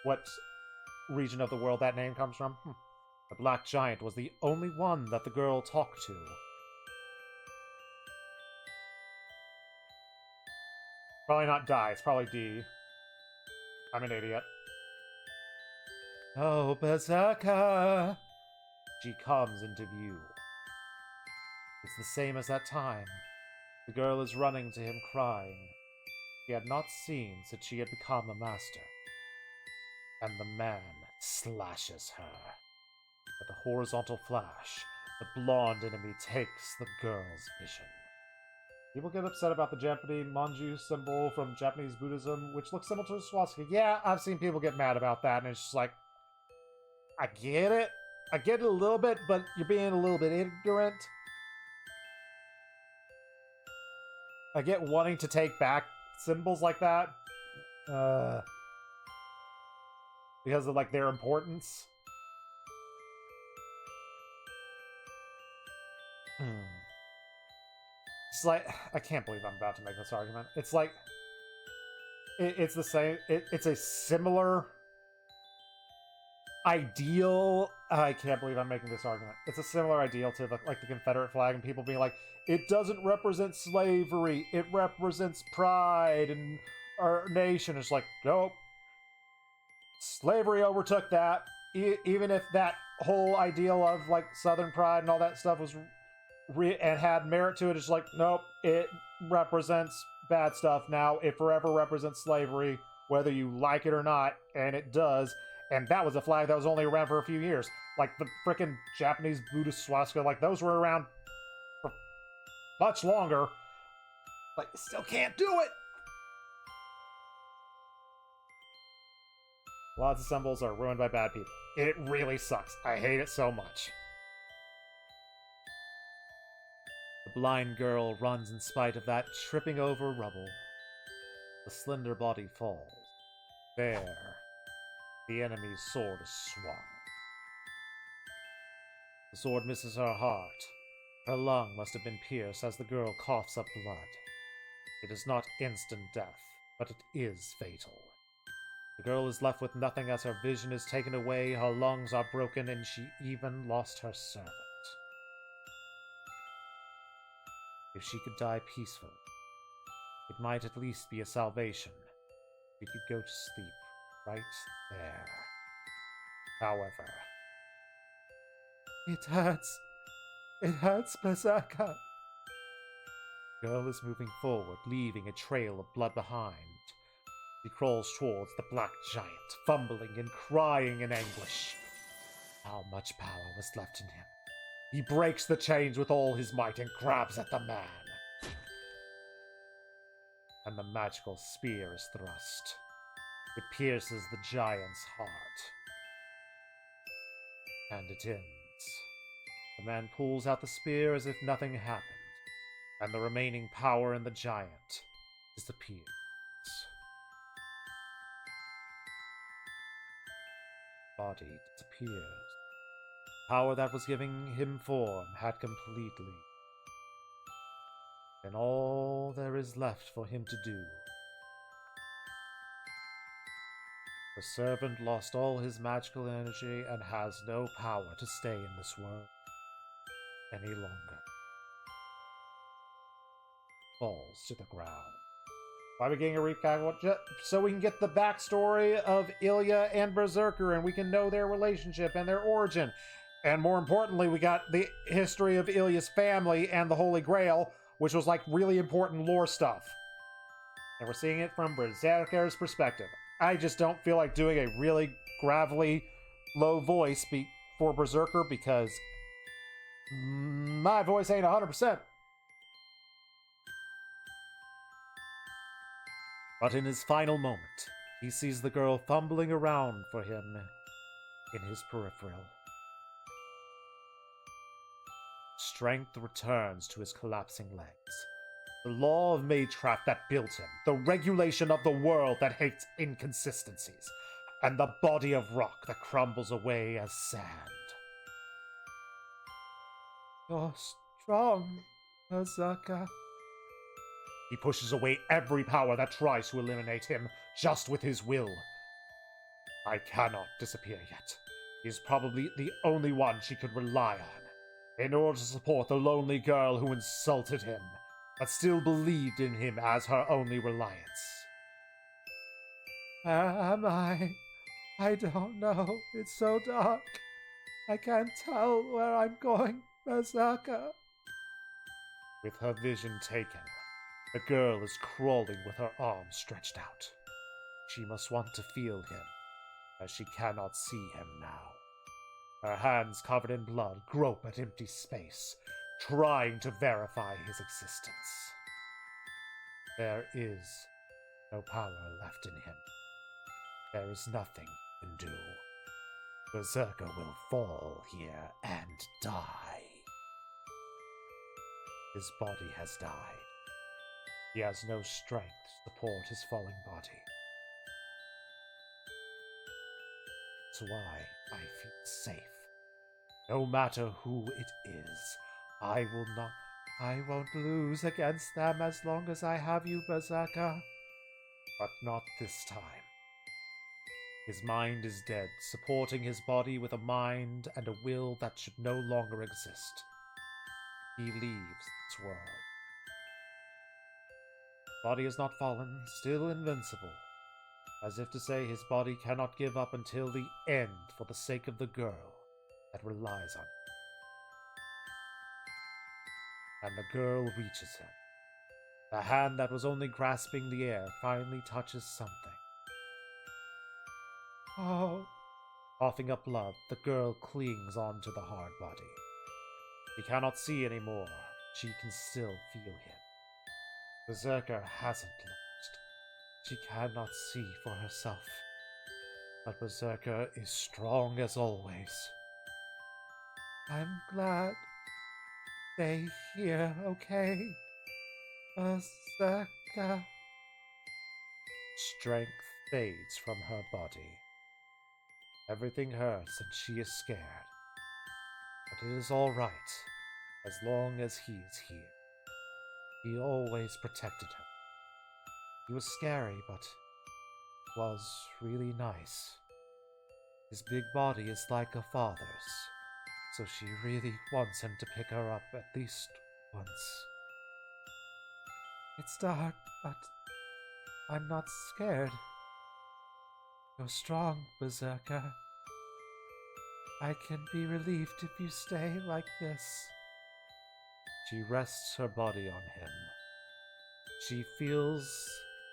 What region of the world that name comes from. The Black Giant was the only one that the girl talked to. Probably not Die, it's probably D. I'm an idiot. Oh, Berserker! She comes into view. It's the same as that time. The girl is running to him crying. She had not seen since she had become a master. And the man slashes her. With a horizontal flash, the blonde enemy takes the girl's vision. People get upset about the Japanese manju symbol from Japanese Buddhism, which looks similar to a swastika. Yeah, I've seen people get mad about that, and it's just like, I get it. I get it a little bit, but you're being a little bit ignorant. I get wanting to take back symbols like that. Because of, like, their importance. It's like, I can't believe I'm about to make this argument. It's like, it's the same, it's a similar ideal. I can't believe I'm making this argument. It's a similar ideal to the, like, the Confederate flag, and people being like, it doesn't represent slavery, it represents pride and our nation. It's like, nope. Slavery overtook that. Even if that whole ideal of, like, Southern pride and all that stuff was and had merit to it, it's like, nope, it represents bad stuff now. It forever represents slavery, whether you like it or not, and it does. And that was a flag that was only around for a few years. Like, the frickin' Japanese Buddhist swastika, like, those were around for much longer. But you still can't do it! Lots of symbols are ruined by bad people. It really sucks. I hate it so much. The blind girl runs in spite of that, tripping over rubble. The slender body falls. There, the enemy's sword is swung. The sword misses her heart. Her lung must have been pierced as the girl coughs up blood. It is not instant death, but it is fatal. The girl is left with nothing as her vision is taken away, her lungs are broken, and she even lost her servant. If she could die peacefully, it might at least be a salvation. She could go to sleep right there. However, it hurts. It hurts, Berserker. The girl is moving forward, leaving a trail of blood behind. He crawls towards the black giant, fumbling and crying in anguish. How much power was left in him? He breaks the chains with all his might and grabs at the man. And the magical spear is thrust. It pierces the giant's heart. And it ends. The man pulls out the spear as if nothing happened, and the remaining power in the giant disappears. Body disappears. Power that was giving him form had completely. And all there is left for him to do. The servant lost all his magical energy and has no power to stay in this world any longer. Falls to the ground. Why are we getting a recap? So we can get the backstory of Ilya and Berserker, and we can know their relationship and their origin. And more importantly, we got the history of Ilya's family and the Holy Grail, which was like really important lore stuff. And we're seeing it from Berserker's perspective. I just don't feel like doing a really gravelly, low voice for Berserker because my voice ain't 100%. But in his final moment, he sees the girl fumbling around for him in his peripheral. Strength returns to his collapsing legs. The law of Magecraft that built him, the regulation of the world that hates inconsistencies, and the body of rock that crumbles away as sand. You're strong, Berserker. He pushes away every power that tries to eliminate him just with his will. I cannot disappear yet. He's probably the only one she could rely on, in order to support the lonely girl who insulted him, but still believed in him as her only reliance. Where am I? I don't know. It's so dark. I can't tell where I'm going, Berserker. With her vision taken, the girl is crawling with her arms stretched out. She must want to feel him, as she cannot see him now. Her hands covered in blood grope at empty space, trying to verify his existence. There is no power left in him. There is nothing he can do. Berserker will fall here and die. His body has died. He has no strength to support his falling body. That's why I feel safe. No matter who it is, I won't lose against them as long as I have you, Berserker. But not this time. His mind is dead, supporting his body with a mind and a will that should no longer exist. He leaves this world. Body has not fallen, still invincible, as if to say his body cannot give up until the end for the sake of the girl that relies on him. And the girl reaches him. The hand that was only grasping the air finally touches something. Oh. Coughing up blood, the girl clings onto the hard body. She cannot see anymore. She can still feel him. Berserker hasn't lost. She cannot see for herself. But Berserker is strong as always. I'm glad. Stay here, okay? Berserker. Strength fades from her body. Everything hurts and she is scared. But it is all right, as long as he is here. He always protected her. He was scary, but was really nice. His big body is like a father's, so she really wants him to pick her up at least once. It's dark, but I'm not scared. You're strong, Berserker. I can be relieved if you stay like this. She rests her body on him. She feels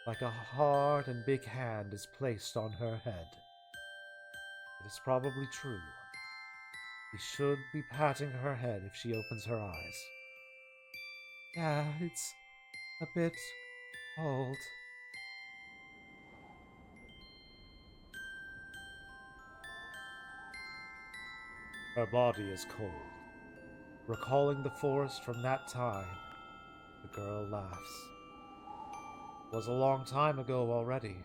like a hard and big hand is placed on her head. It is probably true. He should be patting her head if she opens her eyes. Yeah, it's a bit cold. Her body is cold. Recalling the forest from that time, the girl laughs. It was a long time ago already.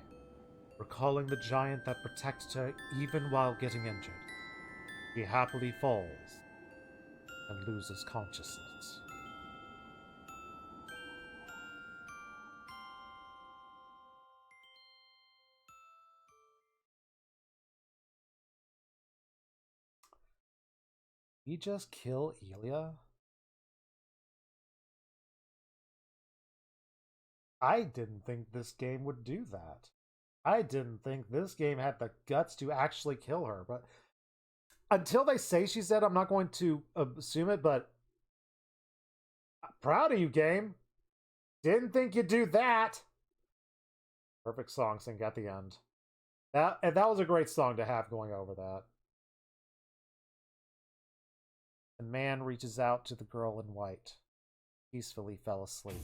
Recalling the giant that protected her even while getting injured, she happily falls and loses consciousness. He just kill Elia? I didn't think this game would do that. I didn't think this game had the guts to actually kill her, but until they say she's dead, I'm not going to assume it, but I'm proud of you, game. Didn't think you'd do that. Perfect song sync at the end. That was a great song to have going over that. The man reaches out to the girl in white. Peacefully fell asleep.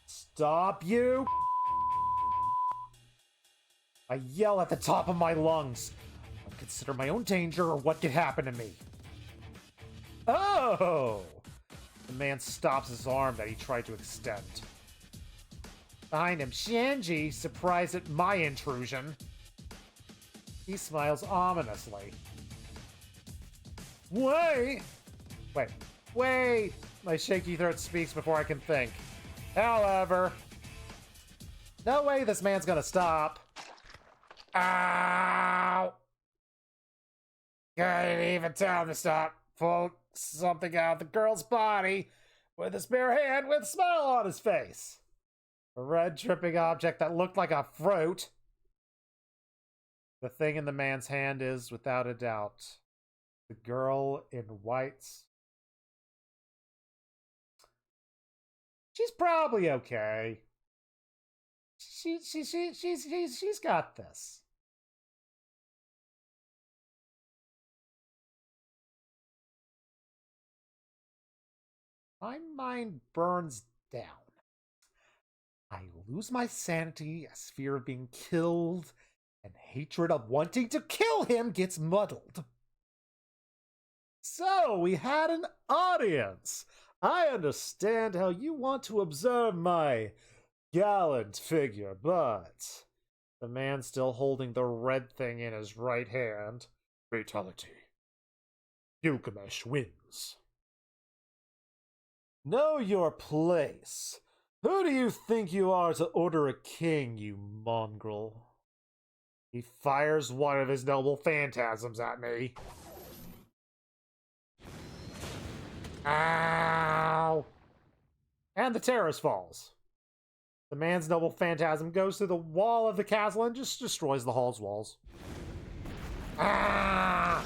Stop, you! I yell at the top of my lungs. I consider my own danger or what could happen to me. Oh! The man stops his arm that he tried to extend. Behind him, Shinji, surprised at my intrusion. He smiles ominously. Wait! My shaky throat speaks before I can think. However, no way this man's gonna stop. Ow! Couldn't even tell him to stop. Pulled something out of the girl's body with his bare hand with a smile on his face. A red dripping object that looked like a fruit. The thing in the man's hand is, without a doubt, the girl in white's She's probably okay. She's got this. My mind burns down. I lose my sanity as fear of being killed, and hatred of wanting to kill him gets muddled. So, we had an audience. I understand how you want to observe my gallant figure, but the man still holding the red thing in his right hand. Fatality. Gilgamesh wins. Know your place. Who do you think you are to order a king, you mongrel? He fires one of his noble phantasms at me. Ow! And the terrorist falls. The man's noble phantasm goes through the wall of the castle and just destroys the hall's walls. Ah!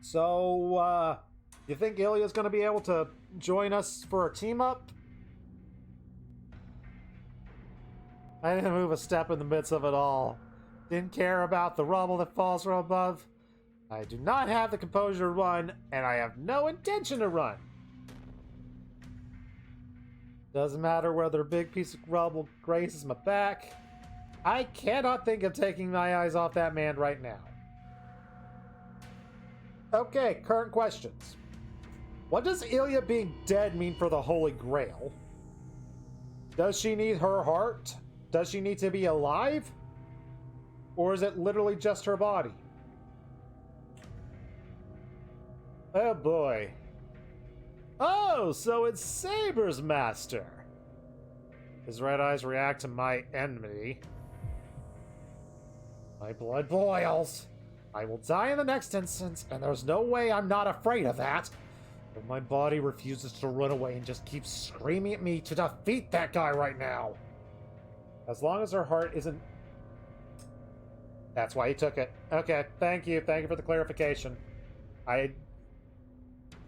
So, you think Ilya's going to be able to join us for a team-up? I didn't move a step in the midst of it all. Didn't care about the rubble that falls from above. I do not have the composure to run, and I have no intention to run. Doesn't matter whether a big piece of rubble grazes my back. I cannot think of taking my eyes off that man right now. Okay, current questions. What does Ilya being dead mean for the Holy Grail? Does she need her heart? Does she need to be alive? Or is it literally just her body? Oh boy. Oh, so it's Saber's master. His red eyes react to my enmity. My blood boils. I will die in the next instance, and there's no way I'm not afraid of that. But my body refuses to run away and just keeps screaming at me to defeat that guy right now. As long as her heart isn't... That's why he took it. Okay, thank you. Thank you for the clarification.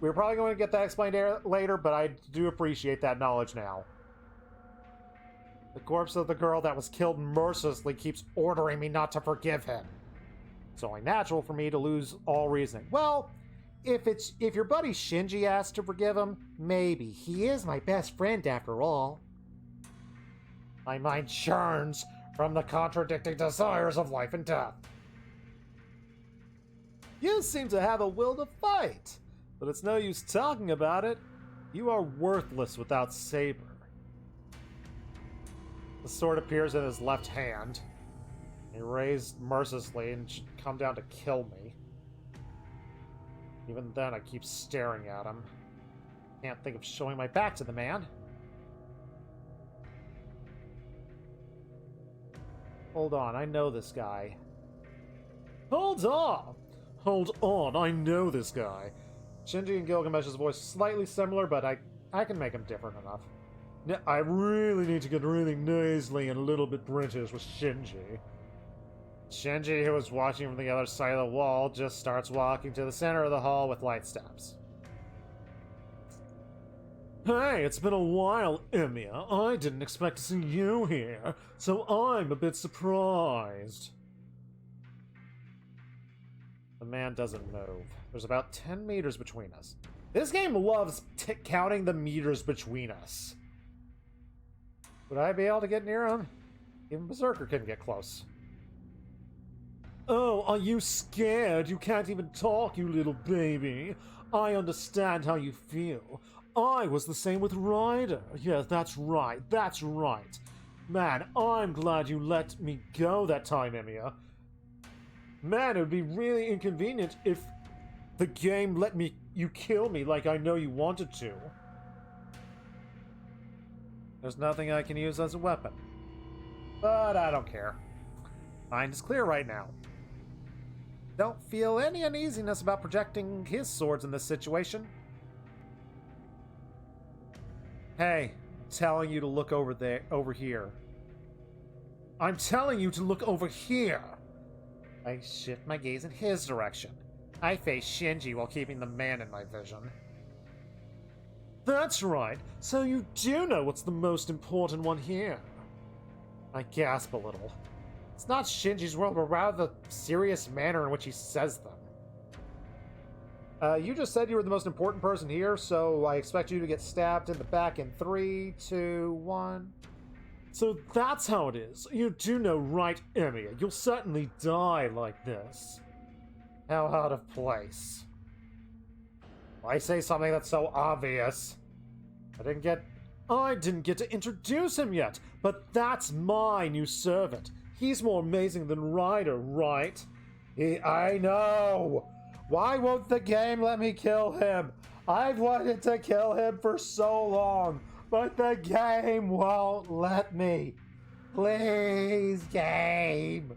We're probably going to get that explained later, but I do appreciate that knowledge now. The corpse of the girl that was killed mercilessly keeps ordering me not to forgive him. It's only natural for me to lose all reasoning. Well, if your buddy Shinji asks to forgive him, maybe. He is my best friend after all. My mind churns from the contradicting desires of life and death. You seem to have a will to fight, but it's no use talking about it. You are worthless without Saber. The sword appears in his left hand. He raised mercilessly and should come down to kill me. Even then, I keep staring at him. Can't think of showing my back to the man. Hold on, I know this guy. Hold on! Hold on, I know this guy. Shinji and Gilgamesh's voice is slightly similar, but I can make him different enough. I really need to get really nasally and a little bit British with Shinji. Shinji, who was watching from the other side of the wall, just starts walking to the center of the hall with light steps. Hey, it's been a while, Emiya. I didn't expect to see you here, so I'm a bit surprised. The man doesn't move. There's about 10 meters between us. This game loves counting the meters between us. Would I be able to get near him? Even Berserker couldn't get close. Oh, are you scared? You can't even talk, you little baby. I understand how you feel. I was the same with Ryder. Yes, that's right. That's right. Man, I'm glad you let me go that time, Emiya. Man, it would be really inconvenient if the game let you kill me like I know you wanted to. There's nothing I can use as a weapon. But I don't care. Mind is clear right now. Don't feel any uneasiness about projecting his swords in this situation. Hey, I'm telling you to look over here. I'm telling you to look over here! I shift my gaze in his direction. I face Shinji while keeping the man in my vision. That's right. So you do know what's the most important one here. I gasp a little. It's not Shinji's world, but rather the serious manner in which he says them. You just said you were the most important person here, so I expect you to get stabbed in the back in 3, 2, 1. So that's how it is. You do know, right, Emiya? You'll certainly die like this. How out of place. Why say something that's so obvious? I didn't get to introduce him yet, but that's my new servant. He's more amazing than Ryder, right? I know! Why won't the game let me kill him? I've wanted to kill him for so long, but the game won't let me. Please, game.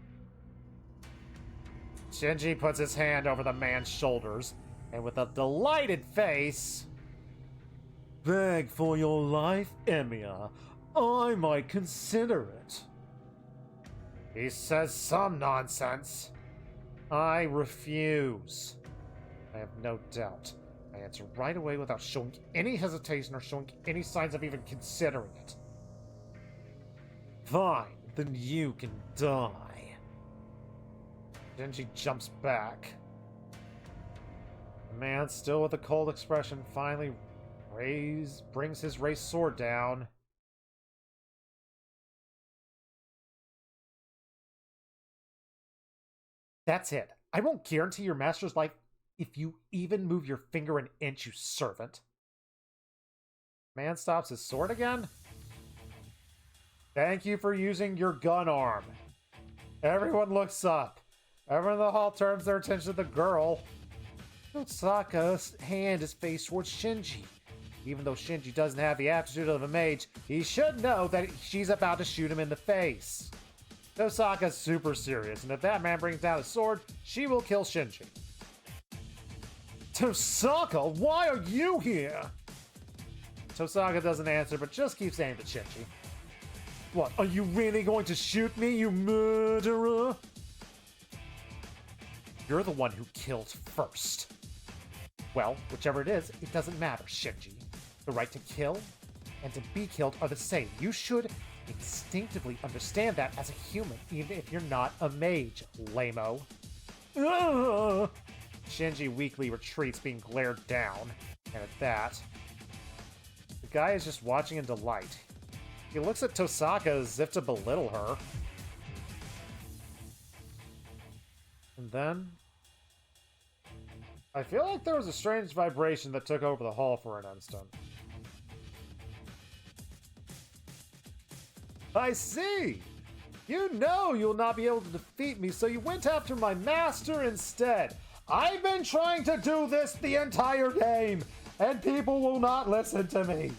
Shinji puts his hand over the man's shoulders, and with a delighted face... Beg for your life, Emiya. I might consider it. He says some nonsense. I refuse. I have no doubt. I answer right away without showing any hesitation or showing any signs of even considering it. Fine, then you can die. Shinji jumps back. The man, still with a cold expression, finally brings his raised sword down. That's it. I won't guarantee your master's life if you even move your finger an inch, you servant. Man stops his sword again? Thank you for using your gun arm. Everyone looks up. Everyone in the hall turns their attention to the girl. Tosaka's hand is faced towards Shinji. Even though Shinji doesn't have the aptitude of a mage, he should know that she's about to shoot him in the face. Tosaka's super serious, and if that man brings down a sword, she will kill Shinji. Tosaka, why are you here? Tosaka doesn't answer, but just keeps aimed at Shinji. What, are you really going to shoot me, you murderer? You're the one who killed first. Well, whichever it is, it doesn't matter, Shinji. The right to kill and to be killed are the same. You should instinctively understand that as a human, even if you're not a mage, lame-o. Shinji weakly retreats, being glared down. And at that, the guy is just watching in delight. He looks at Tosaka as if to belittle her. And then... I feel like there was a strange vibration that took over the hall for an instant. I see! You know you'll not be able to defeat me, so you went after my master instead. I've been trying to do this the entire game, and people will not listen to me.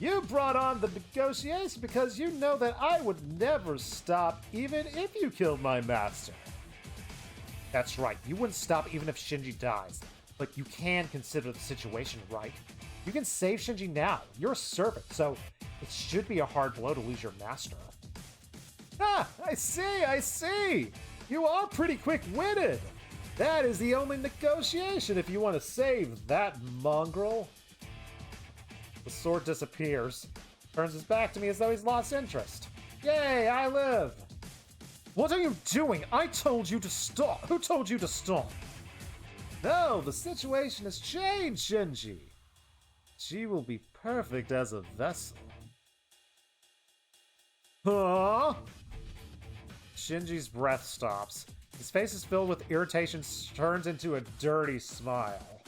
You brought on the negotiation because you know that I would never stop even if you killed my master. That's right, you wouldn't stop even if Shinji dies. But you can consider the situation, right? You can save Shinji now. You're a servant, so it should be a hard blow to lose your master. Ah, I see! You are pretty quick-witted! That is the only negotiation if you want to save that mongrel. The sword disappears, turns his back to me as though he's lost interest. Yay, I live! What are you doing? I told you to stop! Who told you to stop? No, the situation has changed, Shinji. She will be perfect as a vessel. Huh? Shinji's breath stops. His face is filled with irritation, turns into a dirty smile.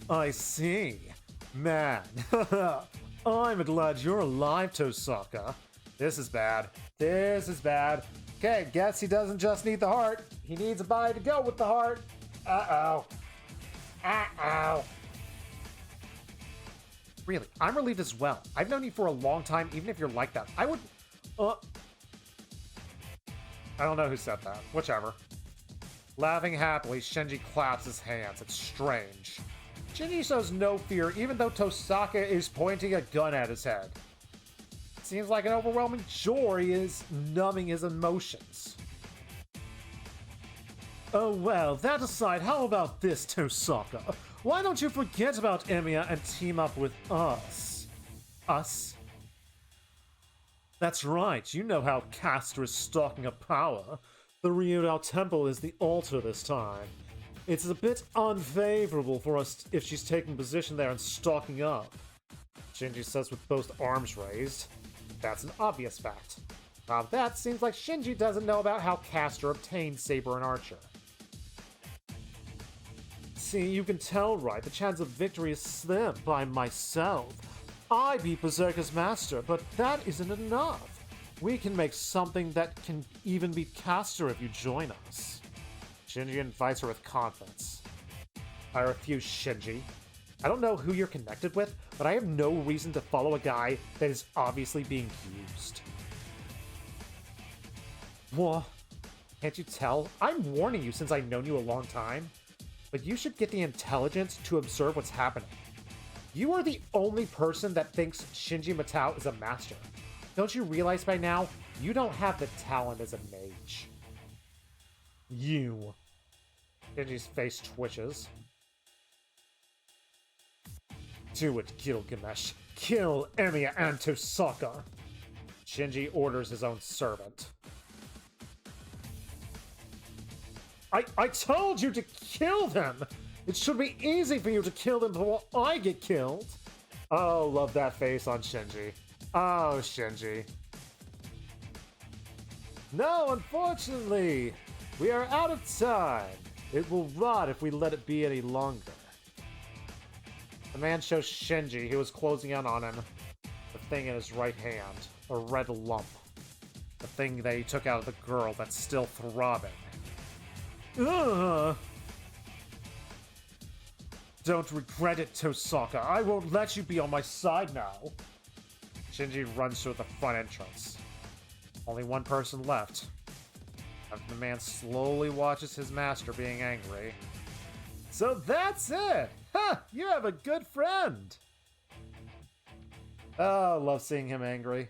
I see. Man, I'm glad you're alive, Tosaka. This is bad. This is bad. Okay, guess he doesn't just need the heart. He needs a body to go with the heart. Uh-oh. Uh-oh. Really, I'm relieved as well. I've known you for a long time, even if you're like that. I would... I don't know who said that. Whichever. Laughing happily, Shinji claps his hands. It's strange. Shinji shows no fear, even though Tosaka is pointing a gun at his head. It seems like an overwhelming joy is numbing his emotions. Oh well, that aside, how about this, Tosaka? Why don't you forget about Emiya and team up with us? Us? That's right, you know how Castor is stalking a power. The Ryudao Temple is the altar this time. It's a bit unfavorable for us if she's taking position there and stalking up. Shinji says with both arms raised. That's an obvious fact. That seems like Shinji doesn't know about how Castor obtained Saber and Archer. See, you can tell, right? The chance of victory is slim by myself. I beat Berserker's master, but that isn't enough. We can make something that can even beat Castor if you join us. Shinji invites her with confidence. I refuse, Shinji. I don't know who you're connected with, but I have no reason to follow a guy that is obviously being used. What? Can't you tell? I'm warning you since I've known you a long time. But you should get the intelligence to observe what's happening. You are the only person that thinks Shinji Matao is a master. Don't you realize by now, you don't have the talent as a mage? You. Shinji's face twitches. Do it, Gilgamesh. Kill Emiya and Tosaka. Shinji orders his own servant. I told you to kill them! It should be easy for you to kill them before I get killed! Oh, love that face on Shinji. Oh, Shinji. No, unfortunately! We are out of time! It will rot if we let it be any longer. The man shows Shinji, who was closing in on him, the thing in his right hand. A red lump. The thing that he took out of the girl that's still throbbing. Ugh. Don't regret it, Tosaka. I won't let you be on my side now. Shinji runs to the front entrance. Only one person left. After the man slowly watches his master being angry. So that's it! Ha! You have a good friend! Oh, love seeing him angry.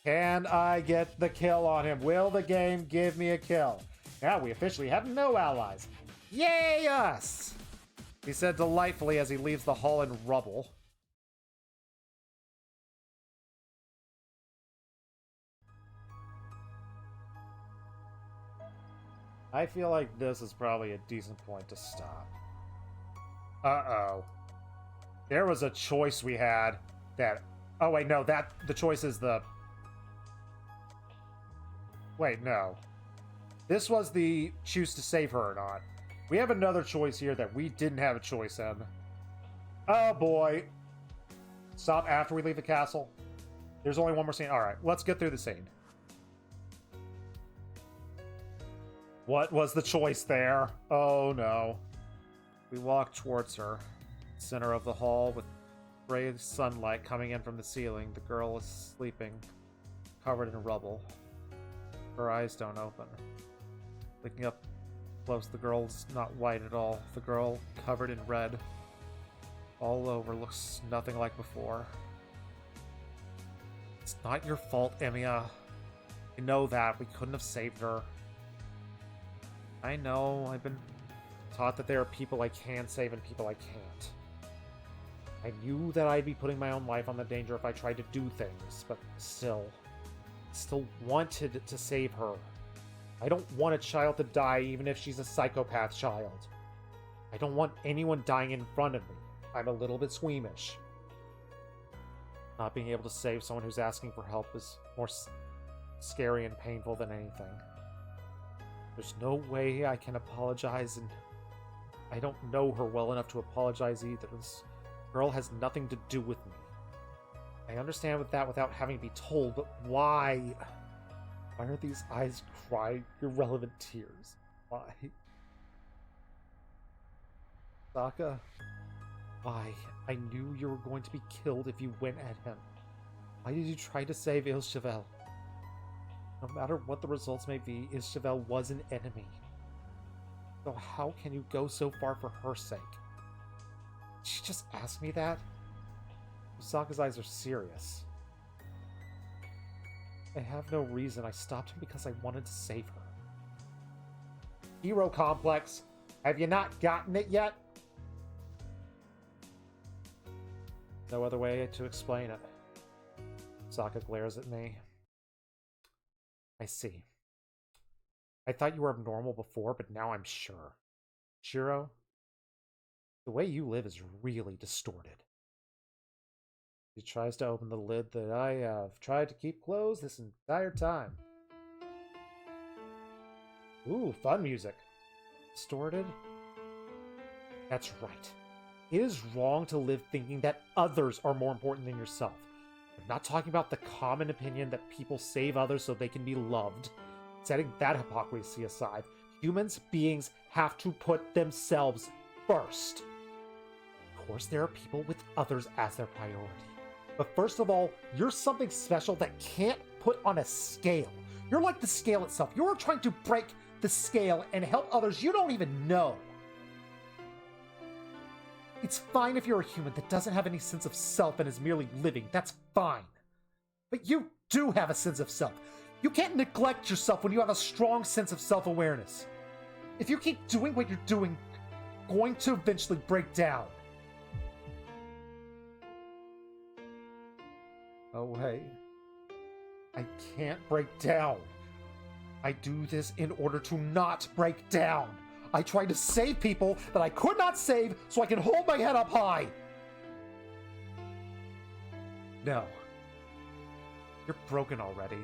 Can I get the kill on him? Will the game give me a kill? Now we officially have no allies. Yay us! He said delightfully as he leaves the hall in rubble. I feel like this is probably a decent point to stop. Uh-oh. There was a choice we had that... Oh, wait, no, the choice is the... Wait, no. This was the choose to save her or not. We have another choice here that we didn't have a choice in. Oh, boy. Stop after we leave the castle. There's only one more scene. Alright, let's get through the scene. What was the choice there? Oh, no. We walk towards her. Center of the hall with gray sunlight coming in from the ceiling. The girl is sleeping, covered in rubble. Her eyes don't open. Looking up close, the girl's not white at all. The girl, covered in red, all over, looks nothing like before. It's not your fault, Emiya. You know that. We couldn't have saved her. I know. I've been taught that there are people I can save and people I can't. I knew that I'd be putting my own life on the danger if I tried to do things, but still wanted to save her. I don't want a child to die even if she's a psychopath child. I don't want anyone dying in front of me. I'm a little bit squeamish. Not being able to save someone who's asking for help is more scary and painful than anything. There's no way I can apologize, and I don't know her well enough to apologize either. This girl has nothing to do with me. I understand with that without having to be told, but why? Why are these eyes crying irrelevant tears? Why? Saka? Why? I knew you were going to be killed if you went at him. Why did you try to save Ilchevel? No matter what the results may be, Ilchevel was an enemy. So how can you go so far for her sake? Did she just ask me that? Saka's eyes are serious. I have no reason. I stopped him because I wanted to save her. Hero complex. Have you not gotten it yet? No other way to explain it. Sokka glares at me. I see. I thought you were abnormal before, but now I'm sure. Shiro, the way you live is really distorted. He tries to open the lid that I have tried to keep closed this entire time. Ooh, fun music. Distorted? That's right. It is wrong to live thinking that others are more important than yourself. I'm not talking about the common opinion that people save others so they can be loved. Setting that hypocrisy aside, humans beings have to put themselves first. Of course, there are people with others as their priority. But first of all, you're something special that can't put on a scale. You're like the scale itself. You're trying to break the scale and help others you don't even know. It's fine if you're a human that doesn't have any sense of self and is merely living. That's fine. But you do have a sense of self. You can't neglect yourself when you have a strong sense of self-awareness. If you keep doing what you're doing, you're going to eventually break down. Oh, wait. I can't break down. I do this in order to not break down. I tried to save people that I could not save so I can hold my head up high. No. You're broken already.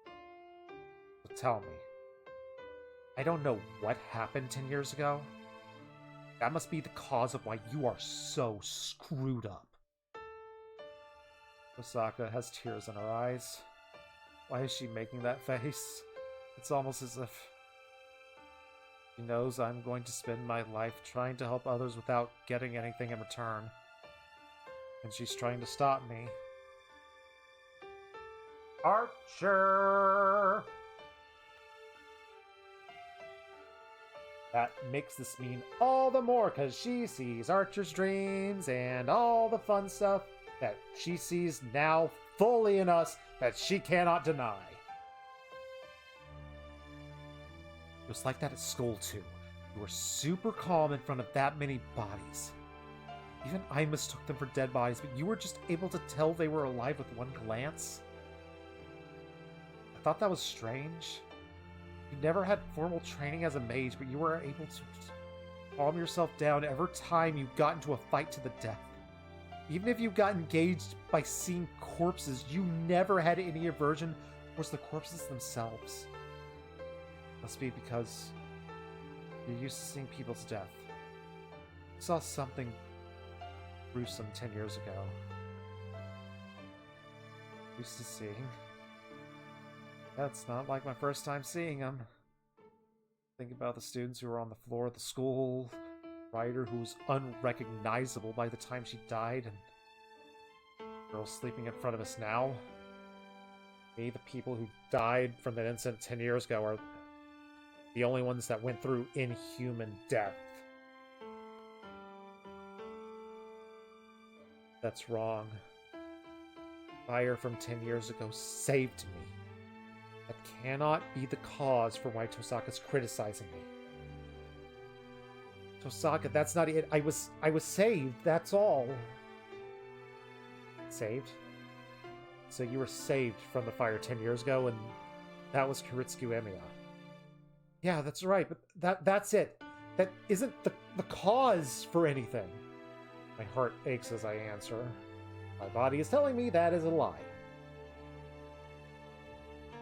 So tell me. I don't know what happened 10 years ago. That must be the cause of why you are so screwed up. Osaka has tears in her eyes. Why is she making that face? It's almost as if she knows I'm going to spend my life trying to help others without getting anything in return. And she's trying to stop me. Archer! That makes this mean all the more because she sees Archer's dreams and all the fun stuff that she sees now fully in us that she cannot deny. It was like that at school too. You were super calm in front of that many bodies. Even I mistook them for dead bodies, but you were just able to tell they were alive with one glance. I thought that was strange. You never had formal training as a mage, but you were able to calm yourself down every time you got into a fight to the death. Even if you got engaged by seeing corpses, you never had any aversion towards the corpses themselves. Must be because you're used to seeing people's death. I saw something gruesome 10 years ago. Used to seeing. That's not like my first time seeing him. Think about the students who were on the floor of the school, writer who was unrecognizable by the time she died, and girls sleeping in front of us now. Maybe the people who died from that incident 10 years ago are the only ones that went through inhuman death. That's wrong. Fire from 10 years ago saved me. That cannot be the cause for why Tosaka's criticizing me. Tosaka, that's not it. I was saved, that's all. Saved? So you were saved from the fire 10 years ago, and that was Kiritsugu Emiya. Yeah, that's right, but that's it. That isn't the cause for anything. My heart aches as I answer. My body is telling me that is a lie.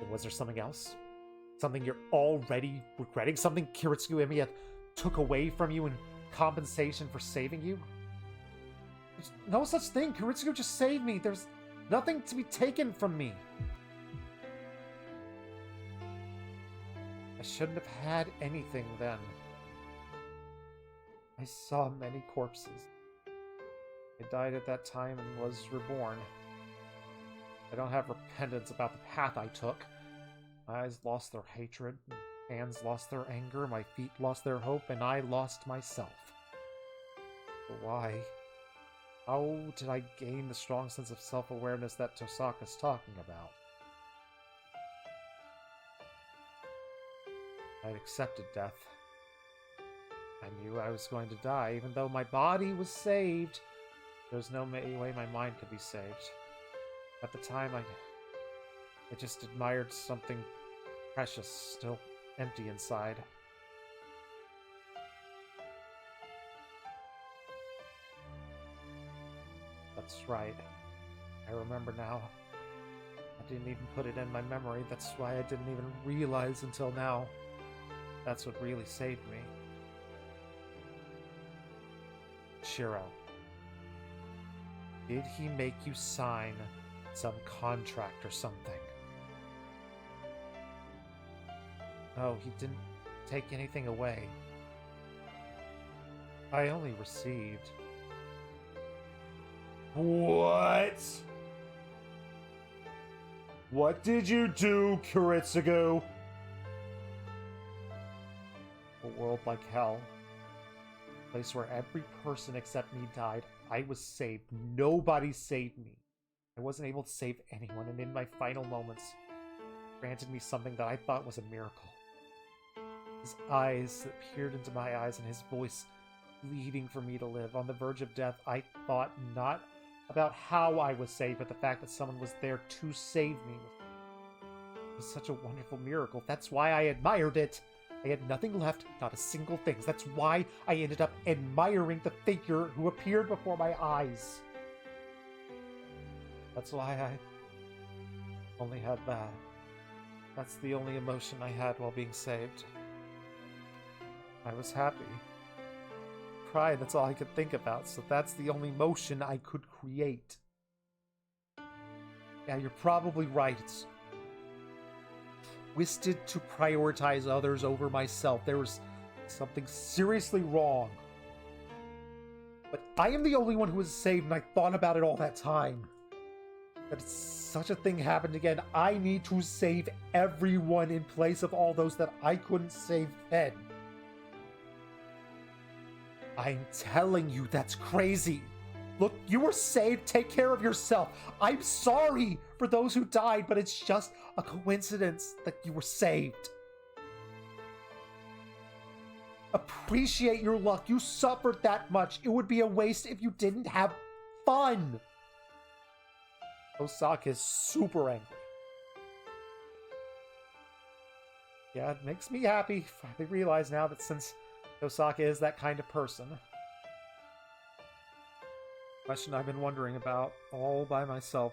Then was there something else? Something you're already regretting? Something Kiritsugu Emiya took away from you in compensation for saving you? There's no such thing. Kiritsugu just saved me. There's nothing to be taken from me. I shouldn't have had anything then. I saw many corpses. I died at that time and was reborn. I don't have repentance about the path I took. My eyes lost their hatred, my hands lost their anger, my feet lost their hope, and I lost myself. But why? How did I gain the strong sense of self-awareness that Tosaka's talking about? I'd accepted death. I knew I was going to die, even though my body was saved. There's no way my mind could be saved. At the time, I just admired something precious, still empty inside. That's right. I remember now. I didn't even put it in my memory. That's why I didn't even realize until now. That's what really saved me. Shiro. Did he make you sign some contract or something? No, he didn't take anything away. I only received. What? What did you do, Kuritsugu? A world like hell. A place where every person except me died. I was saved. Nobody saved me. I wasn't able to save anyone, and in my final moments, granted me something that I thought was a miracle. His eyes that peered into my eyes and his voice pleading for me to live. On the verge of death, I thought not about how I was saved, but the fact that someone was there to save me. It was such a wonderful miracle. That's why I admired it. I had nothing left, not a single thing. That's why I ended up admiring the figure who appeared before my eyes. That's why I only had that. That's the only emotion I had while being saved. I was happy. Pride, that's all I could think about, so that's the only emotion I could create. Yeah, you're probably right. It's twisted to prioritize others over myself. There was something seriously wrong. But I am the only one who was saved, and I thought about it all that time. That such a thing happened again. I need to save everyone in place of all those that I couldn't save then. I'm telling you, that's crazy. Look, you were saved. Take care of yourself. I'm sorry for those who died, but it's just a coincidence that you were saved. Appreciate your luck. You suffered that much. It would be a waste if you didn't have fun. Osaka is super angry. Yeah, it makes me happy. I realize now that since Osaka is that kind of person. Question I've been wondering about all by myself.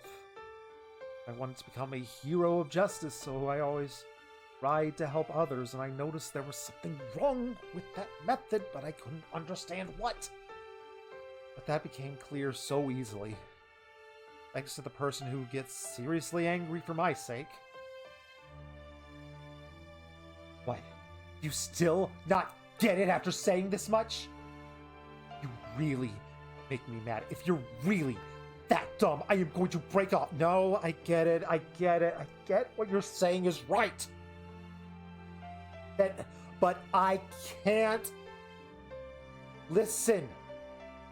I wanted to become a hero of justice, so I always tried to help others, and I noticed there was something wrong with that method, but I couldn't understand what. But that became clear so easily. Thanks to the person who gets seriously angry for my sake. What? You still not get it after saying this much? You really make me mad. If you're really that dumb, I am going to break off. No, I get it. I get it. I get what you're saying is right. But I can't listen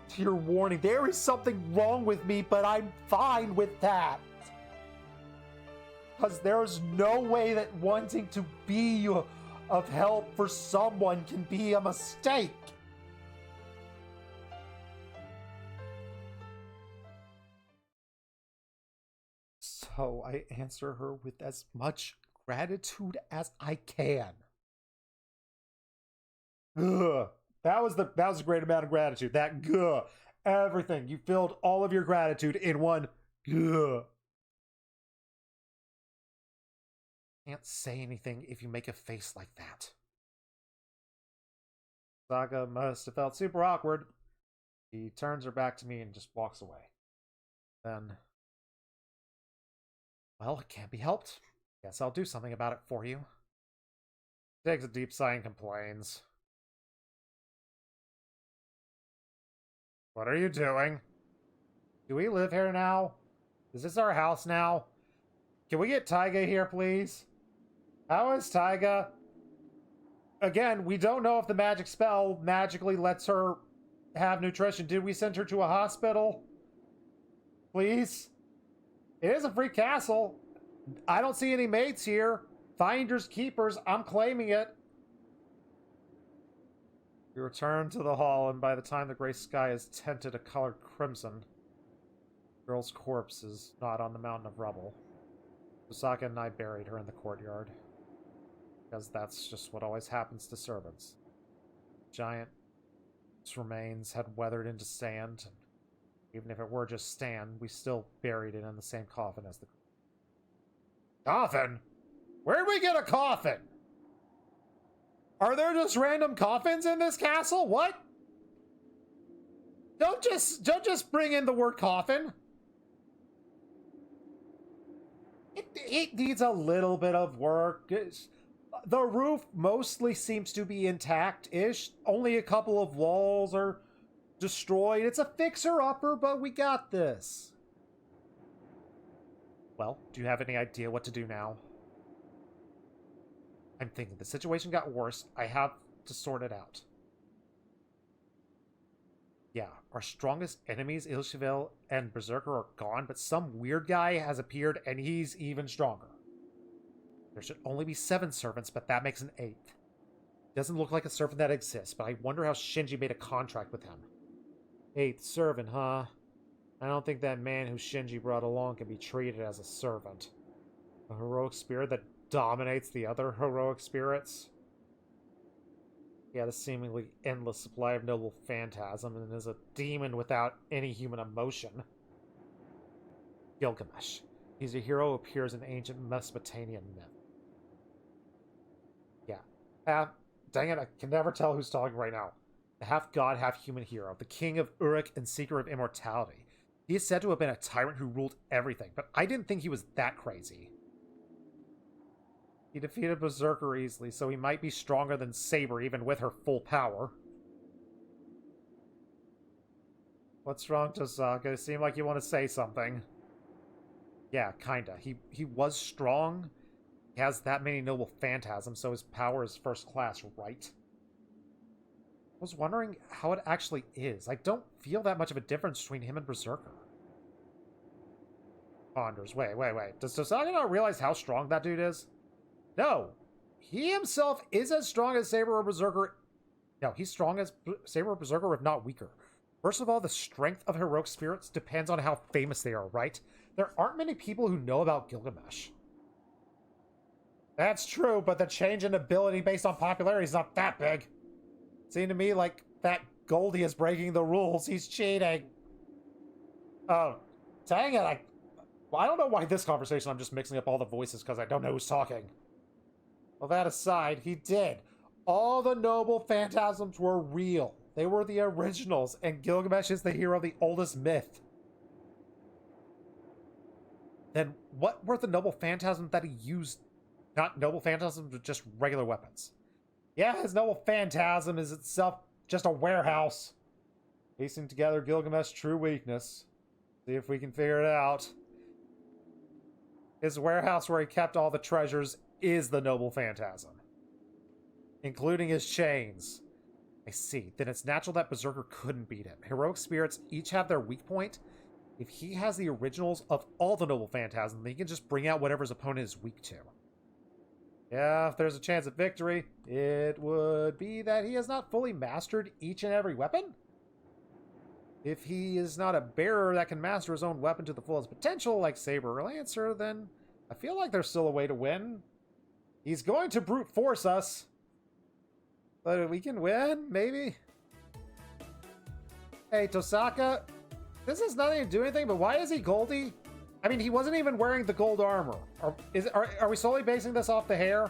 to your warning. There is something wrong with me, but I'm fine with that. Because there's no way that wanting to be of help for someone can be a mistake. So I answer her with as much gratitude as I can. Ugh. That was a great amount of gratitude. That guh. Everything. You filled all of your gratitude in one guh. Can't say anything if you make a face like that. Saga must have felt super awkward. He turns her back to me and just walks away. Then, well, it can't be helped. Guess I'll do something about it for you. Takes a deep sigh and complains. What are you doing? Do we live here now? Is this our house now? Can we get Taiga here, please? How is Taiga? Again, we don't know if the magic spell magically lets her have nutrition. Did we send her to a hospital? Please? It is a free castle. I don't see any mates here. Finders keepers. I'm claiming it. We return to the hall, and by the time the gray sky is tinted a color crimson, Girl's corpse is not on the mountain of rubble. Osaka and I buried her in the courtyard. Because that's just what always happens to servants. Giant's remains had weathered into sand. Even if it were just sand, we still buried it in the same coffin as the... Coffin? Where'd we get a coffin? Are there just random coffins in this castle? What? Don't just bring in the word coffin. It needs a little bit of work. The roof mostly seems to be intact-ish. Only a couple of walls are destroyed. It's a fixer-upper, but we got this. Well, do you have any idea what to do now? I'm thinking the situation got worse. I have to sort it out. Yeah, our strongest enemies, Ilsheville and Berserker, are gone, but some weird guy has appeared, and he's even stronger. There should only be 7 servants, but that makes an 8th. Doesn't look like a servant that exists, but I wonder how Shinji made a contract with him. 8th servant, huh? I don't think that man who Shinji brought along can be treated as a servant. A heroic spirit that dominates the other heroic spirits? He had a seemingly endless supply of noble phantasm and is a demon without any human emotion. Gilgamesh. He's a hero who appears in ancient Mesopotamian myth. Yeah. Dang it, I can never tell who's talking right now. The half-god, half-human hero, the king of Uruk and seeker of immortality. He is said to have been a tyrant who ruled everything, but I didn't think he was that crazy. He defeated Berserker easily, so he might be stronger than Saber even with her full power. What's wrong, Tosaka? You seem like you want to say something. Yeah, kinda. He was strong. He has that many noble phantasms, so his power is first class, right? I was wondering how it actually is. I don't feel that much of a difference between him and Berserker. Ponders. Wait. Does Tosaka not realize how strong that dude is? No. He himself is as strong as Saber or Berserker. No, he's strong as Saber or Berserker, if not weaker. First of all, the strength of heroic spirits depends on how famous they are, right? There aren't many people who know about Gilgamesh. That's true, but the change in ability based on popularity is not that big. Seemed to me like that Goldie is breaking the rules. He's cheating. Oh, dang it. I don't know why this conversation I'm just mixing up all the voices because I don't know who's talking. Well, that aside, he did. All the noble phantasms were real. They were the originals, and Gilgamesh is the hero of the oldest myth. Then what were the noble phantasms that he used? Not noble phantasms, but just regular weapons. Yeah, his noble phantasm is itself just a warehouse. Piecing together Gilgamesh's true weakness. See if we can figure it out. His warehouse where he kept all the treasures is the noble phantasm. Including his chains. I see. Then it's natural that Berserker couldn't beat him. Heroic spirits each have their weak point. If he has the originals of all the noble phantasms, then he can just bring out whatever his opponent is weak to. Yeah, if there's a chance of victory, it would be that he has not fully mastered each and every weapon. If he is not a bearer that can master his own weapon to the fullest potential, like Saber or Lancer, then I feel like there's still a way to win. He's going to brute force us. But we can win, maybe? Hey, Tosaka, this has nothing to do with anything, but why is he Goldie? I mean, he wasn't even wearing the gold armor. Are we solely basing this off the hair?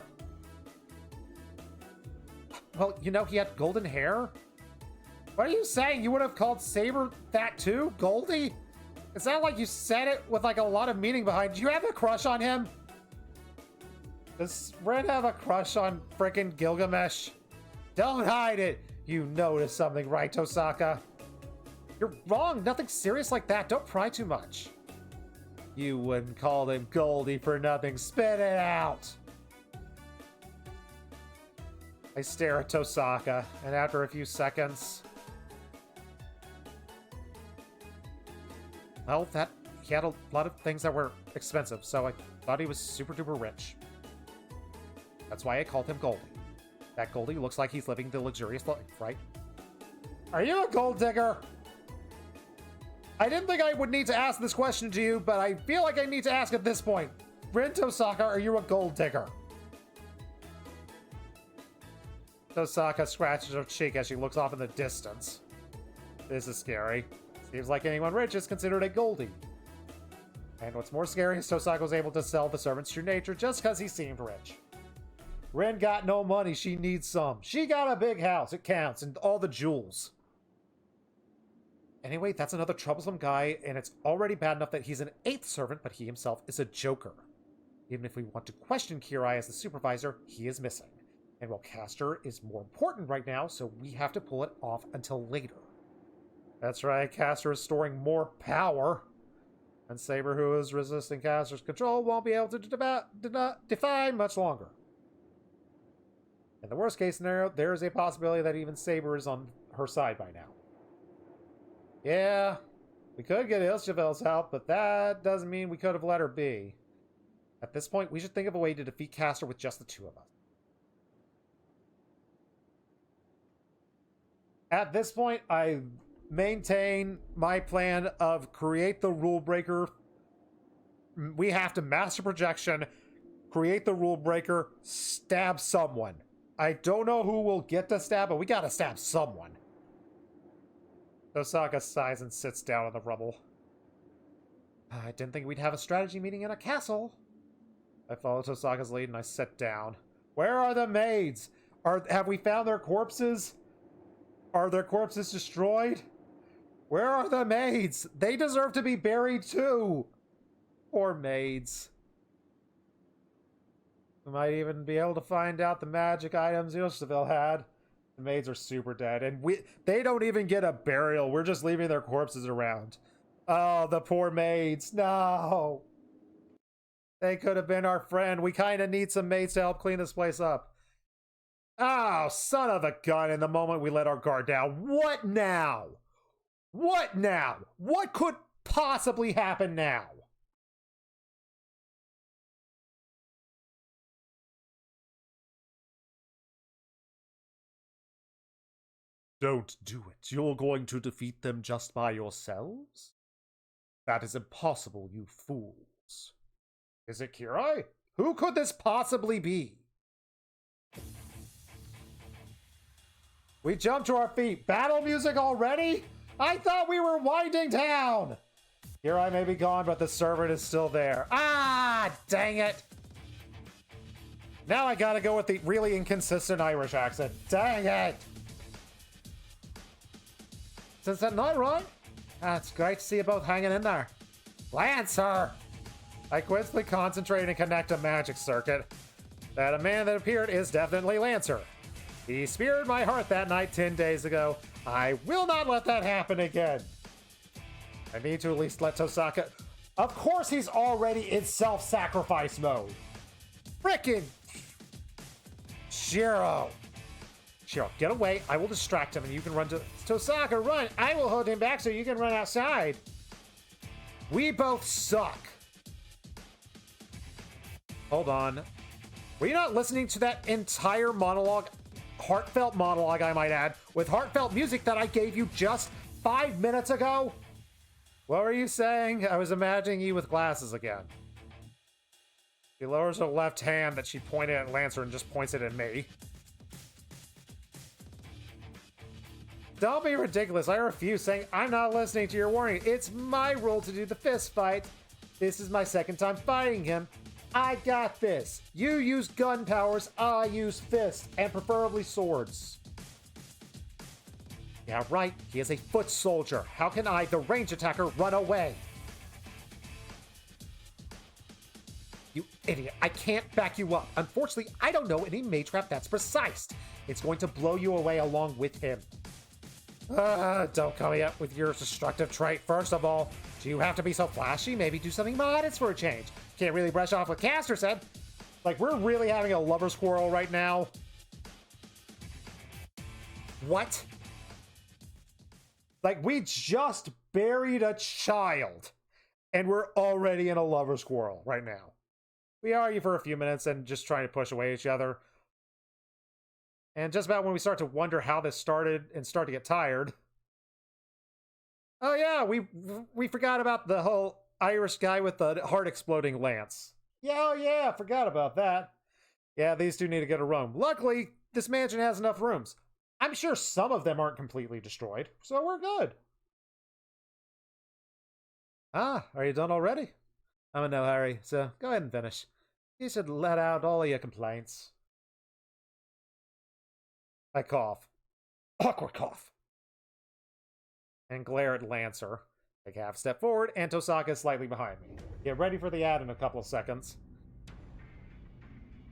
Well, you know, he had golden hair. What are you saying? You would have called Saber that too? Goldie? It sounded like you said it with like a lot of meaning behind it. Do you have a crush on him? Does Ren have a crush on frickin' Gilgamesh? Don't hide it! You noticed something, right, Tosaka? You're wrong. Nothing serious like that. Don't pry too much. You wouldn't call him Goldie for nothing. Spit it out! I stare at Tosaka, and after a few seconds... Well, he had a lot of things that were expensive, so I thought he was super duper rich. That's why I called him Goldie. That Goldie looks like he's living the luxurious life, right? Are you a gold digger? I didn't think I would need to ask this question to you, but I feel like I need to ask at this point. Rin Tosaka, are you a gold digger? Tosaka scratches her cheek as she looks off in the distance. This is scary. Seems like anyone rich is considered a goldie. And what's more scary is Tosaka was able to sell the servant's true nature just because he seemed rich. Rin got no money, she needs some. She got a big house, it counts, and all the jewels. Anyway, that's another troublesome guy, and it's already bad enough that he's an 8th servant, but he himself is a joker. Even if we want to question Kirai as the supervisor, he is missing. And while Castor is more important right now, so we have to pull it off until later. That's right, Castor is storing more power. And Saber, who is resisting Castor's control, won't be able to defy much longer. In the worst case scenario, there is a possibility that even Saber is on her side by now. Yeah, we could get Ilchevel's help, but that doesn't mean we could have let her be. At this point, we should think of a way to defeat Castor with just the two of us. At this point, I maintain my plan of create the rule breaker. We have to master projection, create the rule breaker, stab someone. I don't know who will get to stab, but we gotta stab someone. Tosaka sighs and sits down in the rubble. I didn't think we'd have a strategy meeting in a castle. I follow Tosaka's lead and I sit down. Where are the maids? Have we found their corpses? Are their corpses destroyed? Where are the maids? They deserve to be buried too. Poor maids. We might even be able to find out the magic items Ilchevel had. The maids are super dead, and they don't even get a burial. We're just leaving their corpses around. Oh, the poor maids. No. They could have been our friend. We kind of need some maids to help clean this place up. Oh, son of a gun, in the moment we let our guard down. What now? What now? What could possibly happen now? Don't do it. You're going to defeat them just by yourselves? That is impossible, you fools. Is it Kirai? Who could this possibly be? We jumped to our feet. Battle music already? I thought we were winding down. Kirai may be gone, but the servant is still there. Ah, dang it. Now I gotta go with the really inconsistent Irish accent. Dang it. Is that not right? It's great to see you both hanging in there. Lancer! I quickly concentrate and connect a magic circuit. That a man that appeared is definitely Lancer. He speared my heart that night 10 days ago. I will not let that happen again. I need to at least let Tosaka... Of course he's already in self-sacrifice mode. Frickin' Shiro. Shiro, get away. I will distract him and you can run to... Tosaka, run! I will hold him back so you can run outside. We both suck. Hold on. Were you not listening to that entire monologue? Heartfelt monologue, I might add, with heartfelt music that I gave you just 5 minutes ago? What were you saying? I was imagining you with glasses again. She lowers her left hand that she pointed at Lancer and just points it at me. Don't be ridiculous. I refuse, saying I'm not listening to your warning. It's my role to do the fist fight. This is my second time fighting him. I got this. You use gun powers, I use fists, and preferably swords. Yeah, right. He is a foot soldier. How can I, the range attacker, run away? You idiot. I can't back you up. Unfortunately, I don't know any mage trap that's precise. It's going to blow you away along with him. Don't come up with your destructive trait. First of all, do you have to be so flashy? Maybe do something modest for a change. Can't really brush off what Castor said. Like, we're really having a lover's quarrel right now. What? Like, we just buried a child, and we're already in a lover's quarrel right now. We argue for a few minutes and just trying to push away each other. And just about when we start to wonder how this started and start to get tired, Oh yeah, we forgot about the whole Irish guy with the heart exploding lance. Yeah, oh yeah, forgot about that. Yeah, these two need to go to Rome. Luckily, this mansion has enough rooms. I'm sure some of them aren't completely destroyed, so we're good. Ah, are you done already? I'm in no hurry, so go ahead and finish. You should let out all of your complaints. I cough. Awkward cough. And glare at Lancer. Take a half step forward, and Tosaka is slightly behind me. Get ready for the ad in a couple of seconds.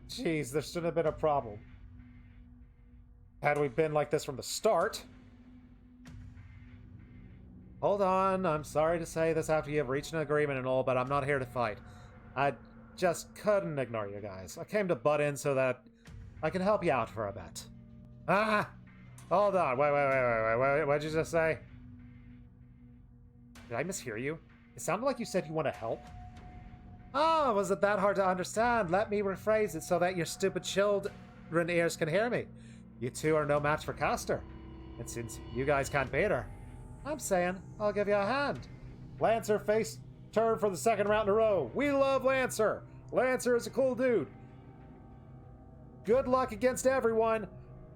Jeez, there shouldn't have been a problem. Had we been like this from the start... Hold on, I'm sorry to say this after you have reached an agreement and all, but I'm not here to fight. I just couldn't ignore you guys. I came to butt in so that I can help you out for a bit. Ah! Hold on, wait, what'd you just say? Did I mishear you? It sounded like you said you want to help. Oh, was it that hard to understand? Let me rephrase it so that your stupid children ears can hear me. You two are no match for Castor. And since you guys can't beat her, I'm saying I'll give you a hand. Lancer face turn for the second round in a row. We love Lancer. Lancer is a cool dude. Good luck against everyone.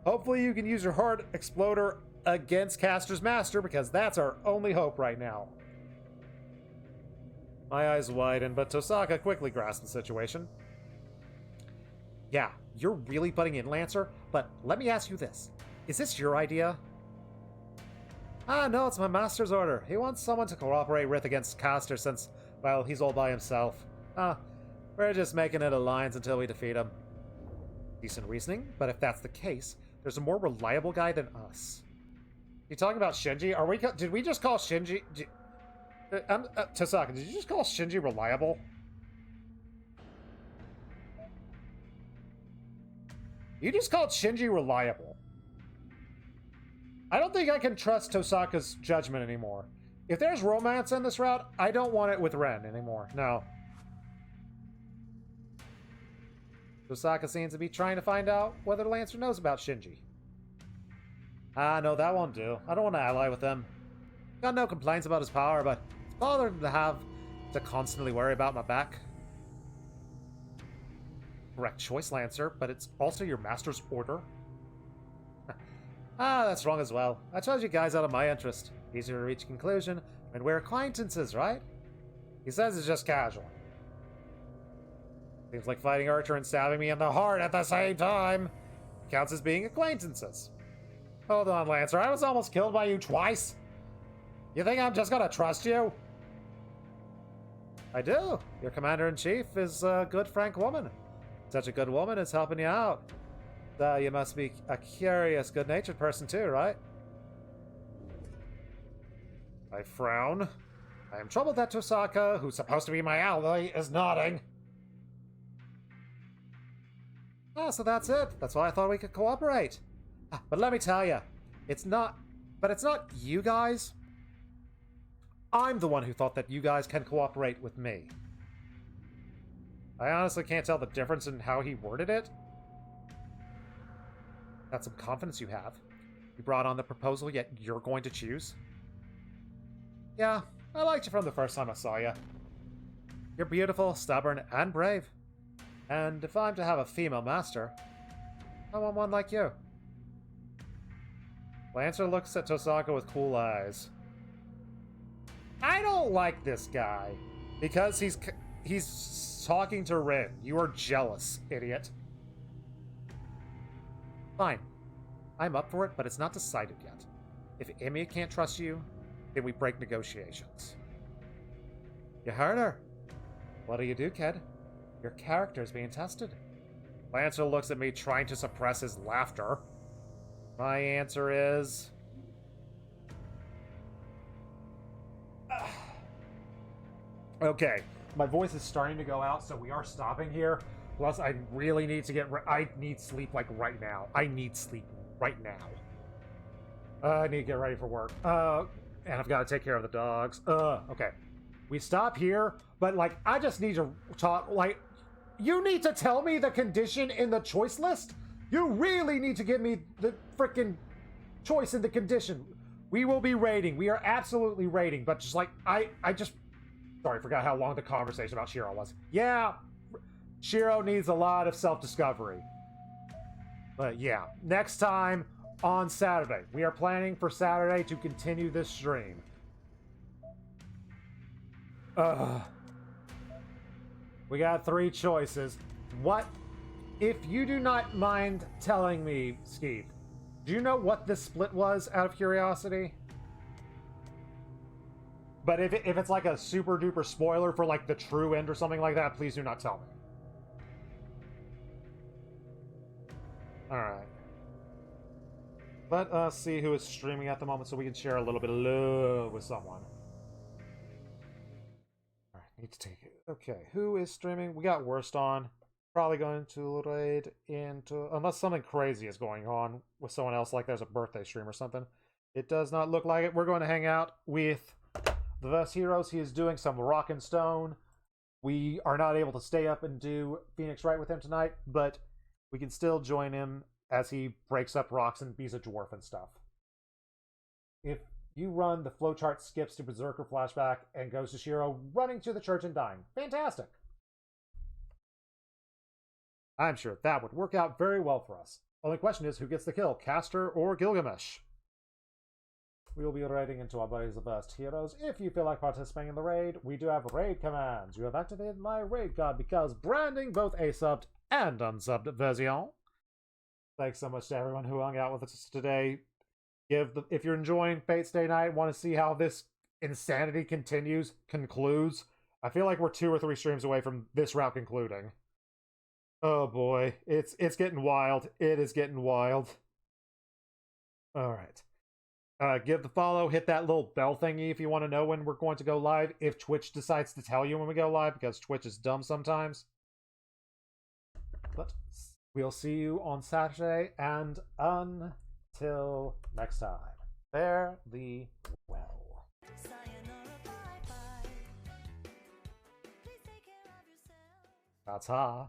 Hopefully you can use your heart exploder against Castor's master, because that's our only hope right now. My eyes widen, but Tosaka quickly grasps the situation. Yeah, you're really butting in, Lancer, but let me ask you this. Is this your idea? Ah, no, it's my master's order. He wants someone to cooperate with against Castor since, well, he's all by himself. We're just making it alliance until we defeat him. Decent reasoning, but if that's the case, there's a more reliable guy than us. You talking about Shinji? Did we just call Shinji... Tosaka, did you just call Shinji reliable? You just called Shinji reliable. I don't think I can trust Tosaka's judgment anymore. If there's romance in this route, I don't want it with Ren anymore. No. Tosaka seems to be trying to find out whether Lancer knows about Shinji. Ah, no, that won't do. I don't want to ally with him. Got no complaints about his power, but it's bothering to have to constantly worry about my back. Correct choice, Lancer, but it's also your master's order. That's wrong as well. I chose you guys out of my interest. Easier to reach a conclusion when we're acquaintances, right? He says it's just casual. Seems like fighting Archer and stabbing me in the heart at the same time counts as being acquaintances. Hold on, Lancer. I was almost killed by you twice. You think I'm just gonna trust you? I do. Your commander-in-chief is a good, frank woman. Such a good woman is helping you out. You must be a curious, good-natured person too, right? I frown. I am troubled that Tosaka, who's supposed to be my ally, is nodding. Ah, so that's it. That's why I thought we could cooperate. But let me tell you, it's not you guys. I'm the one who thought that you guys can cooperate with me. I honestly can't tell the difference in how he worded it. That's some confidence you have. You brought on the proposal, yet you're going to choose? Yeah, I liked you from the first time I saw you. You're beautiful, stubborn, and brave. And if I'm to have a female master, I want one like you. Lancer looks at Tosaka with cool eyes. I don't like this guy. Because he's talking to Rin. You are jealous, idiot. Fine. I'm up for it, but it's not decided yet. If Emiya can't trust you, then we break negotiations. You heard her. What do you do, kid? Your character is being tested. Lancer looks at me, trying to suppress his laughter. My answer is... Okay, my voice is starting to go out, so we are stopping here. Plus, I really need to I need sleep, like, right now. I need sleep right now. I need to get ready for work. And I've got to take care of the dogs. Okay. We stop here, but, like, I just need to talk, like... You need to tell me the condition in the choice list? You really need to give me the frickin' choice in the condition. We will be raiding. We are absolutely raiding, but just like, I just... Sorry, I forgot how long the conversation about Shiro was. Yeah, Shiro needs a lot of self-discovery. But yeah, next time on Saturday. We are planning for Saturday to continue this stream. We got 3 choices. What... If you do not mind telling me, Skeeth, do you know what this split was, out of curiosity? But if it's like a super duper spoiler for like the true end or something like that, please do not tell me. Alright. Let us see who is streaming at the moment so we can share a little bit of love with someone. Alright, need to take it. Okay, who is streaming? We got Worst on. Probably going to raid into... Unless something crazy is going on with someone else, like there's a birthday stream or something. It does not look like it. We're going to hang out with the Verse Heroes. He is doing some rock and stone. We are not able to stay up and do Phoenix Wright with him tonight, but we can still join him as he breaks up rocks and beats a dwarf and stuff. If you run, the flowchart skips to Berserker flashback and goes to Shiro running to the church and dying. Fantastic! I'm sure that would work out very well for us. Only question is, who gets the kill, Castor or Gilgamesh? We will be raiding into our buddies the Best Heroes. If you feel like participating in the raid, we do have raid commands. You have activated my raid card because branding both a subbed and unsubbed version. Thanks so much to everyone who hung out with us today. If you're enjoying Fate's Day Night, want to see how this insanity concludes, I feel like we're 2 or 3 streams away from this route concluding. Oh boy, it's getting wild. It is getting wild. Alright. Give the follow, hit that little bell thingy if you want to know when we're going to go live, if Twitch decides to tell you when we go live, because Twitch is dumb sometimes. But we'll see you on Saturday, and until next time, fare thee well. Ta-ta.